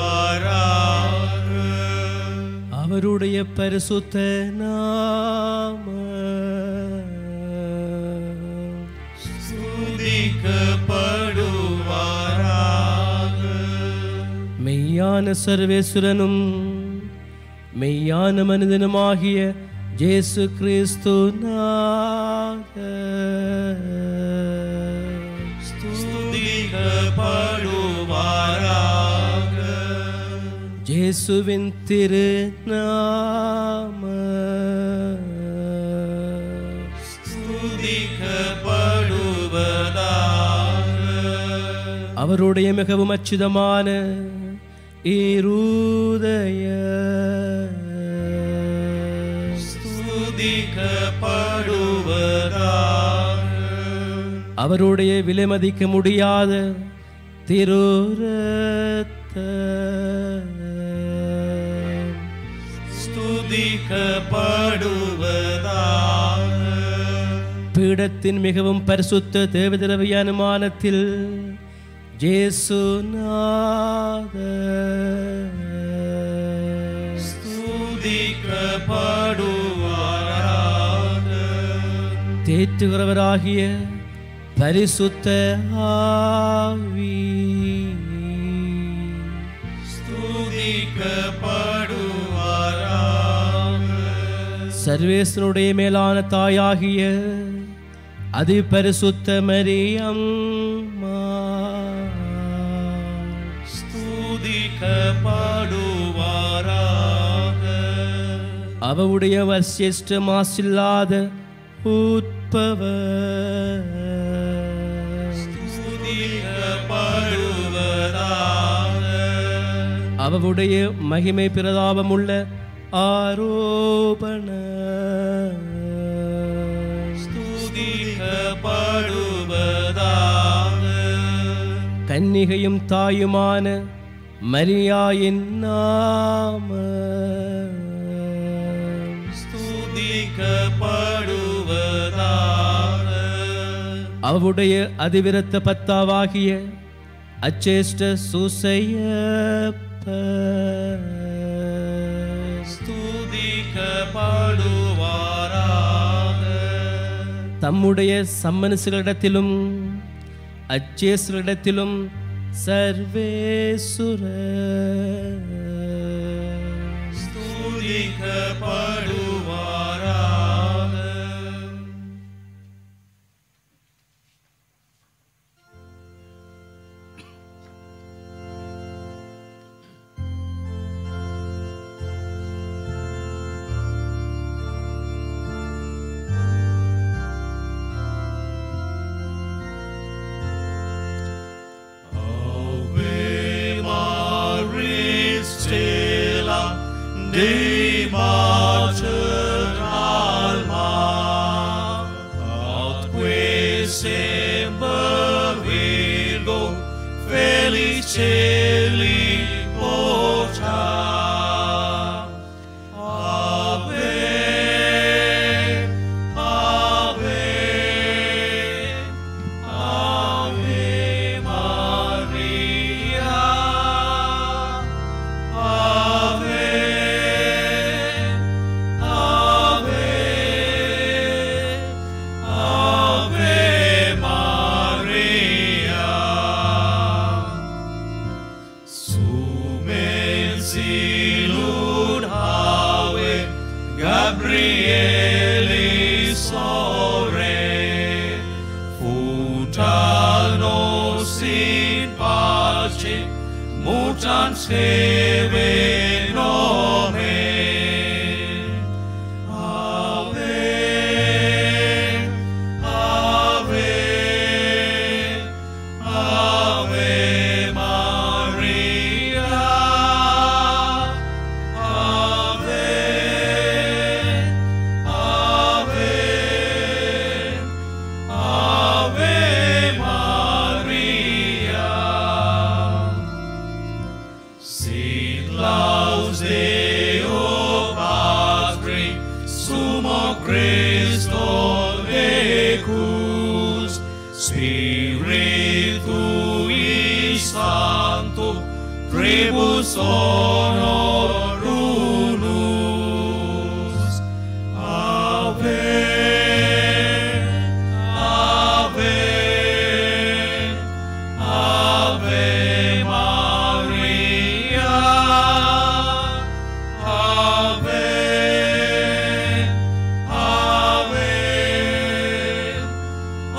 ஸ்துதிக்கப்படுவாராக. அவருடைய பரிசுத்த நாம ஸ்துதிக்கப்படுவாராக. மெய்யான சர்வேஸ்வரனும் மெய்யான மனிதனுமாகிய இயேசு கிறிஸ்து ஸ்துதிக்கப்படுவாராக. இயேசுவின் திருநாம ஸ்துதிக்கப்படுவதாக. அவருடைய மிகவும் அச்சுதமான இருதய ஸ்துதிக்கப்படுவதாக. அவருடைய விலைமதிக்க முடியாத திருரத்த ஸ்துதிக்கப்படுவதாக. பீடத்தின் மிகவும் பரிசுத்த தேவதிரவியானுமானத்தில் ஜேசுநாத ஸ்துதிக்கப்படுவாராக. தேற்றுகிறவராகிய பரிசுத்த ஆவி ஸ்துதிக்கப்படுவாராக. சர்வேசனுடைய மேலான தாயாகிய அதிபரிசுத்த மரியம் ஸ்துதிக்கப்படுவாராக. அவருடைய வசிஷ்ட மாசில்லாத உட்பவ ஸ்துதிக்கப்படுவதாக. அவருடைய மகிமை பிரதாபமுள்ள ஆரோபண ஸ்துதிக்கப்படுவதாக. கன்னிகையும் தாயுமான மரியாயின் நாம ஸ்துதிக்கப்படுவதாக. அவருடைய அதிவிரத்த பத்தாவாகிய அச்சேஷ்ட சூசையப்ப ஸ்துதிக்கப்படுவாராக. தம்முடைய சம்மனசுகளிடத்திலும் அச்சேஸ்வரிடத்திலும் சர்வேசுர ஸ்துதிக்கப்படுவாராக. Stella Dei Mater Alma, atque semper Virgo feliceli porta. Ave, Ave, Ave Maria. Ave, Ave, Ave Maria. Sumensi lud have Gabrieli sore, futal nos in pace, mutans heve nomen. Ave, Ave, Ave Maria. Ave, Ave, Ave Maria. Sit la rebus honor unus. Ave, Ave, Ave Maria, Ave, Ave,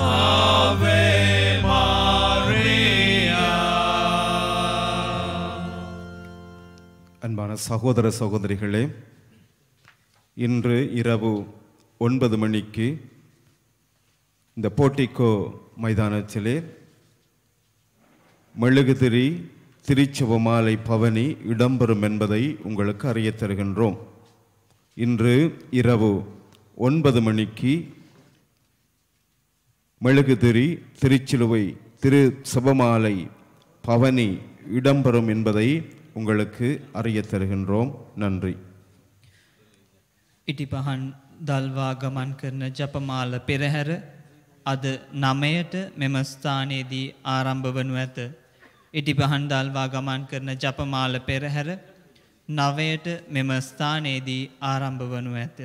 Ave Maria. அன்பான சகோதர சகோதரிகளே, இன்று இரவு 9 மணிக்கு இந்த portico மைதானத்திலே மெழுகுதிரி திருச்செபமாலை பவனி இடம்பெறும் என்பதை உங்களுக்கு அறியத் தருகின்றோம். இன்று இரவு 9 மணிக்கு மெழுகுதிரி திருச்சிலுவை திரு செபமாலை பவனி இடம்பெறும் என்பதை உங்களுக்கு அறியத் தருகின்றோம். நன்றி. ඉටිපහන් දල්වා ගමන් කරන ජපමාල පෙරහැර අද 9ට මෙම ස්ථානයේදී ආරම්භ වනු ඇත. ඉටිපහන් දල්වා ගමන් කරන ජපමාල පෙරහැර 9ට මෙම ස්ථානයේදී ආරම්භ වනු ඇත.